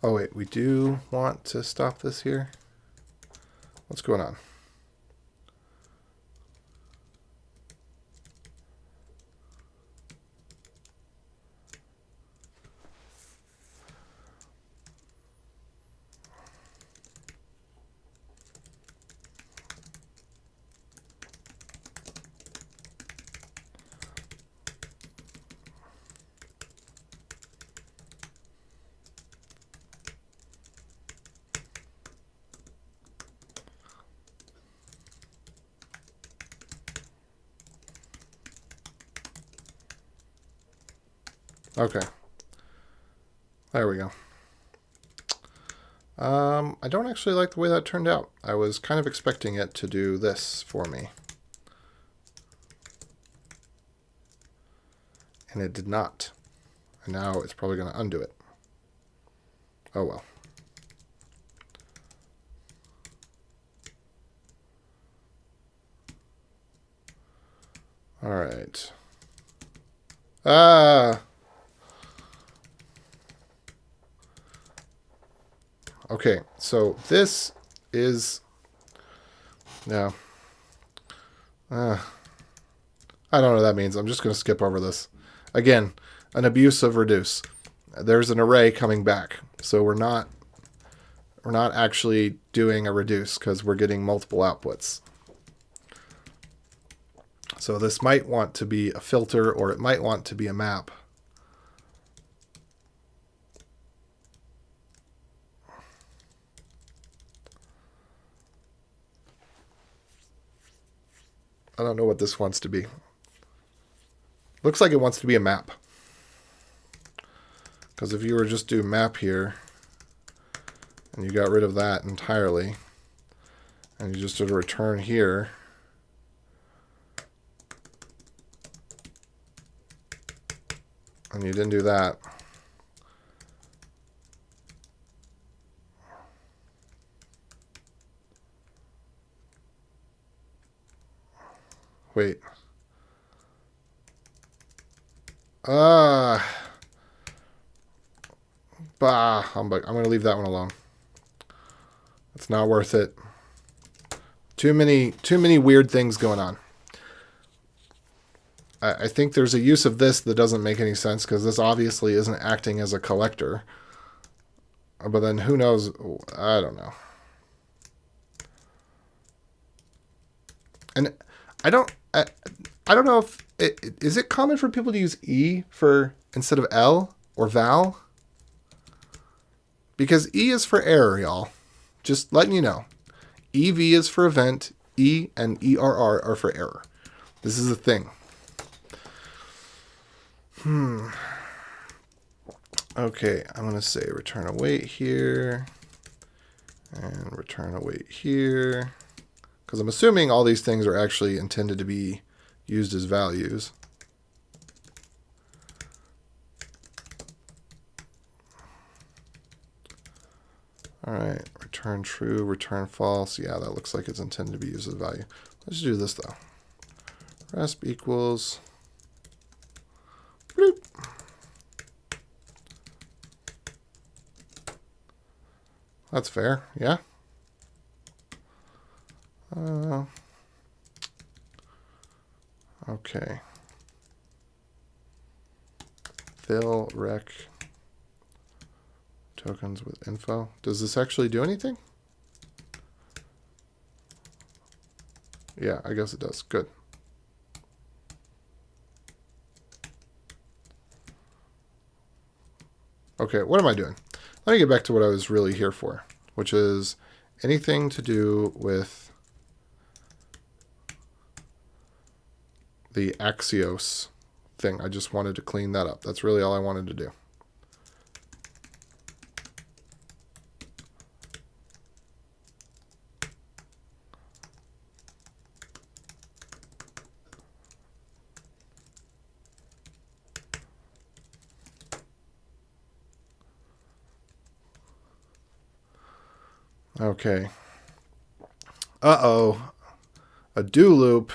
Speaker 1: Oh, wait, we do want to stop this here. What's going on? Okay. There we go. I don't actually like the way that turned out. I was kind of expecting it to do this for me. And it did not. And now it's probably going to undo it. Oh well. All right. Okay, so this is... No. I don't know what that means. I'm just going to skip over this. Again, an abuse of reduce. There's an array coming back. So we're not actually doing a reduce because we're getting multiple outputs. So this might want to be a filter or it might want to be a map. I don't know what this wants to be. Looks like it wants to be a map. Because if you were just do map here, and you got rid of that entirely, and you just did a return here, and you didn't do that, wait. I'm going to leave that one alone. It's not worth it. Too many weird things going on. I think there's a use of this that doesn't make any sense because this obviously isn't acting as a collector. But then who knows? I don't know. And I don't know if is it common for people to use E for instead of L or val? Because E is for error, y'all. Just letting you know. EV is for event. E and ERR are for error. This is a thing. Okay, I'm going to say return await here. And return await here. Because I'm assuming all these things are actually intended to be used as values. All right, return true, return false. Yeah, that looks like it's intended to be used as value. Let's do this though. Resp equals. Bloop. That's fair, yeah. Okay. Fill rec tokens with info. Does this actually do anything? Yeah, I guess it does. Good. Okay, what am I doing? Let me get back to what I was really here for, which is anything to do with the Axios thing. I just wanted to clean that up. That's really all I wanted to do. Okay. Uh-oh. A do loop.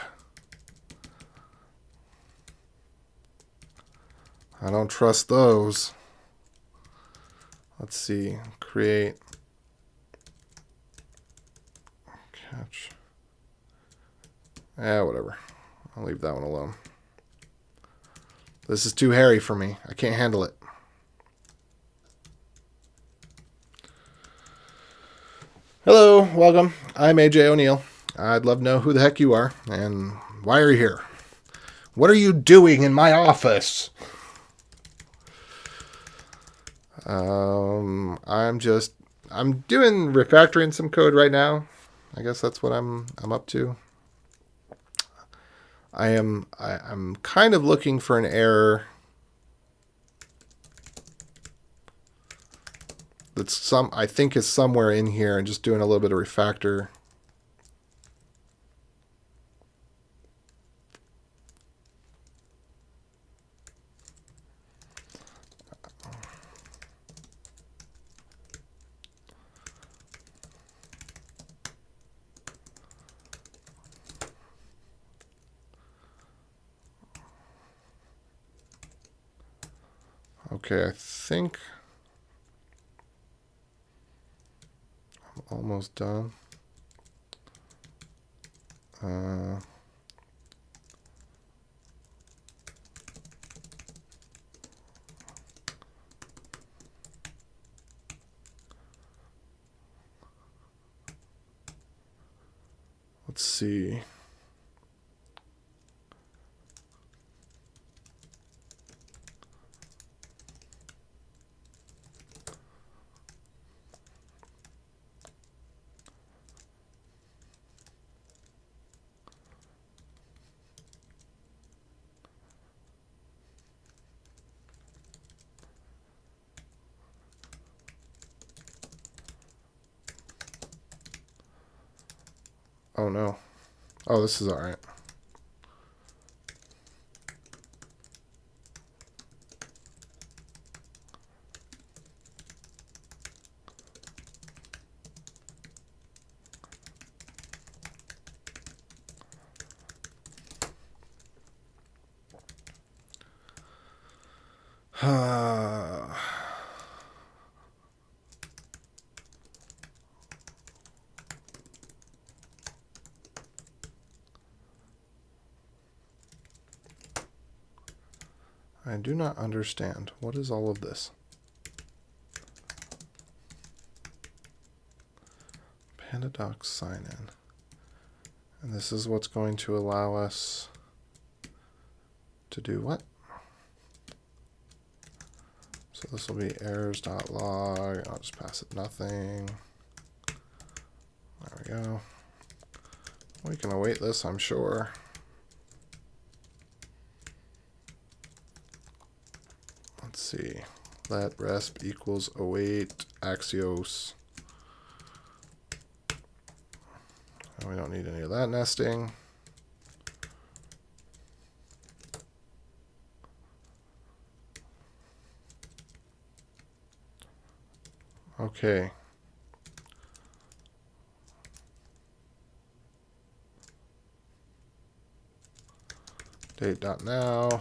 Speaker 1: I don't trust those. Let's see. Create. Catch. Whatever. I'll leave that one alone. This is too hairy for me. I can't handle it. Hello, welcome. I'm AJ O'Neill. I'd love to know who the heck you are and why are you here? What are you doing in my office? I'm doing refactoring some code right now. I guess that's what I'm up to. I'm kind of looking for an error that's I think is somewhere in here, and just doing a little bit of refactor. Okay, I think I'm almost done. Let's see. Oh no. Oh, this is all right. I do not understand. What is all of this? PandaDocs sign in. And this is what's going to allow us to do what? So this will be errors.log. I'll just pass it nothing. There we go. We can await this, I'm sure. Let's see. Let resp equals await Axios. And we don't need any of that nesting. Okay. Date.now.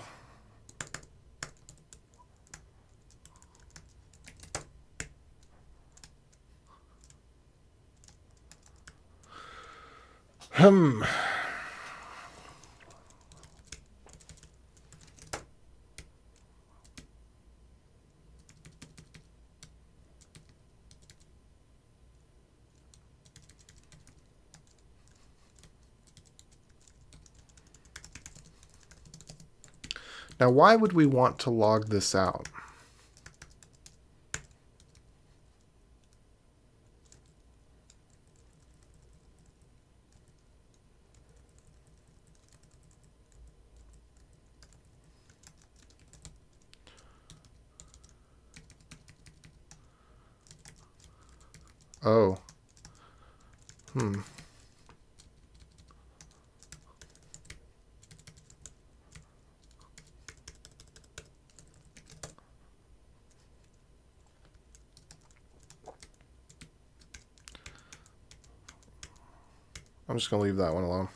Speaker 1: Now, why would we want to log this out? Oh. I'm just going to leave that one alone.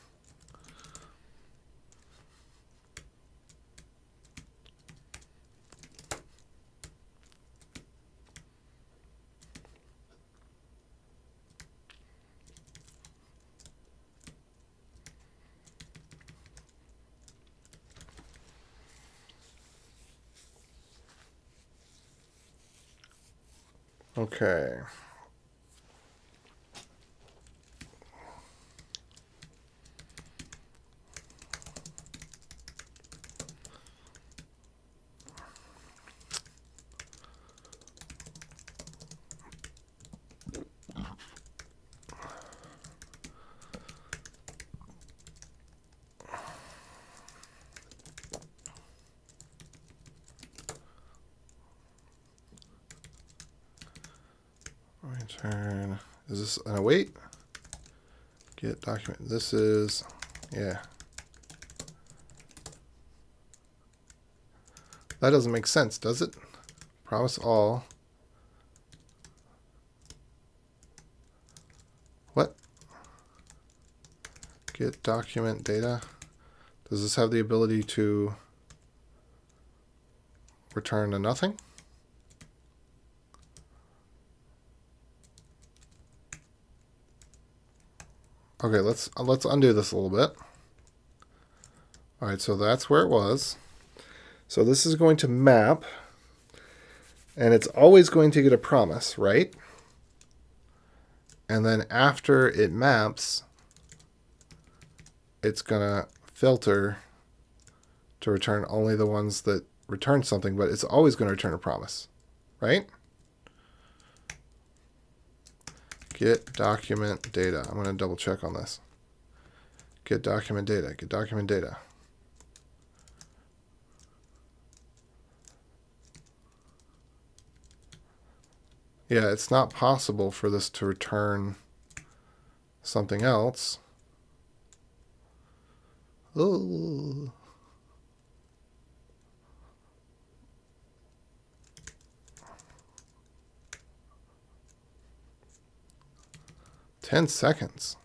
Speaker 1: Okay. Return. Is this an await? Get document. This is, yeah. That doesn't make sense, does it? Promise all. What? Get document data. Does this have the ability to return a nothing? Okay, let's undo this a little bit. All right, so that's where it was. So this is going to map, and it's always going to get a promise, right? And then after it maps, it's going to filter to return only the ones that return something, but it's always going to return a promise, right? Get document data. I'm going to double check on this. Get document data. Get document data. Yeah, it's not possible for this to return something else. Oh. Ten seconds.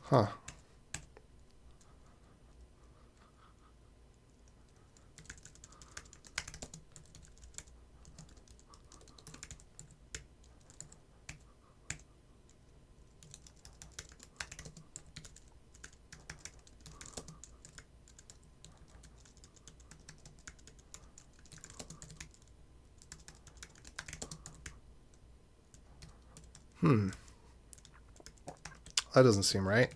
Speaker 1: Huh. That doesn't seem right.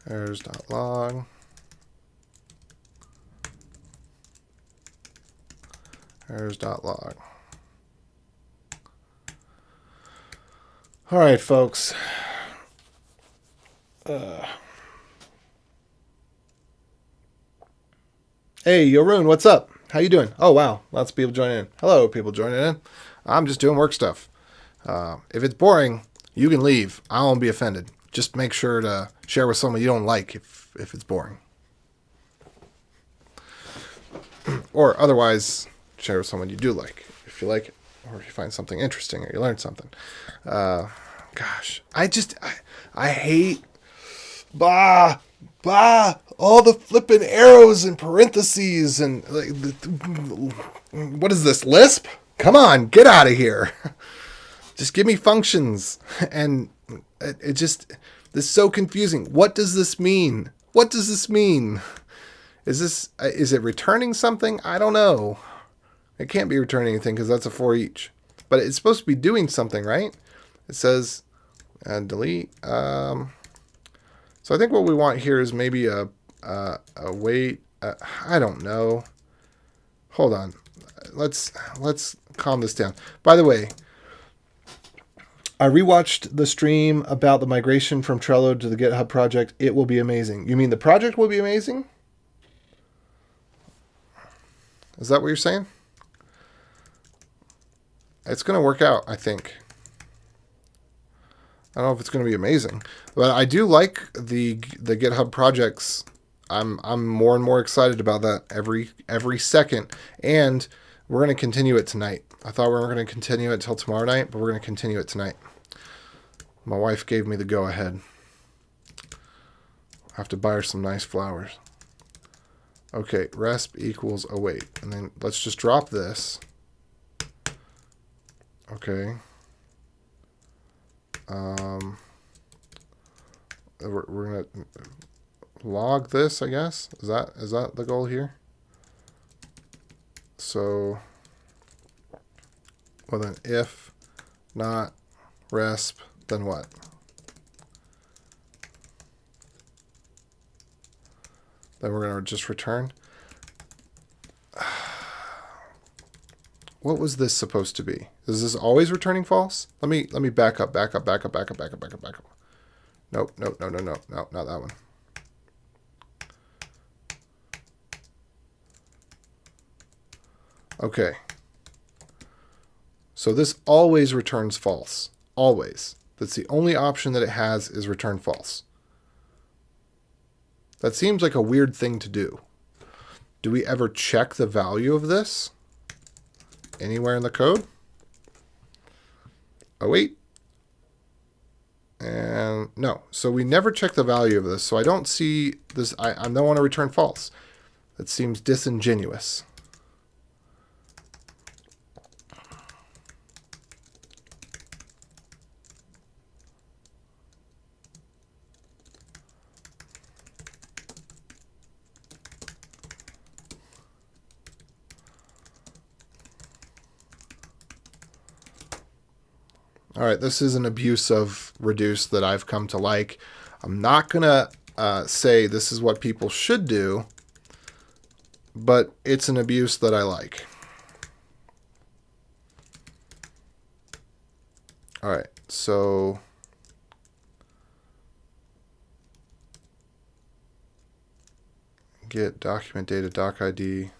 Speaker 1: Errors.log. Errors.log. All right, folks. Hey, Yorun, what's up? How you doing? Oh, wow. Lots of people joining in. Hello, people joining in. I'm just doing work stuff. If it's boring, you can leave. I won't be offended. Just make sure to share with someone you don't like if it's boring. Or otherwise, share with someone you do like, if you like it. Or if you find something interesting or you learn something. Gosh, I hate... all the flipping arrows and parentheses and like, what is this, Lisp? Come on, get out of here. Just give me functions. And this is so confusing. What does this mean? What does this mean? Is it returning something? I don't know. It can't be returning anything because that's a for each. But it's supposed to be doing something, right? It says delete. So I think what we want here is maybe a wait. I don't know. Hold on. Let's calm this down. By the way, I rewatched the stream about the migration from Trello to the GitHub project. It will be amazing. You mean the project will be amazing? Is that what you're saying? It's going to work out, I think. I don't know if it's going to be amazing, but I do like the GitHub projects. I'm more and more excited about that every second, and we're going to continue it tonight. I thought we were going to continue it till tomorrow night, but we're going to continue it tonight. My wife gave me the go ahead. I have to buy her some nice flowers. Okay, resp equals await, and then let's just drop this. Okay. We're gonna log this, I guess. Is that the goal here? So, well then, if not resp, then what? Then we're gonna just return. What was this supposed to be? Is this always returning false? Let me back up. Nope, nope, no, no, no, no, not that one. Okay. So this always returns false. Always. That's the only option that it has is return false. That seems like a weird thing to do. Do we ever check the value of this anywhere in the code? Oh, wait. And no. So we never check the value of this. So I don't see this. I don't want to return false. That seems disingenuous. All right, this is an abuse of reduce that I've come to like. I'm not going to say this is what people should do, but it's an abuse that I like. All right, so get document data doc ID.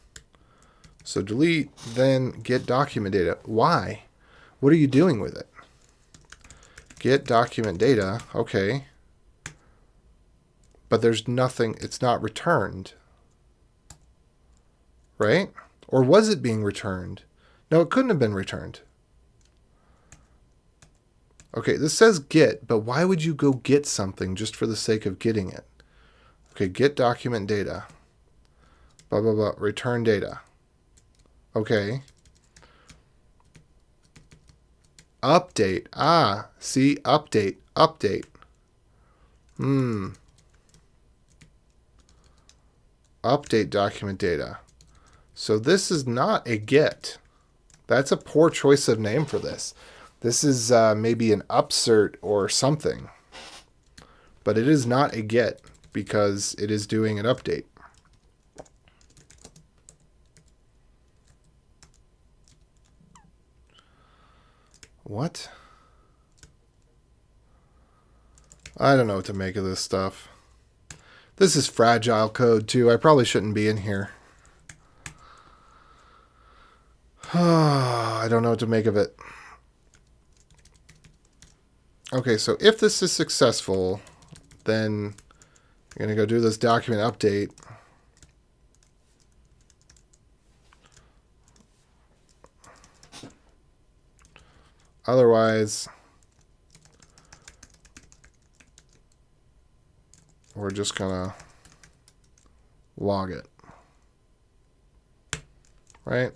Speaker 1: So delete, then get document data. Why? What are you doing with it? Get document data, okay. But there's nothing, it's not returned. Right? Or was it being returned? No, it couldn't have been returned. Okay, this says get, but why would you go get something just for the sake of getting it? Okay, get document data. Blah, blah, blah, return data. Okay. Update. Ah, see, update, update. Update document data. So this is not a get. That's a poor choice of name for this. This is maybe an upsert or something. But it is not a get because it is doing an update. What? I don't know what to make of this stuff. This is fragile code too. I probably shouldn't be in here. I don't know what to make of it. Okay, so if this is successful, then I'm going to go do this document update. Otherwise, we're just going to log it. Right?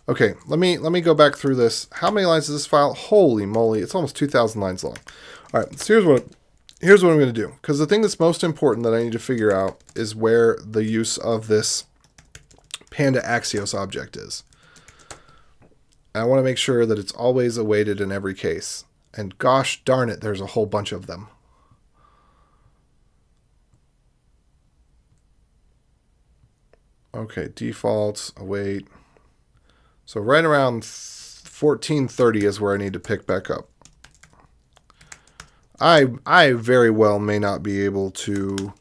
Speaker 1: Okay, let me go back through this. How many lines is this file? Holy moly, it's almost 2,000 lines long. All right, so here's what I'm going to do. Because the thing that's most important that I need to figure out is where the use of this Panda Axios object is. And I want to make sure that it's always awaited in every case. And gosh darn it, there's a whole bunch of them. Okay, defaults, await. So right around 1430 is where I need to pick back up. I very well may not be able to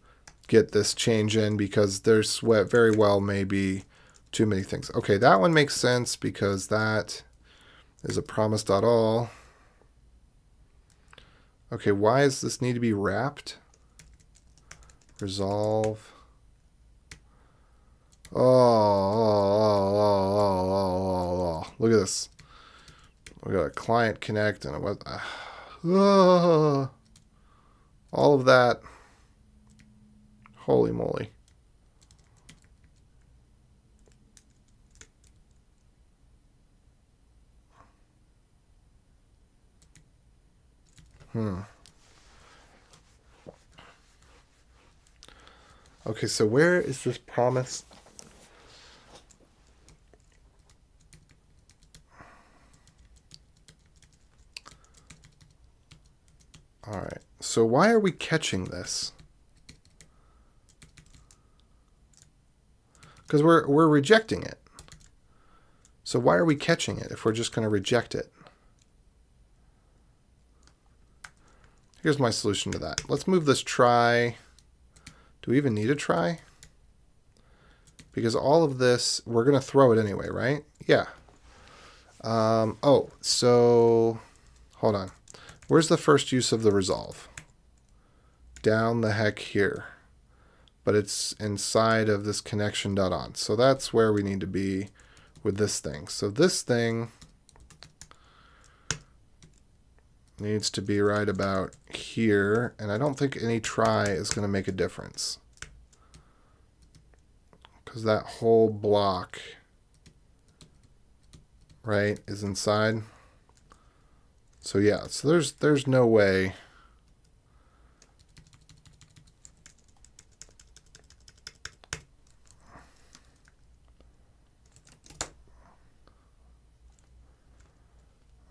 Speaker 1: get this change in because there's very well may be too many things. Okay, that one makes sense because that is a promise.all. Okay, why does this need to be wrapped? Resolve. Oh, look at this. We got a client connect and a web. All of that. Holy moly. Okay, so where is this promise? All right, so why are we catching this? Because we're rejecting it. So why are we catching it if we're just going to reject it? Here's my solution to that. Let's move this try. Do we even need a try? Because all of this, we're going to throw it anyway, right? Yeah. Oh, so hold on. Where's the first use of the resolve? Down the heck here. But it's inside of this connection.on. So that's where we need to be with this thing. So this thing needs to be right about here. And I don't think any try is going to make a difference. Because that whole block, right, is inside. So yeah, so there's no way.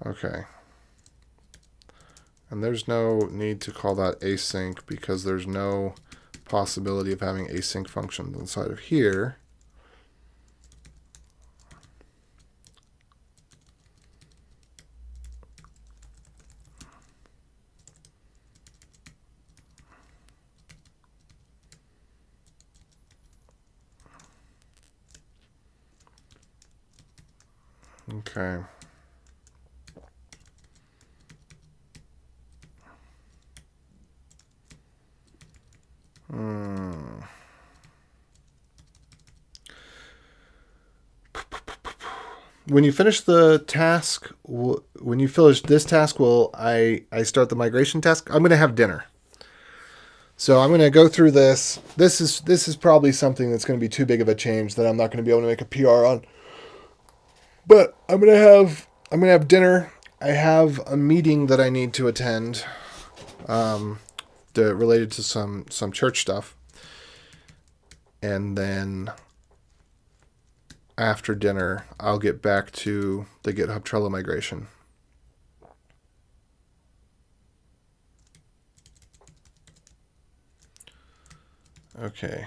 Speaker 1: Okay. And there's no need to call that async because there's no possibility of having async functions inside of here. Okay. When you finish the task, when you finish this task, will I start the migration task? I'm going to have dinner. So I'm going to go through this. This is probably something that's going to be too big of a change that I'm not going to be able to make a PR on. But I'm going to have dinner. I have a meeting that I need to attend, related to some church stuff. And then after dinner, I'll get back to the GitHub Trello migration. Okay.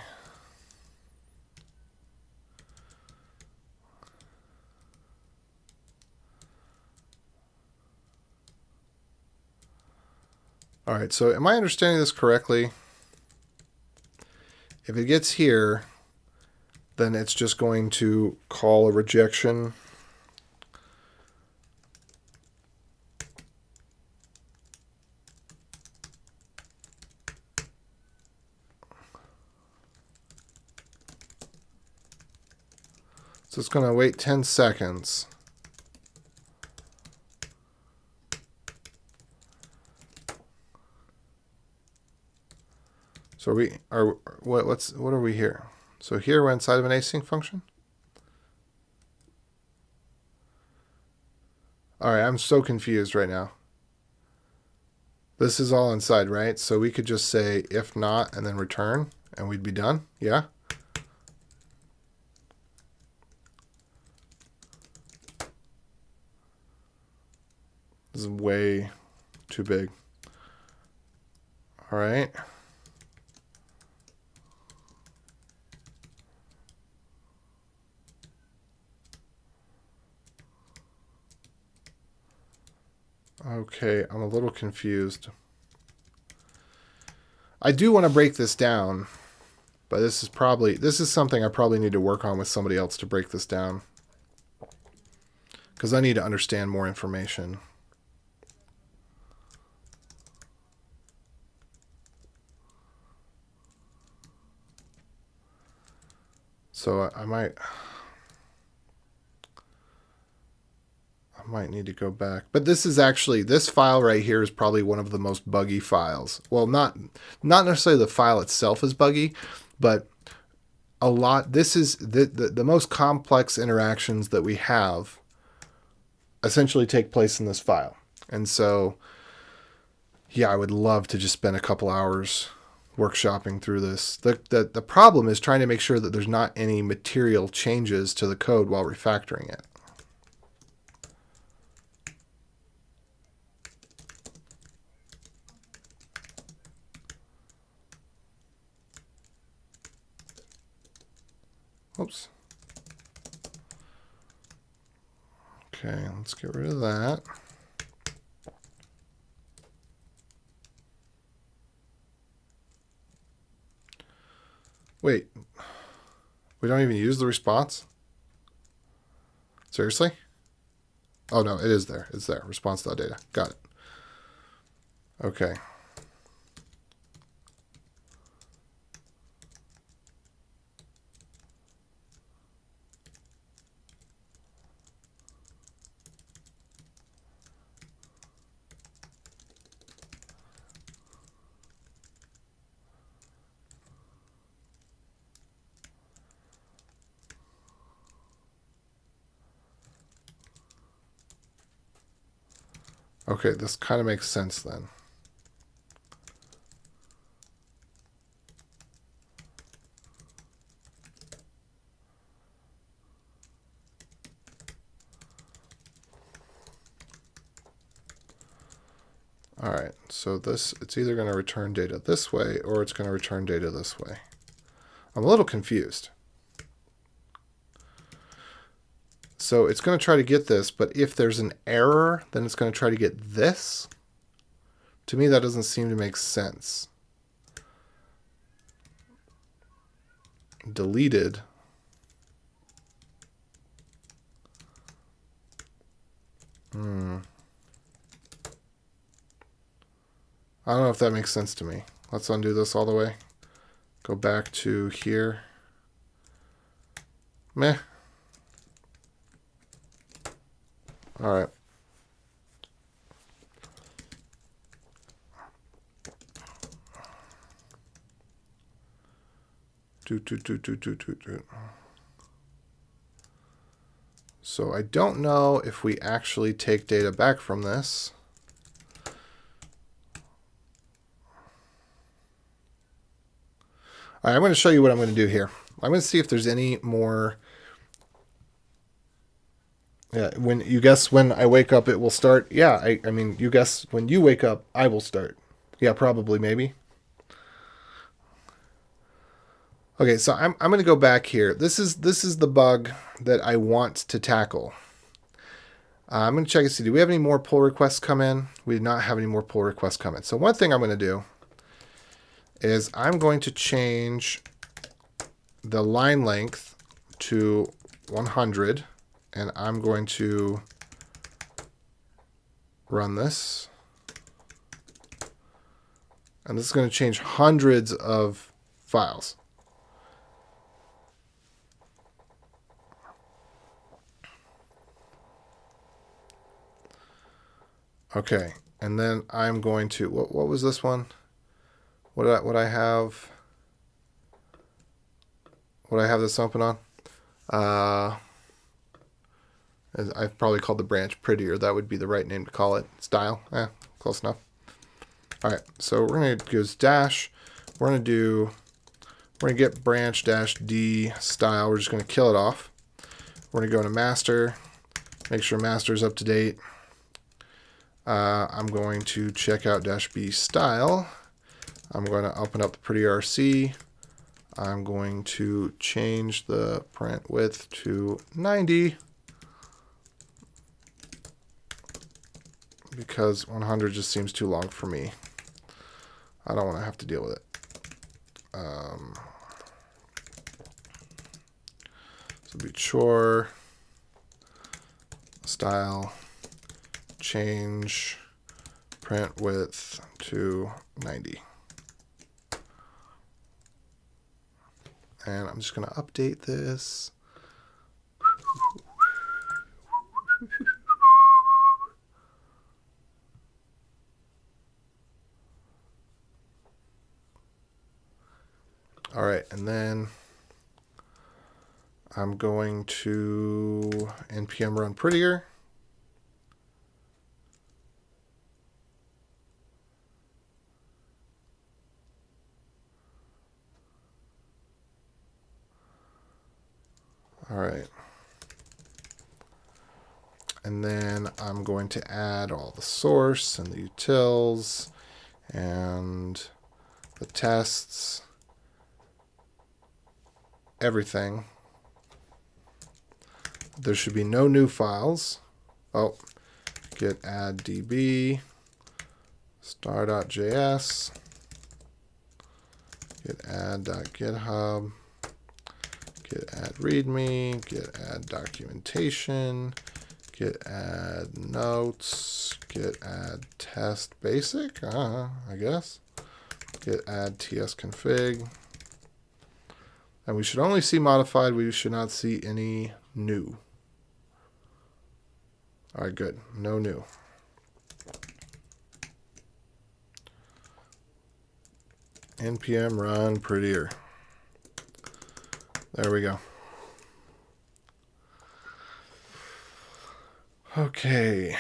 Speaker 1: All right, so am I understanding this correctly? If it gets here, then it's just going to call a rejection. So it's going to wait 10 seconds. So what are we here? So here we're inside of an async function. All right, I'm so confused right now. This is all inside, right? So we could just say if not and then return and we'd be done. Yeah. This is way too big. All right. Okay, I'm a little confused. I do want to break this down, but this is something I probably need to work on with somebody else to break this down. Because I need to understand more information. So I might need to go back. But this file right here is probably one of the most buggy files. Well, not necessarily the file itself is buggy, but this is the most complex interactions that we have essentially take place in this file. And so Yeah, I would love to just spend a couple hours workshopping through this. The problem is trying to make sure that there's not any material changes to the code while refactoring it. Oops. Okay, let's get rid of that. Wait, we don't even use the response? Seriously? Oh no, it is there. It's there. Response.data. Got it. Okay. Okay, this kind of makes sense then. All right, so this, it's either going to return data this way or it's going to return data this way. I'm a little confused. So it's going to try to get this, but if there's an error, then it's going to try to get this. To me, that doesn't seem to make sense. Deleted. I don't know if that makes sense to me. Let's undo this all the way. Go back to here. Meh. All right. So I don't know if we actually take data back from this. All right, I'm going to show you what I'm going to do here. I'm going to see if there's any more. Yeah, when you guess when I wake up, it will start. Yeah, I mean, you guess when you wake up, I will start. Yeah, probably, maybe. Okay, so I'm going to go back here. This is the bug that I want to tackle. I'm going to check and see, do we have any more pull requests come in? We did not have any more pull requests come in. So one thing I'm going to do is I'm going to change the line length to 100, and I'm going to run this. And this is going to change hundreds of files. Okay, and then I'm going to, what was this one? What I have this open on? I've probably called the branch prettier. That would be the right name to call it. Style, close enough. All right, so we're going to use dash. We're going to get branch dash D style. We're just going to kill it off. We're going to go into master, make sure master is up to date. I'm going to check out dash B style. I'm going to open up the pretty RC. I'm going to change the print width to 90 because 100 just seems too long for me. I don't want to have to deal with it. So be chore style change print width to 90. And I'm just going to update this. All right, and then I'm going to npm run prettier. All right. And then I'm going to add all the source and the utils and the tests, everything. There should be no new files. Oh, git add db, star.js, git add.github, git add readme, git add documentation, git add notes, git add test basic, I guess. Git add tsconfig. And we should only see modified. We should not see any new. All right, good. No new. npm run prettier. There we go. Okay.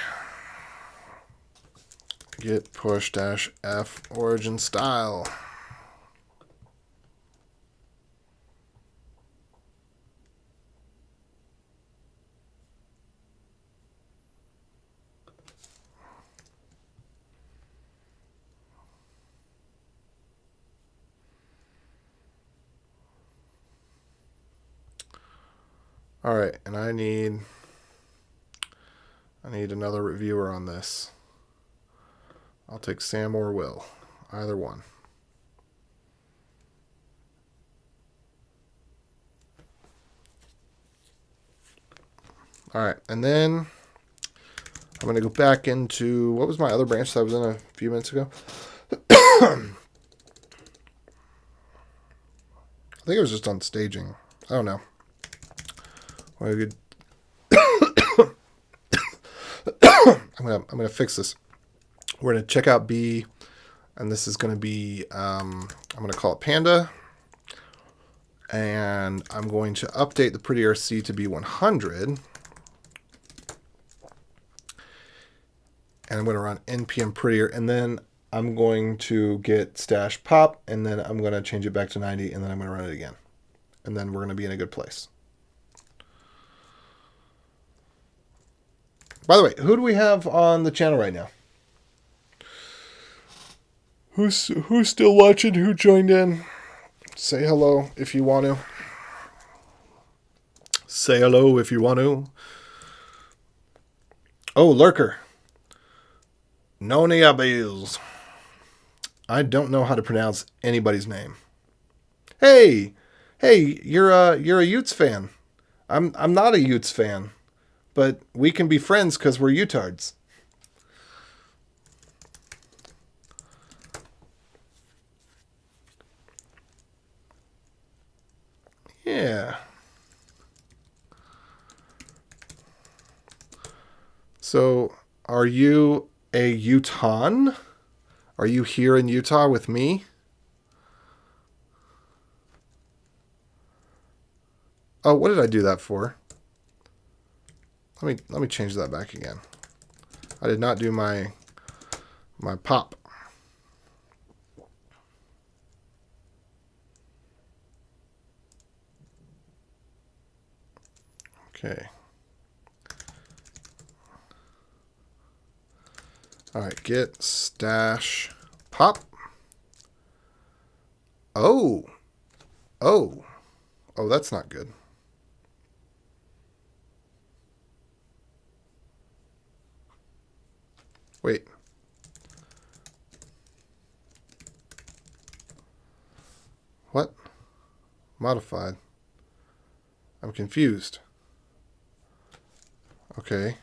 Speaker 1: Git push -f origin style. All right, and I need another reviewer on this. I'll take Sam or Will, either one. All right, and then I'm going to go back into, what was my other branch that I was in a few minutes ago? I think it was just on staging. I don't know. Well, good. I'm gonna fix this. We're gonna check out B, and this is gonna be I'm gonna call it Panda, and I'm going to update the pretty.rc to be 100, and I'm gonna run npm prettier, and then I'm going to get stash pop, and then I'm gonna change it back to 90, and then I'm gonna run it again, and then we're gonna be in a good place. By the way, who do we have on the channel right now? Who's still watching? Who joined in? Say hello if you want to. Say hello if you want to. Oh, Lurker. Noniables. I don't know how to pronounce anybody's name. Hey, you're a Utes fan. I'm not a Utes fan. But we can be friends because we're Utards. Yeah. So, are you a Utahn? Are you here in Utah with me? Oh, what did I do that for? Let me change that back again. I did not do my pop. Okay. All right, git stash pop. Oh, that's not good. Wait. What? Modified. I'm confused. Okay.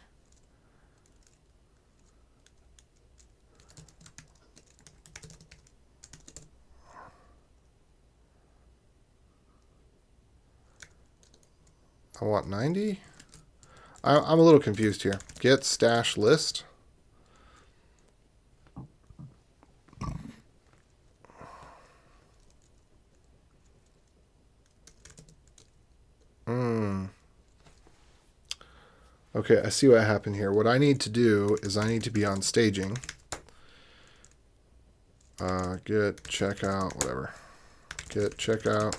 Speaker 1: I want 90? I'm a little confused here. Git stash list. Okay, I see what happened here. What I need to do is I need to be on staging. Git checkout, whatever. Git checkout.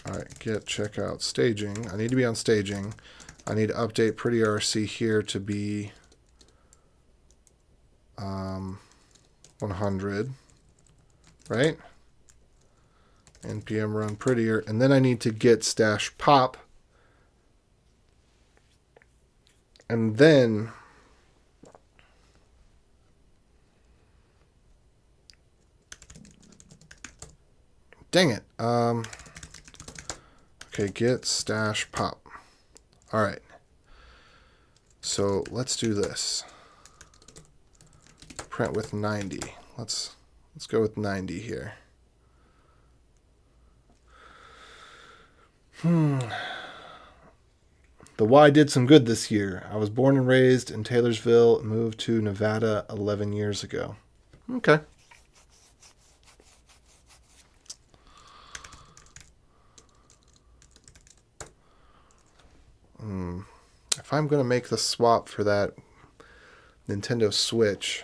Speaker 1: All right, git checkout staging. I need to be on staging. I need to update pretty RC here to be 100, right? npm run prettier, and then I need to git stash pop, and then dang it. Okay, git stash pop. All right. So let's do this. Print with 90. Let's go with 90 here. The Y did some good this year. I was born and raised in Taylorsville, moved to Nevada 11 years ago. Okay. If I'm going to make the swap for that Nintendo Switch,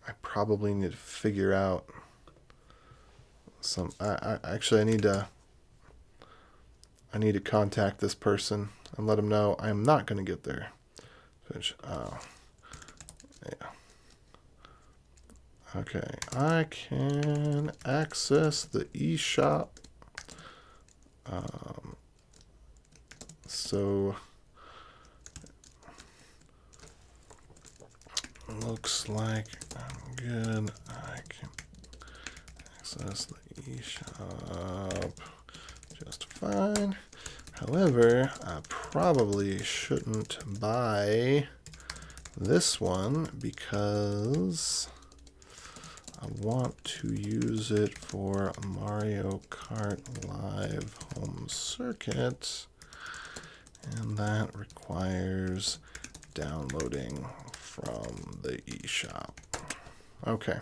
Speaker 1: I probably need to figure out some. Actually, I need to contact this person and let him know I am not going to get there. Which, yeah. Okay, I can access the eShop. So looks like I'm good. I can access the eShop just fine. However, I probably shouldn't buy this one because I want to use it for Mario Kart Live Home Circuit, and that requires downloading from the eShop. Okay.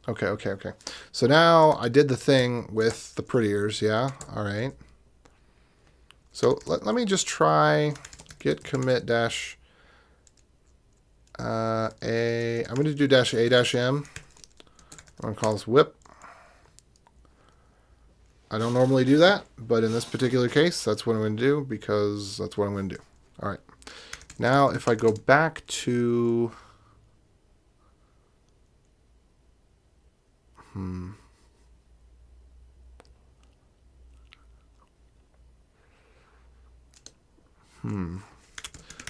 Speaker 1: Okay. So now I did the thing with the prettiers, yeah? All right. So let me just try git commit dash a. I'm going to do dash a dash m. I'm going to call this whip. I don't normally do that, but in this particular case, that's what I'm going to do because that's what I'm going to do. All right. Now, if I go back to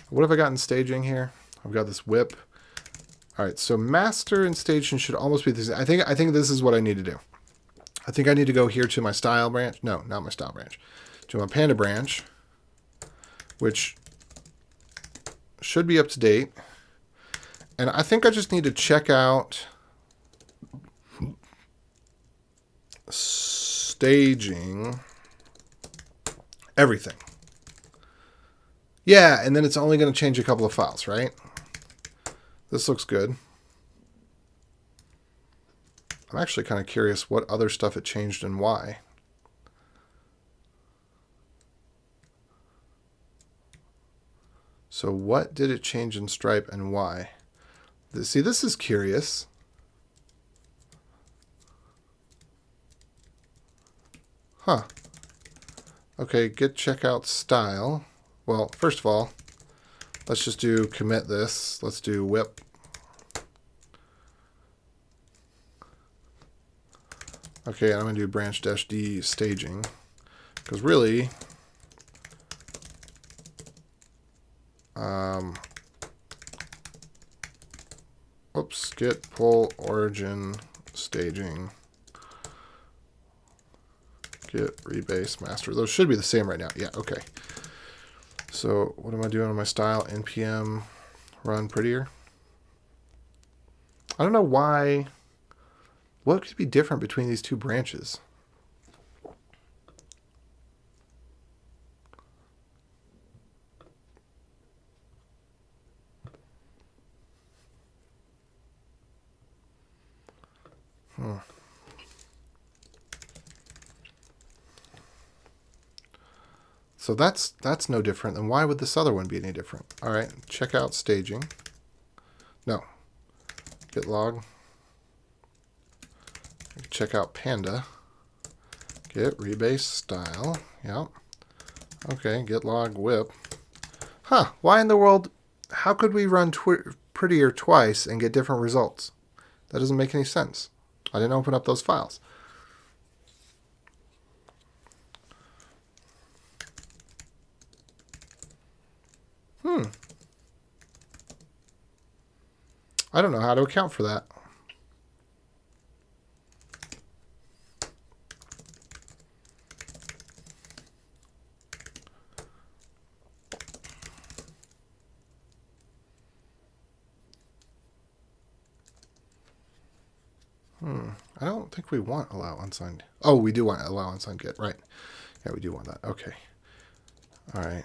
Speaker 1: what have I got in staging here? I've got this whip. All right, so master and staging should almost be the same. I think this is what I need to do. I think I need to go here to my style branch. No, not my style branch. To my panda branch, which should be up to date. And I think I just need to check out staging everything. Yeah, and then it's only going to change a couple of files, right? This looks good. I'm actually kind of curious what other stuff it changed and why. So what did it change in Stripe and why? See, this is curious. Huh. Okay, git checkout style. Well, first of all, let's just do commit this. Let's do whip. Okay, I'm going to do branch-d staging. Because really, oops, git pull origin staging. Git rebase master. Those should be the same right now. Yeah, okay. So what am I doing on my style? npm run prettier. I don't know why. What could be different between these two branches? So that's no different. Then why would this other one be any different? All right, check out staging. No. Git log. check out Panda. Git rebase style. Yep. Okay, git log whip. Huh, why in the world, how could we run prettier twice and get different results? That doesn't make any sense. I didn't open up those files. I don't know how to account for that. I don't think we want allow unsigned. Oh, we do want allow unsigned Git, right? Yeah, we do want that. Okay. All right.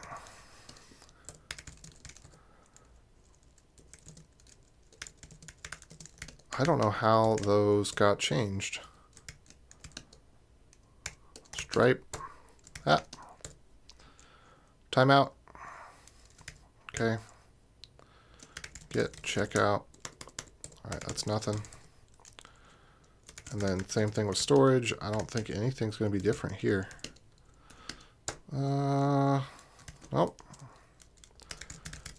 Speaker 1: I don't know how those got changed. Stripe. Ah. Timeout. Okay. Git checkout. All right, that's nothing. And then same thing with storage. I don't think anything's going to be different here. Nope.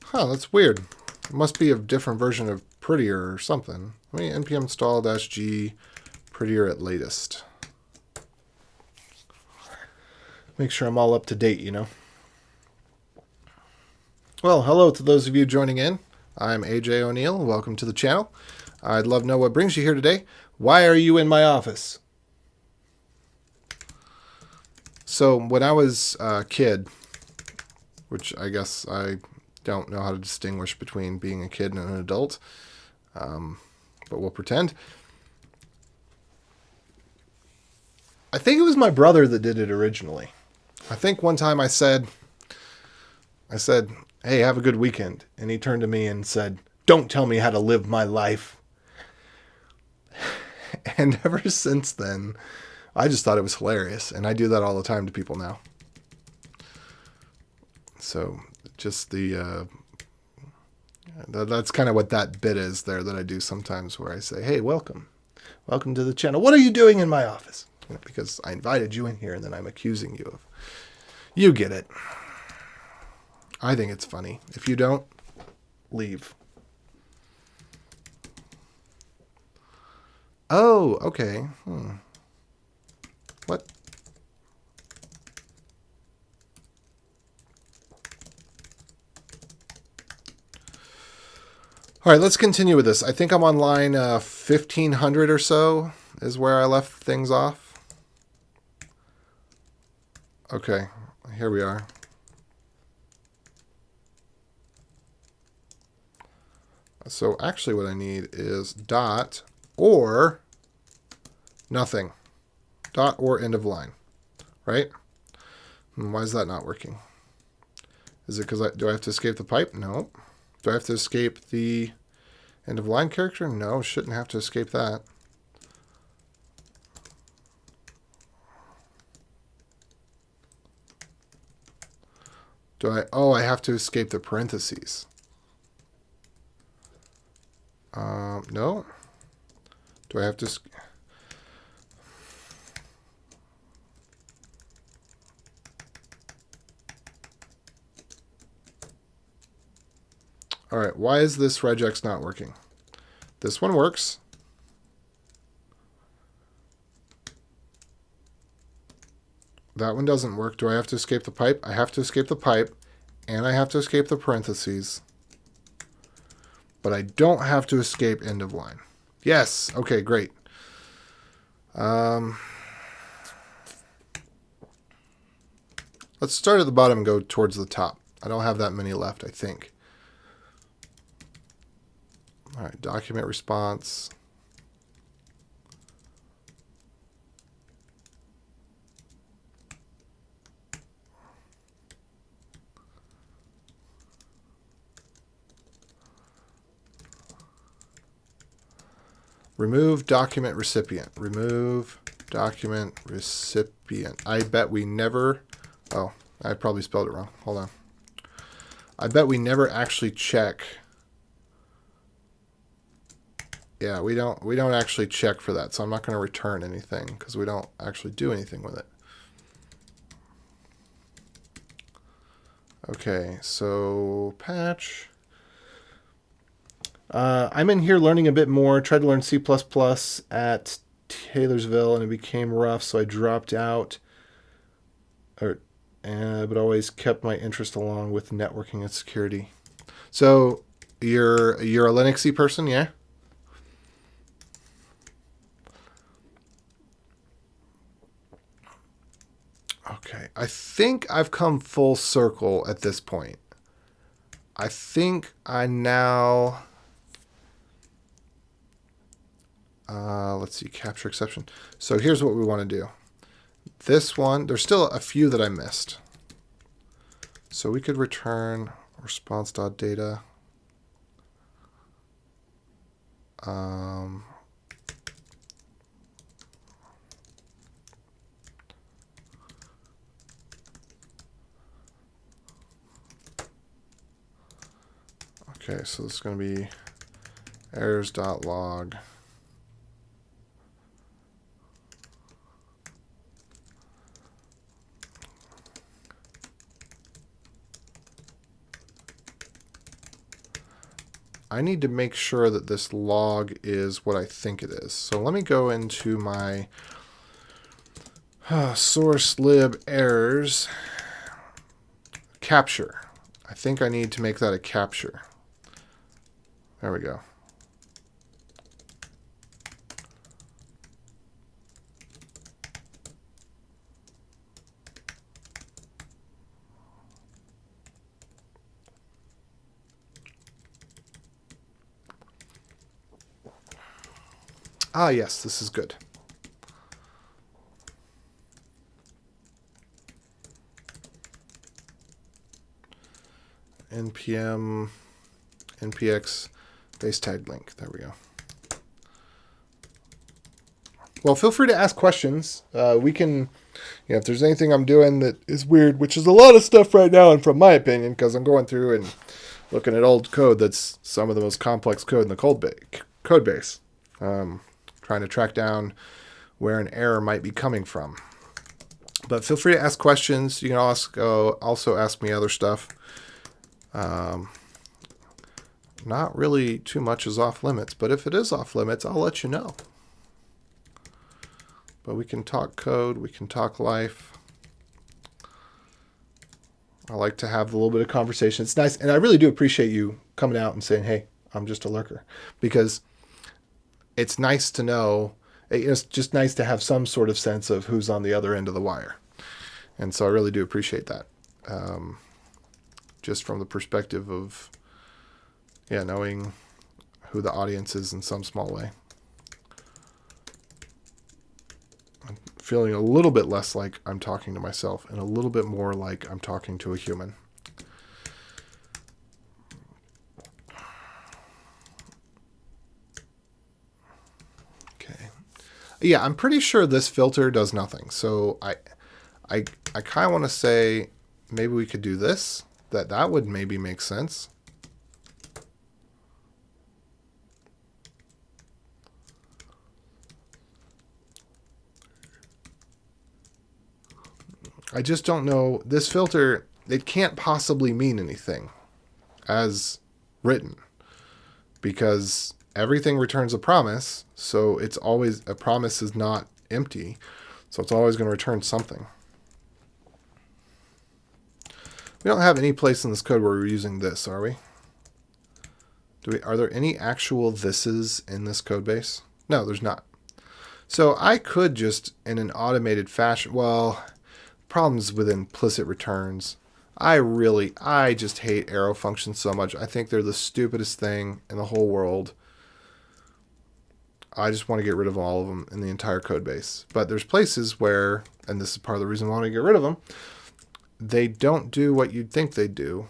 Speaker 1: Huh, that's weird. It must be a different version of prettier or something. Let me npm install -g prettier at latest. Make sure I'm all up to date, you know. Well, hello to those of you joining in. I'm AJ O'Neill. Welcome to the channel. I'd love to know what brings you here today. Why are you in my office? So when I was a kid, which I guess I don't know how to distinguish between being a kid and an adult, but we'll pretend. I think it was my brother that did it originally. I think one time I said, hey, have a good weekend. And he turned to me and said, don't tell me how to live my life. And ever since then, I just thought it was hilarious. And I do that all the time to people now. So just that's kind of what that bit is there that I do sometimes, where I say, hey, welcome to the channel. What are you doing in my office? Because I invited you in here and then I'm accusing you of, you get it. I think it's funny. If you don't, leave. Oh, okay. What? All right, let's continue with this. I think I'm on line 1500 or so is where I left things off. Okay, here we are. So actually what I need is dot or nothing. Dot or end of line, right? And why is that not working? Is it because do I have to escape the pipe? No. Do I have to escape the end of line character? No, shouldn't have to escape that. Oh, I have to escape the parentheses. No. Do I have to? All right, why is this regex not working? This one works. That one doesn't work. Do I have to escape the pipe? I have to escape the pipe, and I have to escape the parentheses. But I don't have to escape end of line. Yes. Okay, great. Let's start at the bottom and go towards the top. I don't have that many left, I think. All right, document response. Remove document recipient. Remove document recipient. I bet we never... Oh, I probably spelled it wrong. Hold on. I bet we never actually check Yeah, we don't actually check for that, so I'm not going to return anything because we don't actually do anything with it. Okay, so patch. I'm in here learning a bit more. Tried to learn C++ at Taylorsville, and it became rough, so I dropped out. But always kept my interest along with networking and security. So you're a Linuxy person, yeah? Okay, I think I've come full circle at this point. I think I now... let's see, capture exception. So here's what we want to do. This one, there's still a few that I missed. So we could return response.data. Okay, so this is going to be errors.log. I need to make sure that this log is what I think it is. So let me go into my source lib errors capture. I think I need to make that a capture. There we go. Ah, yes, this is good. npm npx base tag link. There we go. Well, feel free to ask questions. We can, if there's anything I'm doing that is weird, which is a lot of stuff right now, and from my opinion, because I'm going through and looking at old code that's some of the most complex code in the code base. Trying to track down where an error might be coming from. But feel free to ask questions. You can also ask me other stuff. Not really too much is off limits, but if it is off limits, I'll let you know. But we can talk code, we can talk life. I like to have a little bit of conversation. It's nice, and I really do appreciate you coming out and saying, hey, I'm just a lurker. Because it's nice to know, it's just nice to have some sort of sense of who's on the other end of the wire. And so I really do appreciate that. Just from the perspective of, knowing who the audience is in some small way. I'm feeling a little bit less like I'm talking to myself and a little bit more like I'm talking to a human. Yeah, I'm pretty sure this filter does nothing. So I kind of want to say maybe we could do this. That would maybe make sense. I just don't know. This filter, it can't possibly mean anything as written because everything returns a promise, so it's always, a promise is not empty, so it's always going to return something. We don't have any place in this code where we're using this, are we? Are there any actual thises in this code base? No, there's not. So I could just, in an automated fashion, well, problems with implicit returns. I just hate arrow functions so much. I think they're the stupidest thing in the whole world. I just want to get rid of all of them in the entire code base. But there's places where, and this is part of the reason I want to get rid of them, they don't do what you'd think they do.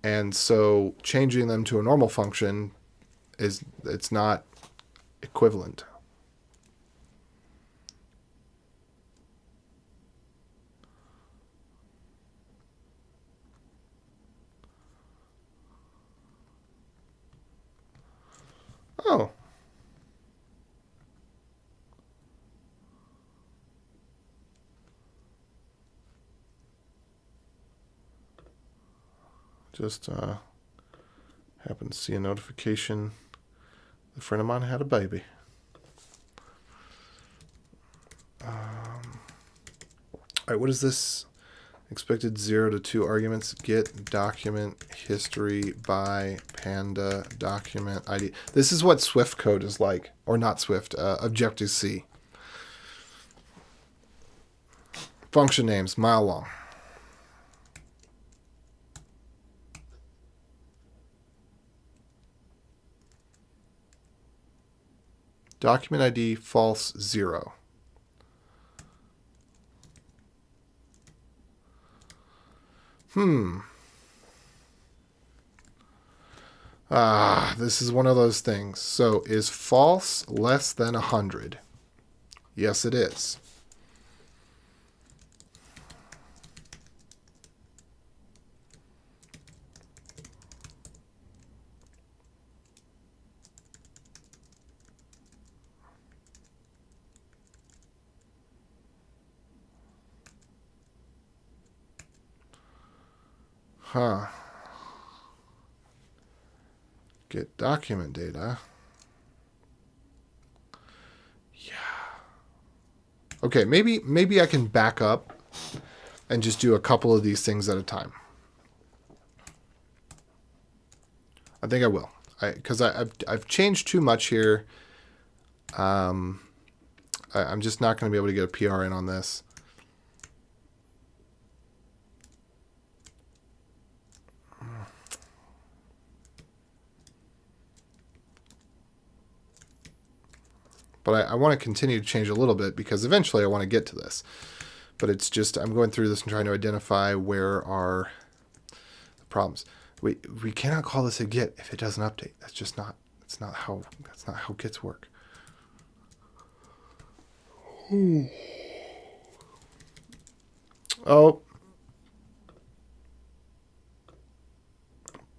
Speaker 1: And so changing them to a normal function it's not equivalent. Oh. Just happened to see a notification. A friend of mine had a baby. All right, what is this? Expected 0 to 2 arguments. Get document history by panda document ID. This is what Swift code is like, or not Swift, Objective-C. Function names, mile long. Document ID false 0. This is one of those things. So is false less than 100? Yes, it is. Huh. Get document data. Yeah. Okay, maybe I can back up and just do a couple of these things at a time. I think I will. Because I've changed too much here. I'm just not going to be able to get a PR in on this. But I want to continue to change a little bit because eventually I want to get to this. But it's just, I'm going through this and trying to identify where are the problems. We cannot call this a Git if it doesn't update. That's just not, that's not how Gits work. Oh.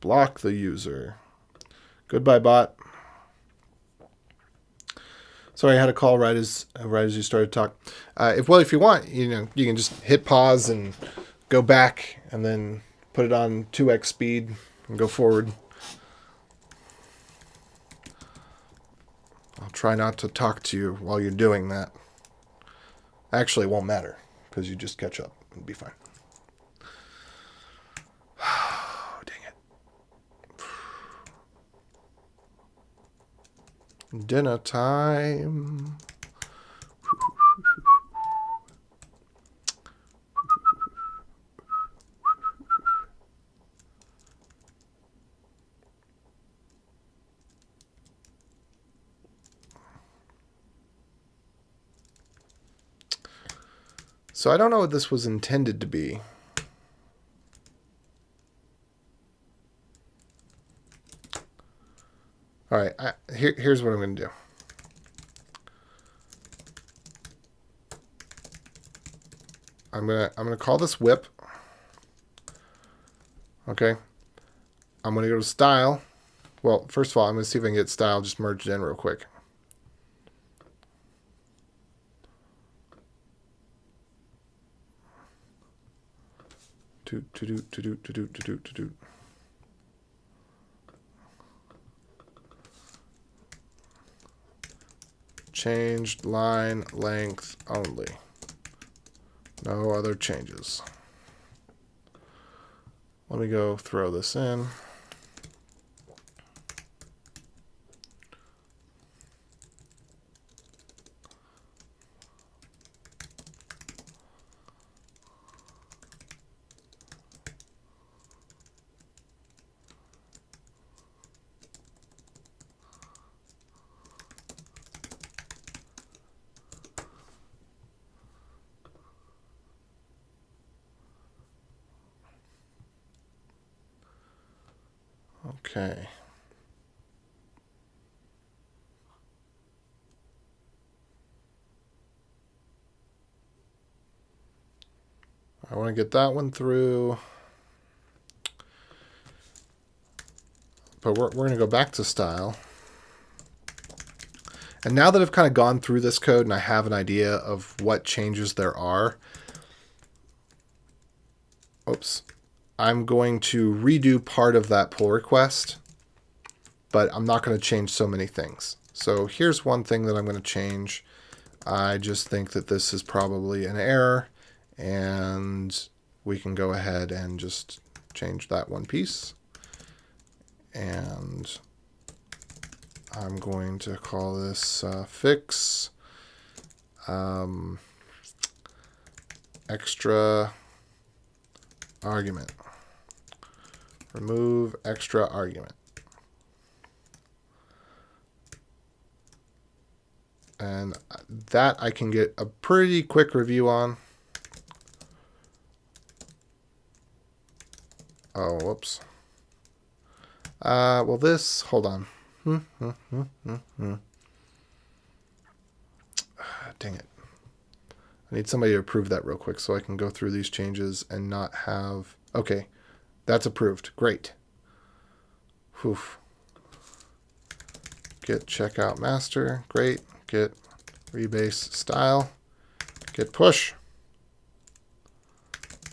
Speaker 1: Block the user. Goodbye, bot. Sorry, I had a call right as you started to talk. If you want, you can just hit pause and go back, and then put it on 2x speed and go forward. I'll try not to talk to you while you're doing that. Actually, it won't matter because you just catch up and be fine. Dinner time. So I don't know what this was intended to be. All right, here's what I'm going to do. I'm gonna call this whip. Okay. I'm gonna go to style. Well, first of all, I'm gonna see if I can get style just merged in real quick. To do. Changed line length only. No other changes. Let me go throw this in. Okay. I want to get that one through. But we're going to go back to style. And now that I've kind of gone through this code and I have an idea of what changes there are, I'm going to redo part of that pull request, but I'm not going to change so many things. So here's one thing that I'm going to change. I just think that this is probably an error, and we can go ahead and just change that one piece. And I'm going to call this fix extra argument. Remove extra argument. And that I can get a pretty quick review on. Oh, whoops. Well, this, hold on. Dang it. I need somebody to approve that real quick so I can go through these changes and not have... Okay, that's approved. Great. Whew. Git checkout master. Great. Git rebase style. Git push.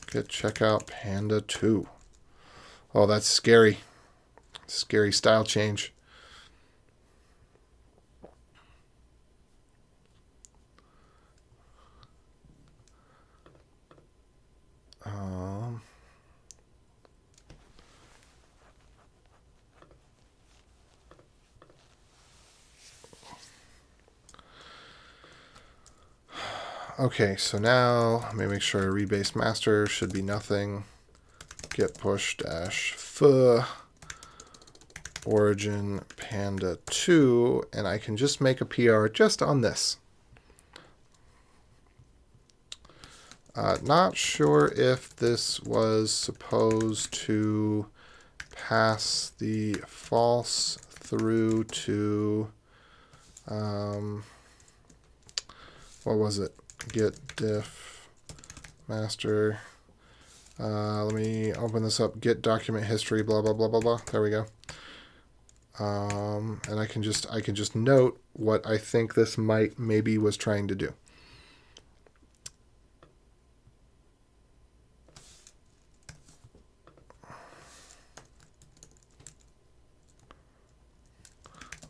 Speaker 1: Git checkout panda 2. Oh, that's scary. Scary style change. Okay, so now let me make sure rebase master should be nothing. Git push dash f origin panda 2, and I can just make a PR just on this. Not sure if this was supposed to pass the false through to, what was it? Git diff master. Let me open this up. Git document history. Blah blah blah blah blah. There we go. And I can just note what I think this maybe was trying to do.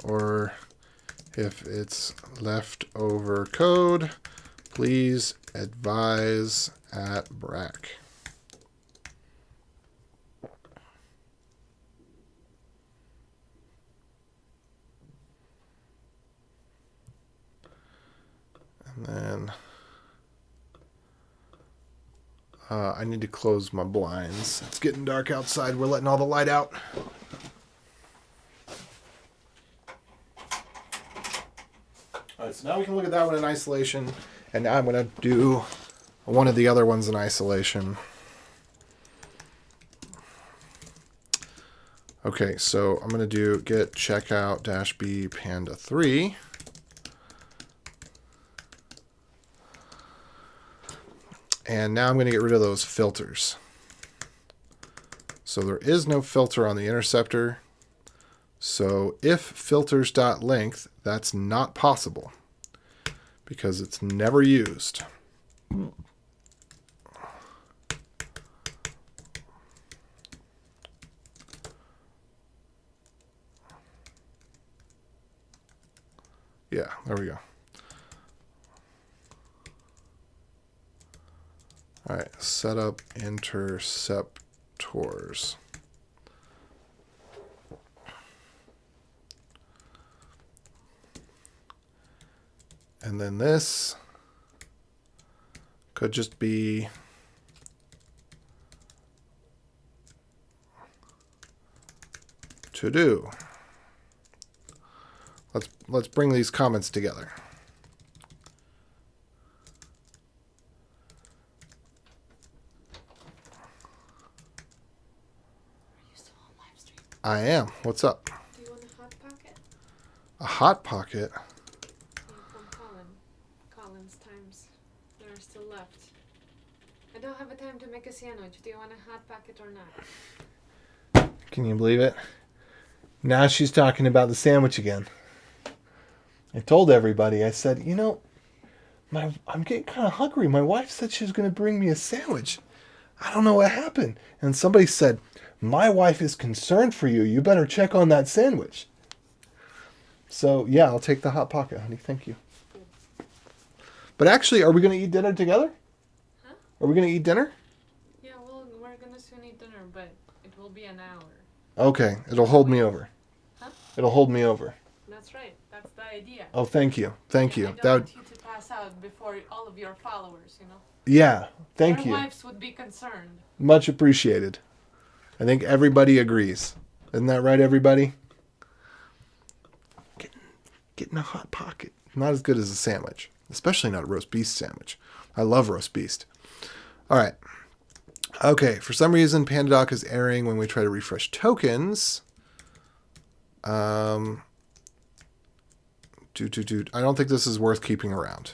Speaker 1: Or if it's leftover code, please advise at Brack. And then I need to close my blinds. It's getting dark outside. We're letting all the light out. All right, so now we can look at that one in isolation, and now I'm going to do one of the other ones in isolation. Okay, so I'm going to do git checkout dash b panda 3. And now I'm going to get rid of those filters. So there is no filter on the interceptor. So if filters.length, that's not possible because it's never used. Yeah, there we go. All right, set up interceptors. And then this could just be to do. Let's bring these comments together.
Speaker 3: Are you still on live stream?
Speaker 1: I am. What's up?
Speaker 3: Do you want a hot pocket?
Speaker 1: A hot pocket?
Speaker 3: From Colin's times. There are still left. I don't have a time to make a sandwich. Do you want a hot pocket or not?
Speaker 1: Can you believe it? Now she's talking about the sandwich again. I told everybody, I said, you know, I'm getting kind of hungry. My wife said she was going to bring me a sandwich. I don't know what happened. And somebody said, my wife is concerned for you. You better check on that sandwich. So, yeah, I'll take the Hot Pocket, honey. Thank you. But actually, are we going to eat dinner together?
Speaker 3: Huh?
Speaker 1: Are we going to eat dinner?
Speaker 3: Yeah, well, we're gonna soon eat dinner, but it will be an hour.
Speaker 1: Okay, it'll hold me over.
Speaker 3: Huh?
Speaker 1: It'll hold me over.
Speaker 3: That's right. That's the idea.
Speaker 1: Oh, thank you. Thank you.
Speaker 3: I don't want you to pass out before all of your followers, you know?
Speaker 1: Yeah, thank
Speaker 3: Your
Speaker 1: you.
Speaker 3: wives would be concerned.
Speaker 1: Much appreciated. I think everybody agrees. Isn't that right, everybody? Getting a Hot Pocket. Not as good as a sandwich. Especially not a roast beef sandwich. I love roast beef. All right. Okay, for some reason, PandaDoc is erroring when we try to refresh tokens. I don't think this is worth keeping around.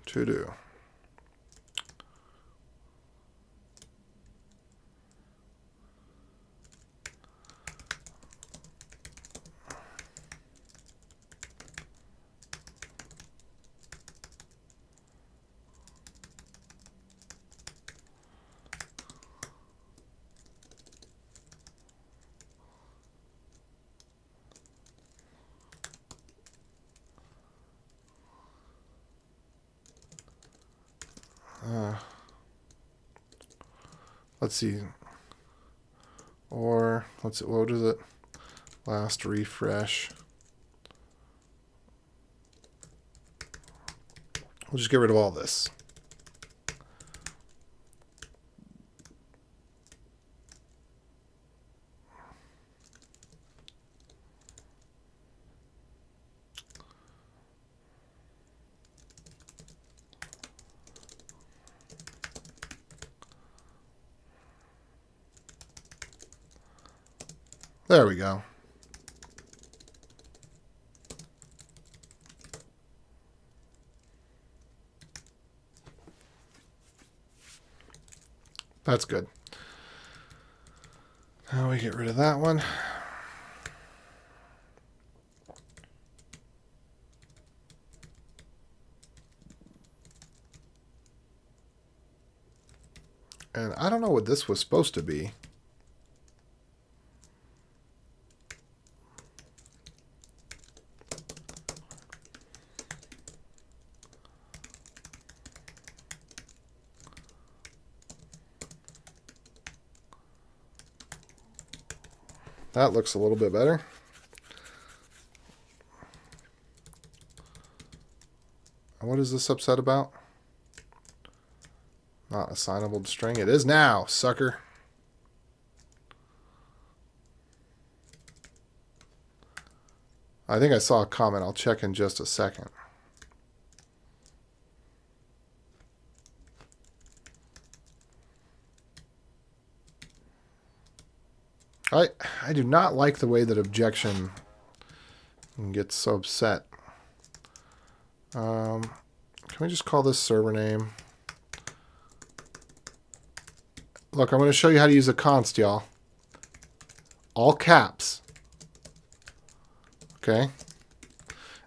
Speaker 1: To do. Let's see. Or let's see, what is it? Last refresh. We'll just get rid of all this. There we go. That's good. Now we get rid of that one. And I don't know what this was supposed to be. That looks a little bit better. What is this subset about? Not assignable to string. It is now, sucker. I think I saw a comment. I'll check in just a second. I do not like the way that objection gets so upset. Can we just call this server name? Look, I'm going to show you how to use a const, y'all. All caps. Okay.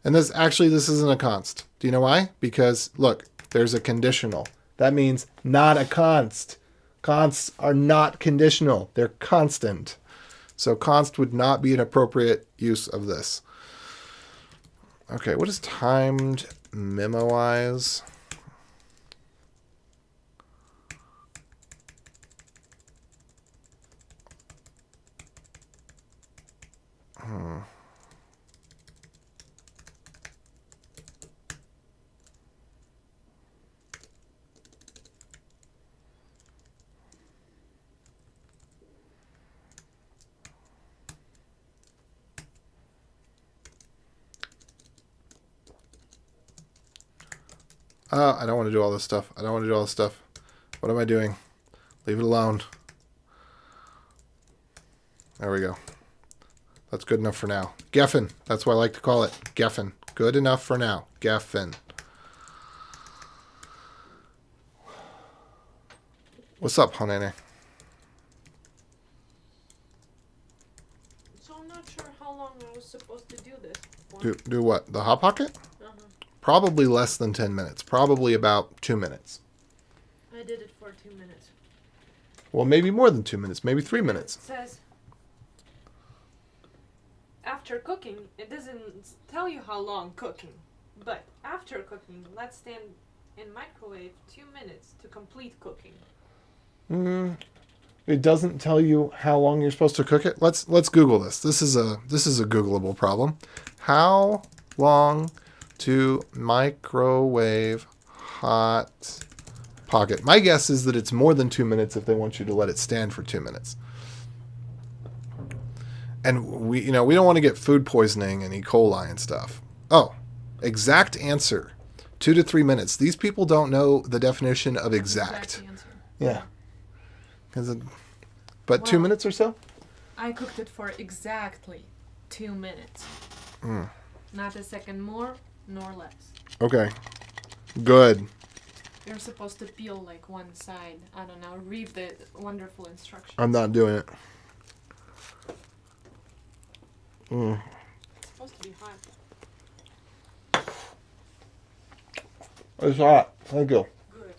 Speaker 1: And this isn't a const. Do you know why? Because, look, there's a conditional. That means not a const. Consts are not conditional. They're constant. So const would not be an appropriate use of this. Okay, what is timed memoize? I don't want to do all this stuff. I don't want to do all this stuff. What am I doing? Leave it alone. There we go. That's good enough for now. Geffen. That's what I like to call it. Geffen. Good enough for now. Geffen. What's up, honey?
Speaker 3: So I'm not sure how long I was supposed to do this for.
Speaker 1: Do what? The Hot Pocket?
Speaker 3: Uh-huh.
Speaker 1: Probably less than 10 minutes. Probably about 2 minutes.
Speaker 3: I did it for 2 minutes.
Speaker 1: Well, maybe more than 2 minutes. Maybe 3 minutes.
Speaker 3: It says after cooking, it doesn't tell you how long cooking, but after cooking, let's stand in microwave 2 minutes to complete cooking.
Speaker 1: It doesn't tell you how long you're supposed to cook it. Let's Google this. This is a Googleable problem. How long to microwave Hot Pocket? My guess is that it's more than 2 minutes if they want you to let it stand for 2 minutes. And we don't want to get food poisoning and E. coli and stuff. Oh, exact answer. 2 to 3 minutes. These people don't know the definition of exact.
Speaker 3: Answer.
Speaker 1: Yeah. But 2 minutes or so?
Speaker 3: I cooked it for exactly 2 minutes. Not a second more, nor less.
Speaker 1: Okay. Good.
Speaker 3: You're supposed to peel like one side. I don't know. Read the wonderful instructions.
Speaker 1: I'm not doing it.
Speaker 3: It's supposed to be hot.
Speaker 1: It's hot. Thank you.
Speaker 3: Good.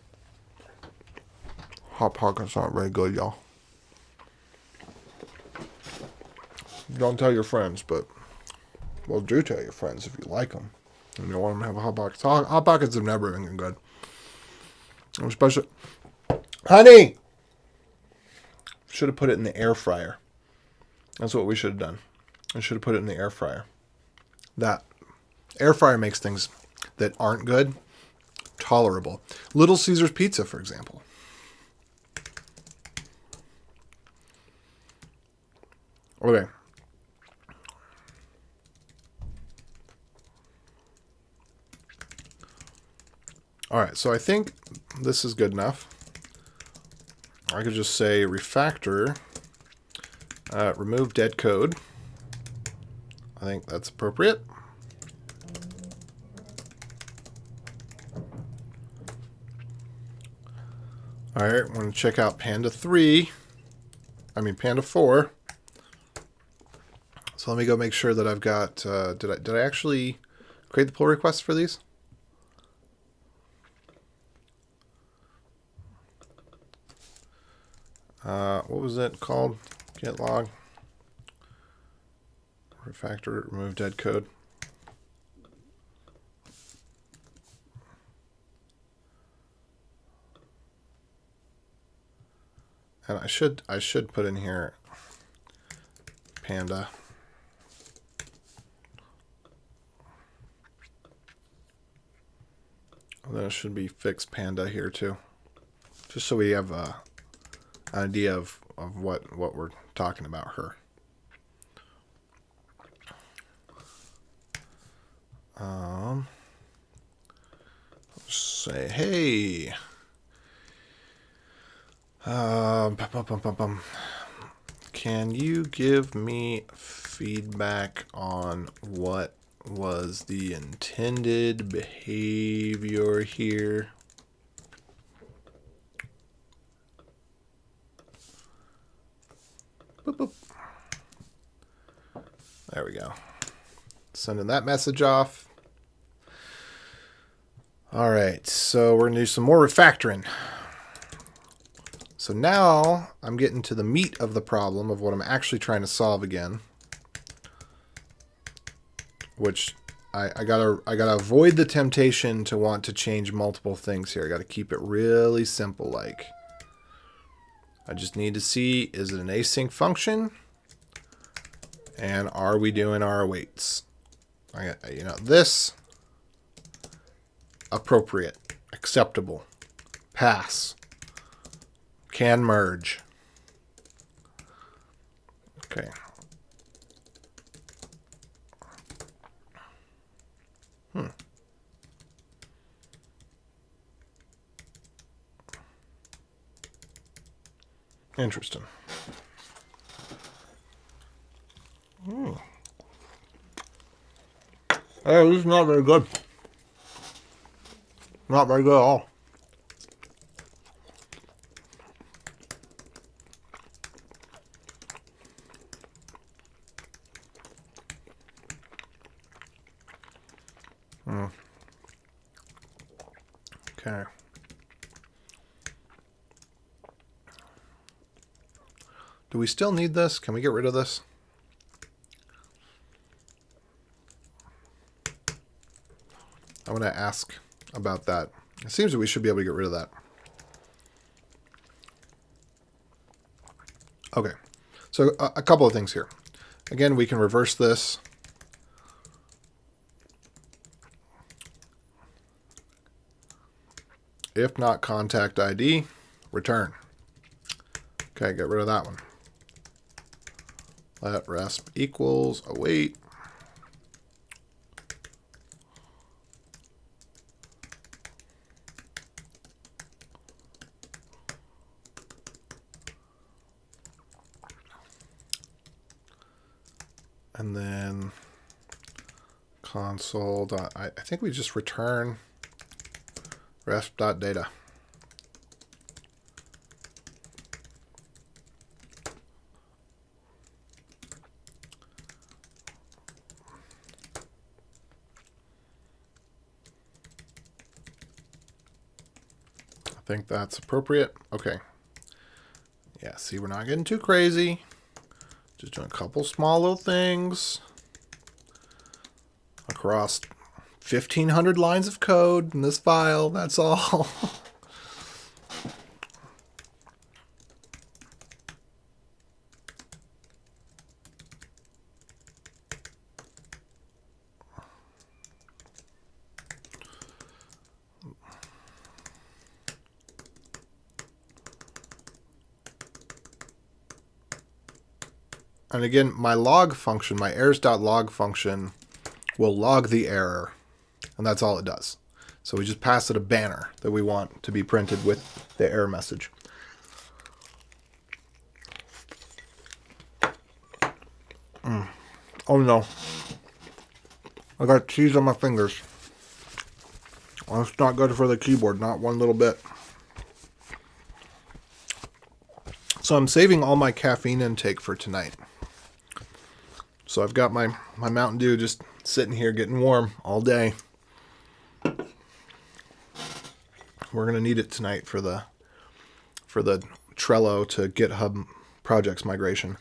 Speaker 1: Hot Pockets aren't very good, y'all. Don't tell your friends, but... Well, do tell your friends if you like them. And you want them to have a Hot Pockets. Hot Pockets have never been good. Especially... Honey! Should have put it in the air fryer. That's what we should have done. I should have put it in the air fryer. That air fryer makes things that aren't good tolerable. Little Caesar's Pizza, for example. Okay. All right, so I think this is good enough. I could just say refactor, remove dead code. I think that's appropriate. All right, I'm going to check out Panda 4. So let me go make sure that I've got, did I actually create the pull requests for these? What was it called? Git log. Refactor, remove dead code. And I should put in here Panda. And then it should be fix Panda here too. Just so we have an idea of what we're talking about here. Say, hey, can you give me feedback on what was the intended behavior here? Boop, boop. There we go. Sending that message off. All right, so we're going to do some more refactoring. So now I'm getting to the meat of the problem of what I'm actually trying to solve again. Which I gotta avoid the temptation to want to change multiple things here. I gotta keep it really simple. Like, I just need to see, is it an async function? And are we doing our awaits? This appropriate, acceptable, pass, can merge. Okay. Interesting. Hey, this is not very good. Not very good at all. Okay. Do we still need this? Can we get rid of this? I'm going to ask about that. It seems that we should be able to get rid of that. Okay. So a couple of things here. Again, we can reverse this. If not contact ID, return. Okay, get rid of that one. Let resp equals await. And then console. I think we just return resp.data. I think that's appropriate. Okay. Yeah, see, we're not getting too crazy. Just doing a couple small little things across 1,500 lines of code in this file. That's all. And again, my log function, my errors.log function, will log the error. And that's all it does. So we just pass it a banner that we want to be printed with the error message. Oh no. I got cheese on my fingers. That's not good for the keyboard, not one little bit. So I'm saving all my caffeine intake for tonight. So I've got my Mountain Dew just sitting here getting warm all day. We're going to need it tonight for the Trello to GitHub projects migration.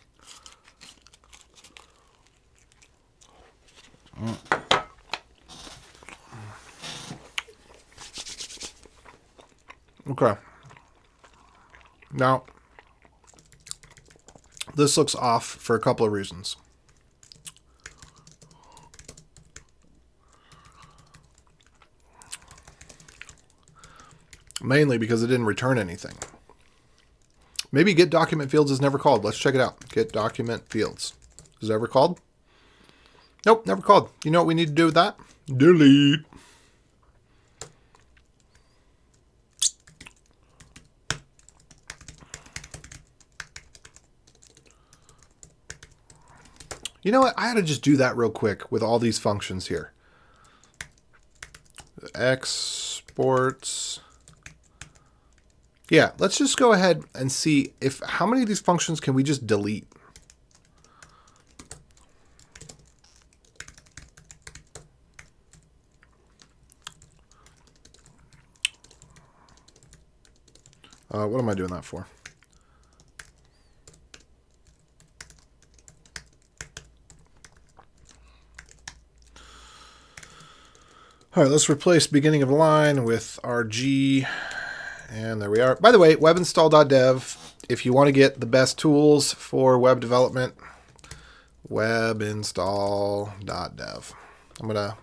Speaker 1: Okay. Now, this looks off for a couple of reasons. Mainly because it didn't return anything. Maybe get document fields is never called. Let's check it out. Get document fields. Is it ever called? Nope, never called. You know what we need to do with that? Delete. You know what? I ought to just do that real quick with all these functions here. Exports. Yeah, let's just go ahead and see if how many of these functions can we just delete. What am I doing that for? All right, let's replace beginning of line with RG. And there we are. By the way, webinstall.dev, if you want to get the best tools for web development, webinstall.dev. I'm going to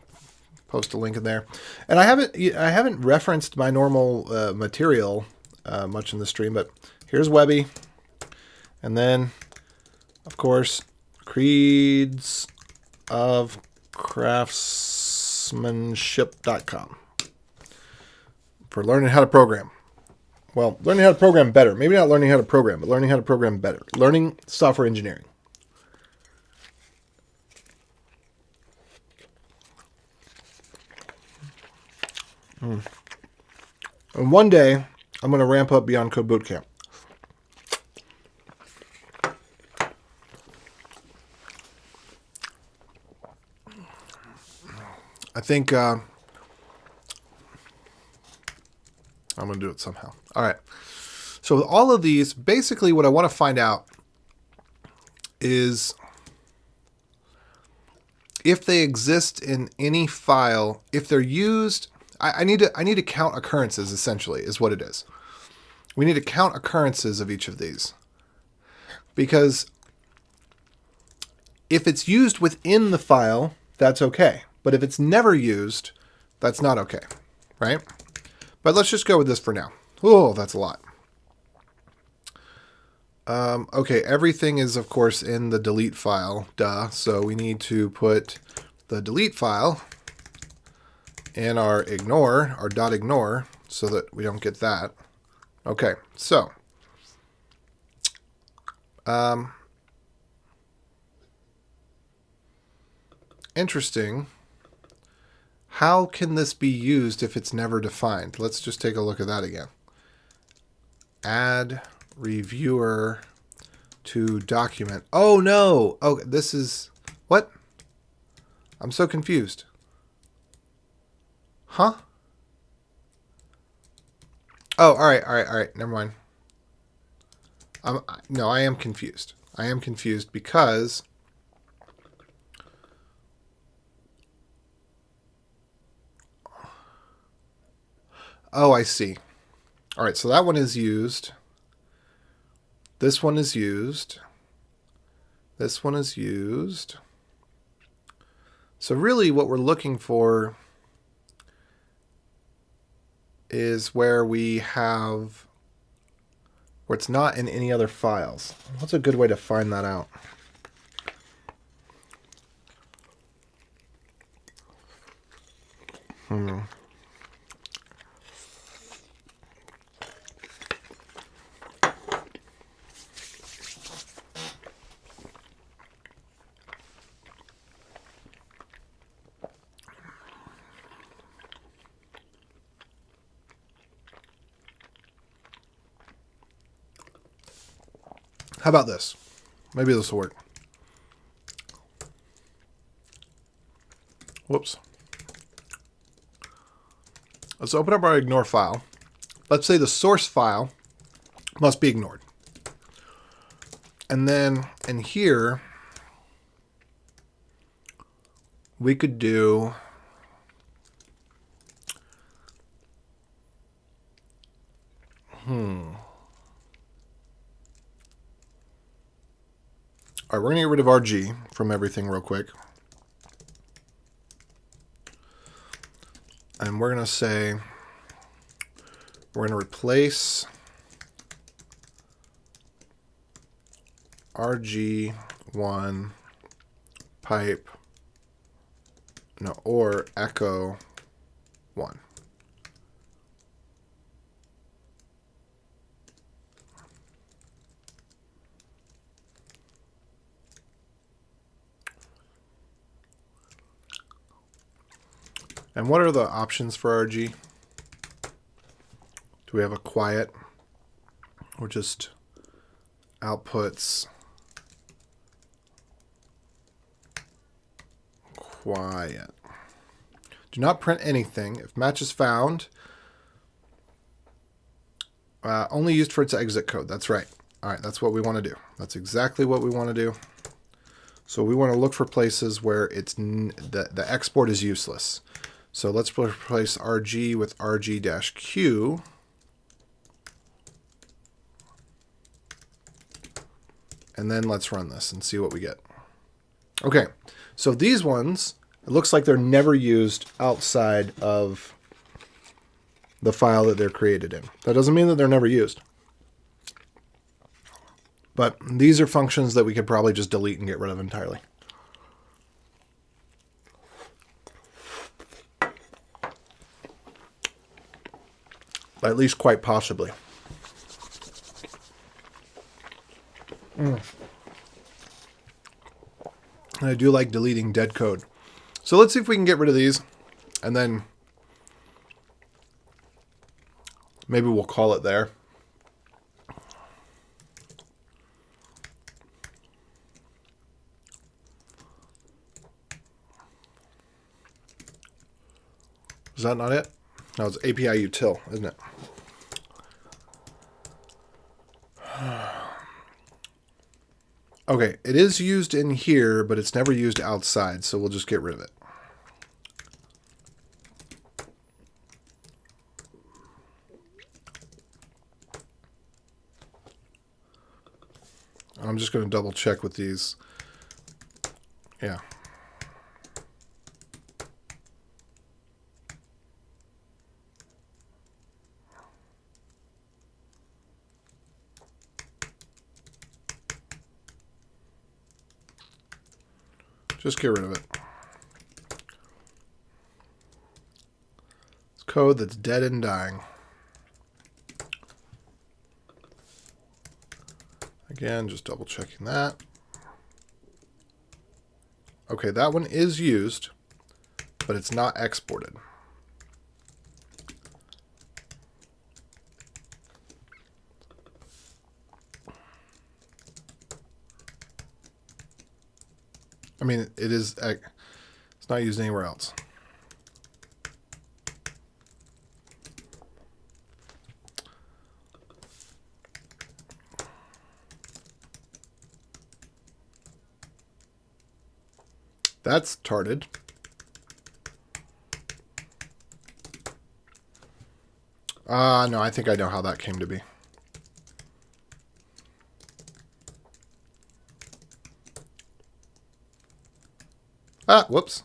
Speaker 1: post a link in there. And I haven't referenced my normal material much in the stream, but here's Webby. And then, of course, Creeds of Craftsmanship.com for learning how to program. Well, learning how to program better. Maybe not learning how to program, but learning how to program better. Learning software engineering. And one day, I'm going to ramp up Beyond Code Bootcamp. I think going to do it somehow. All right. So with all of these, basically what I want to find out is if they exist in any file, if they're used, I need to count occurrences, essentially, is what it is. We need to count occurrences of each of these. Because if it's used within the file, that's okay. But if it's never used, that's not okay, right? But let's just go with this for now. Oh, that's a lot. Okay, everything is, of course, in the delete file, duh. So we need to put the delete file in our ignore, our .ignore, so that we don't get that. Okay, so interesting. How can this be used if it's never defined? Let's just take a look at that again. Add reviewer to document. Oh no! Oh, this is what? I'm so confused. Huh? Oh, all right. Never mind. No, I am confused. I am confused because oh, I see. All right, so that one is used. This one is used. This one is used. So really what we're looking for is where we have, where it's not in any other files. What's a good way to find that out? How about this? Maybe this will work. Whoops. Let's open up our ignore file. Let's say the source file must be ignored. And then in here, we could do all right, we're going to get rid of RG from everything real quick. And we're going to say we're going to replace RG1 pipe, no, or echo 1. And what are the options for RG? Do we have a quiet or just outputs quiet? Do not print anything. If match is found, only used for its exit code. That's right. All right, that's what we want to do. That's exactly what we want to do. So we want to look for places where it's the export is useless. So let's replace RG with RG-Q. And then let's run this and see what we get. Okay, so these ones, it looks like they're never used outside of the file that they're created in. That doesn't mean that they're never used. But these are functions that we could probably just delete and get rid of entirely. At least quite possibly. And I do like deleting dead code. So let's see if we can get rid of these. And then maybe we'll call it there. Is that not it? No, it's API util, isn't it? Okay, it is used in here, but it's never used outside, so we'll just get rid of it. I'm just going to double check with these. Yeah. Just get rid of it. It's code that's dead and dying. Again, just double checking that. Okay, that one is used, but it's not exported. I mean, it is, it's not used anywhere else. That's tarded. No, I think I know how that came to be. Ah, whoops.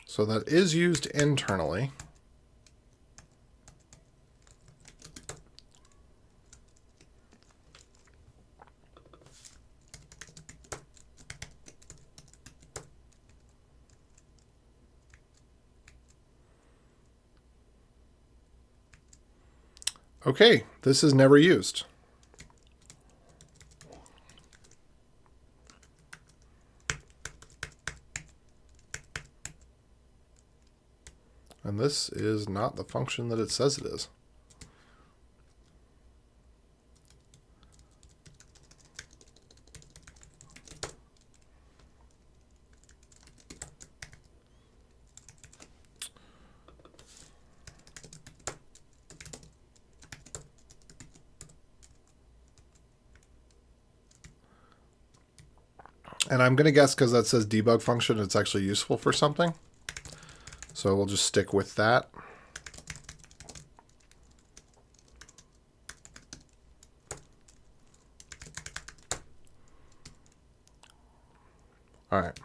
Speaker 1: So that is used internally. Okay, this is never used. And this is not the function that it says it is. And I'm going to guess because that says debug function, it's actually useful for something. So we'll just stick with that. All right.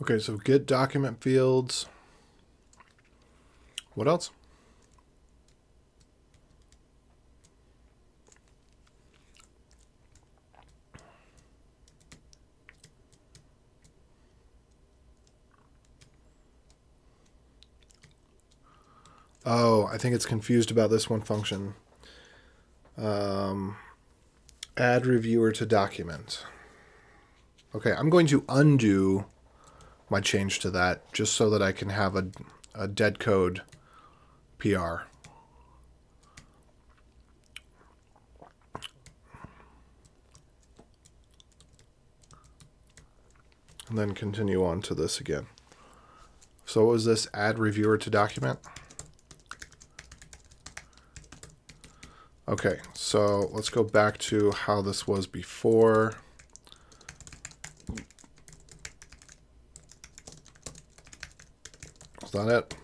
Speaker 1: Okay, so Git document fields. What else? Oh, I think it's confused about this one function. Add reviewer to document. Okay, I'm going to undo my change to that just so that I can have a dead code PR. And then continue on to this again. So what was this? Add reviewer to document? Okay, so let's go back to how this was before. Is that it?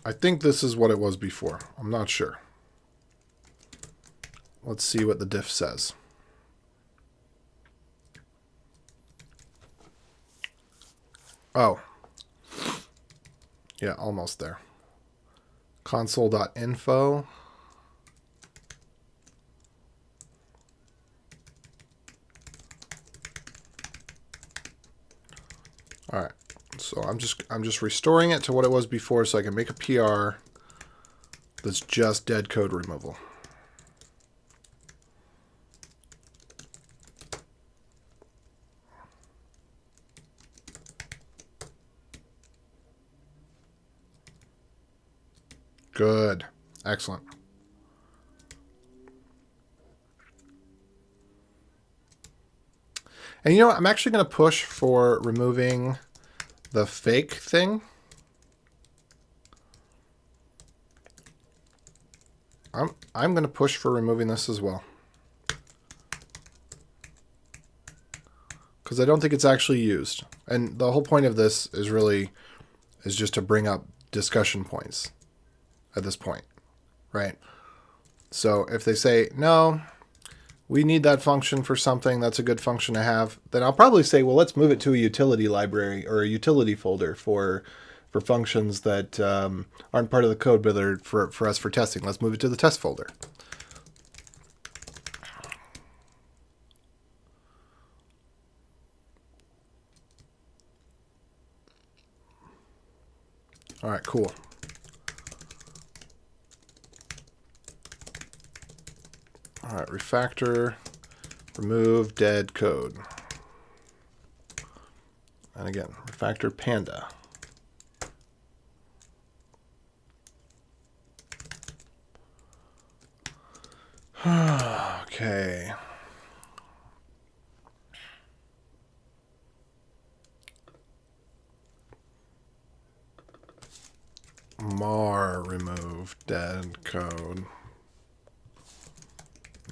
Speaker 1: I think this is what it was before. I'm not sure. Let's see what the diff says. Oh. Yeah, almost there. Console.info. All right. So I'm just restoring it to what it was before so I can make a PR that's just dead code removal. Good. Excellent. And you know what? I'm actually going to push for removing the fake thing. I'm going to push for removing this as well. Because I don't think it's actually used. And the whole point of this is just to bring up discussion points at this point, right? So if they say, no, we need that function for something, that's a good function to have, then I'll probably say, well, let's move it to a utility library or a utility folder for functions that aren't part of the code, but they're for us for testing. Let's move it to the test folder. All right, cool. All right, refactor, remove dead code. And again, refactor panda. Okay. Mar remove dead code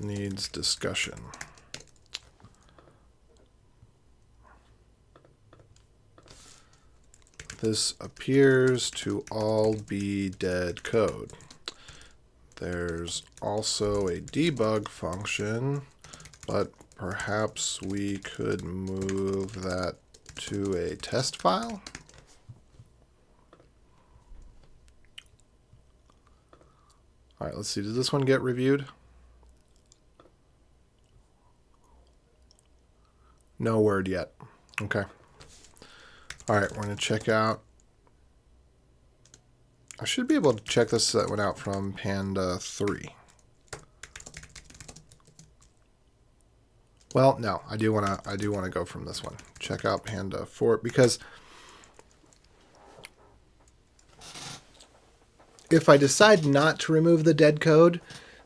Speaker 1: needs discussion. This appears to all be dead code. There's also a debug function, but perhaps we could move that to a test file. All right, let's see. Did this one get reviewed? No word yet. Okay. All right, we're going to check out. I should be able to check this one out from Panda 3. Well, no, I do want to go from this one. Check out Panda 4 because if I decide not to remove the dead code,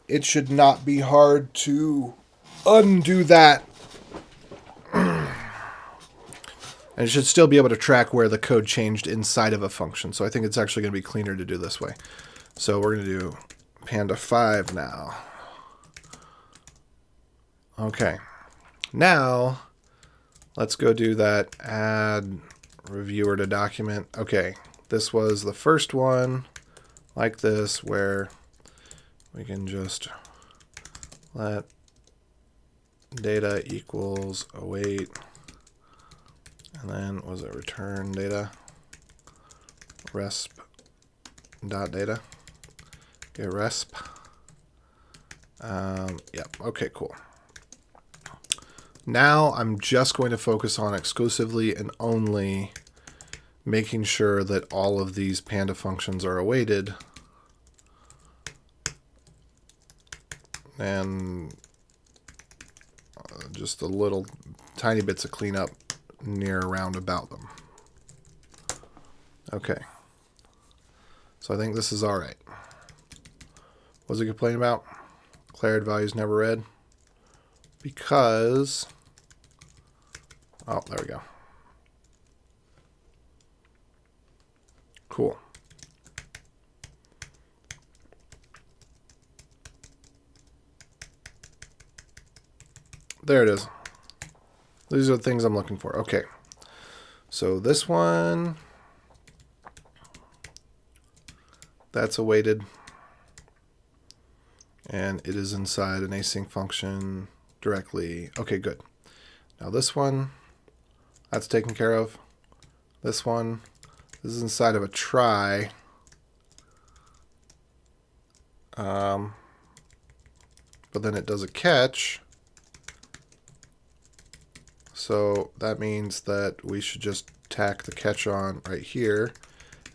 Speaker 1: it should not be hard to undo that. And it should still be able to track where the code changed inside of a function. So I think it's actually going to be cleaner to do this way. So we're going to do Panda 5 now. Okay. Now, let's go do that add reviewer to document. Okay. This was the first one like this where we can just let data equals await. And then, was it return data? Resp.data. Get resp. Yep, okay, cool. Now I'm just going to focus on exclusively and only making sure that all of these Panda functions are awaited. And just the little tiny bits of cleanup near around about them. Okay. So I think this is all right. What was it complaining about? Declared values never read. Because, oh, there we go. Cool. There it is. These are the things I'm looking for. Okay. So this one, that's awaited. And it is inside an async function directly. Okay, good. Now this one, that's taken care of. This one, this is inside of a try. But then it does a catch. So that means that we should just tack the catch on right here.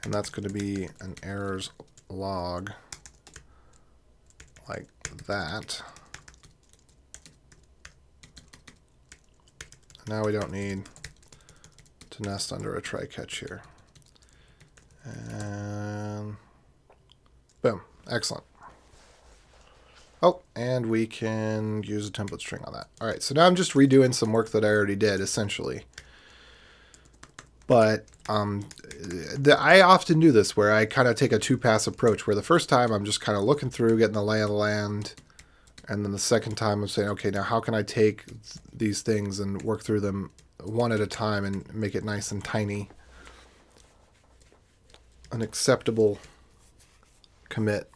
Speaker 1: And that's going to be an errors log like that. Now we don't need to nest under a try catch here. And boom, excellent. Oh, and we can use a template string on that. All right, so now I'm just redoing some work that I already did, essentially. But I often do this where I kind of take a two-pass approach, where the first time I'm just kind of looking through, getting the lay of the land, and then the second time I'm saying, okay, now how can I take these things and work through them one at a time and make it nice and tiny, an acceptable commit.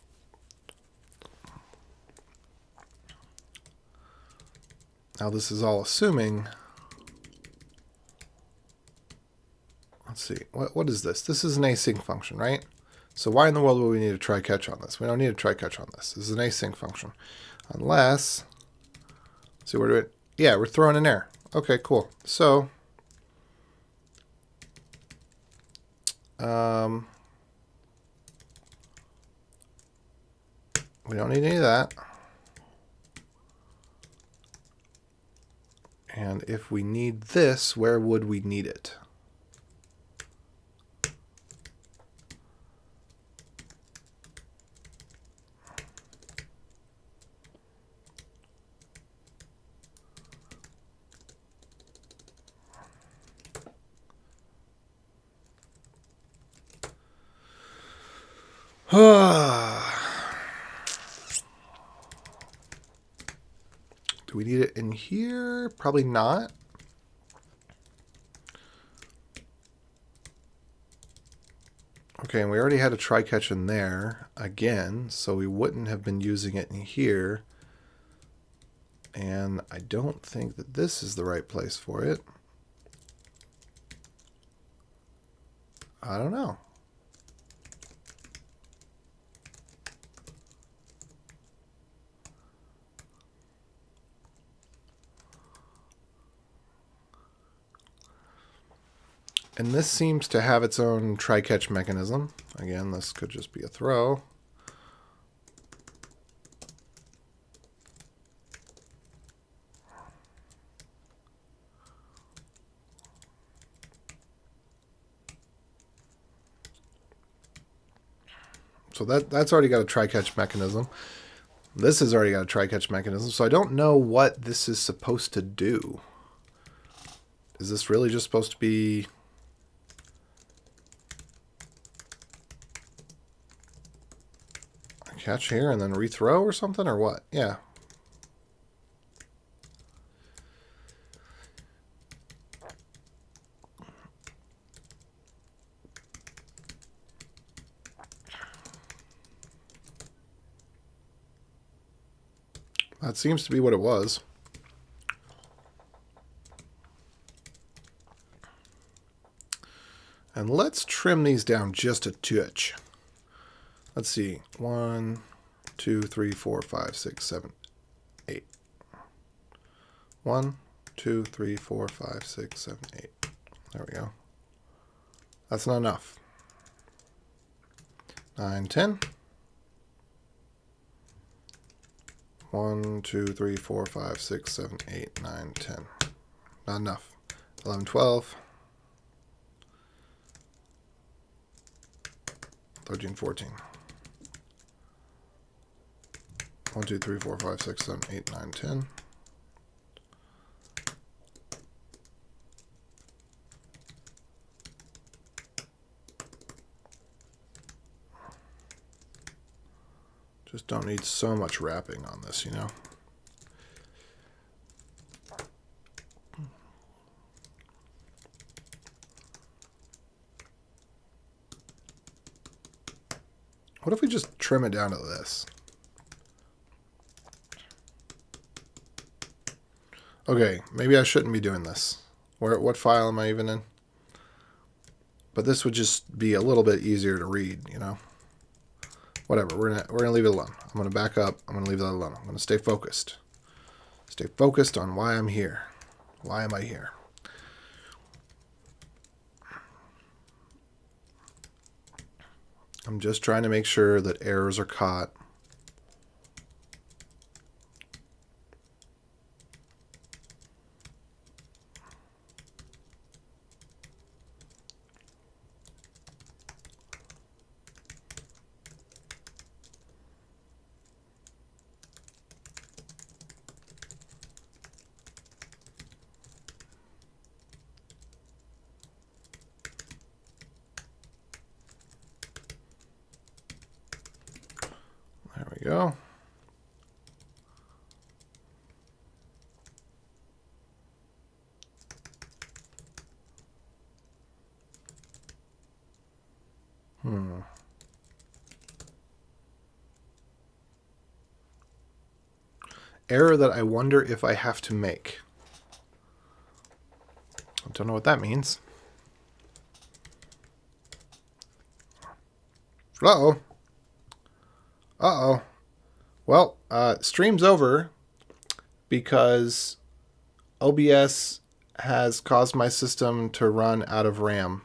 Speaker 1: Now this is all assuming, let's see, what is this? This is an async function, right? So why in the world would we need a try catch on this? We don't need a try catch on this. This is an async function. Unless, see, where do it? Yeah, we're throwing an error. Okay, cool. So, we don't need any of that. And if we need this, where would we need it? Do we need it in here? Probably not. Okay, and we already had a try catch in there again, so we wouldn't have been using it in here. And I don't think that this is the right place for it. I don't know. And this seems to have its own try-catch mechanism. Again, this could just be a throw. So that's already got a try-catch mechanism. This has already got a try-catch mechanism. So I don't know what this is supposed to do. Is this really just supposed to be... catch here and then rethrow or something, or what? Yeah. That seems to be what it was. And let's trim these down just a touch. Let's see. 1, 2, 3, 4, 5, 6, 7, 8. 1, 2, 3, 4, 5, 6, 7, 8. There we go. That's not enough. 9, 10. 1, 2, 3, 4, 5, 6, 7, 8, 9, 10. Not enough. 11, 12. 13, 14. 1, 2, 3, 4, 5, 6, 7, 8, 9, 10. Just don't need so much wrapping on this, you know. What if we just trim it down to this? Okay, maybe I shouldn't be doing this. What file am I even in? but this would just be a little bit easier to read, you know. Whatever, we're gonna leave it alone. I'm gonna back up. I'm gonna leave that alone. I'm gonna stay focused. Stay focused on why I'm here. Why am I here? I'm just trying to make sure that errors are caught. There we go. Error that I wonder if I have to make. I don't know what that means. Uh-oh. Uh-oh. Well, stream's over because OBS has caused my system to run out of RAM.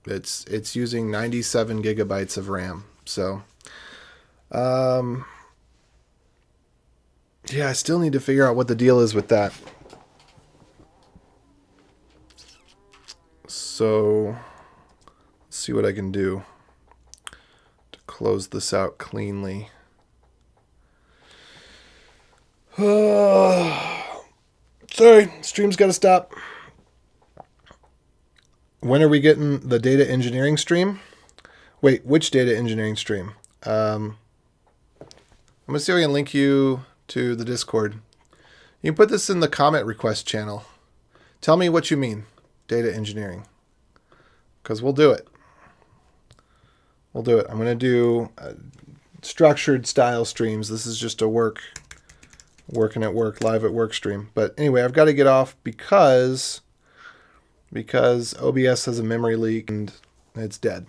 Speaker 1: It's using 97 gigabytes of RAM. So, yeah, I still need to figure out what the deal is with that. So, let's see what I can do to close this out cleanly. Sorry, stream's got to stop. When are we getting the data engineering stream? Wait, which data engineering stream? I'm going to see if I can link you to the Discord. You can put this in the comment request channel. Tell me what you mean, data engineering. Because we'll do it. We'll do it. I'm going to do structured style streams. This is just a working at work, live at work stream. But anyway, I've got to get off because OBS has a memory leak and it's dead.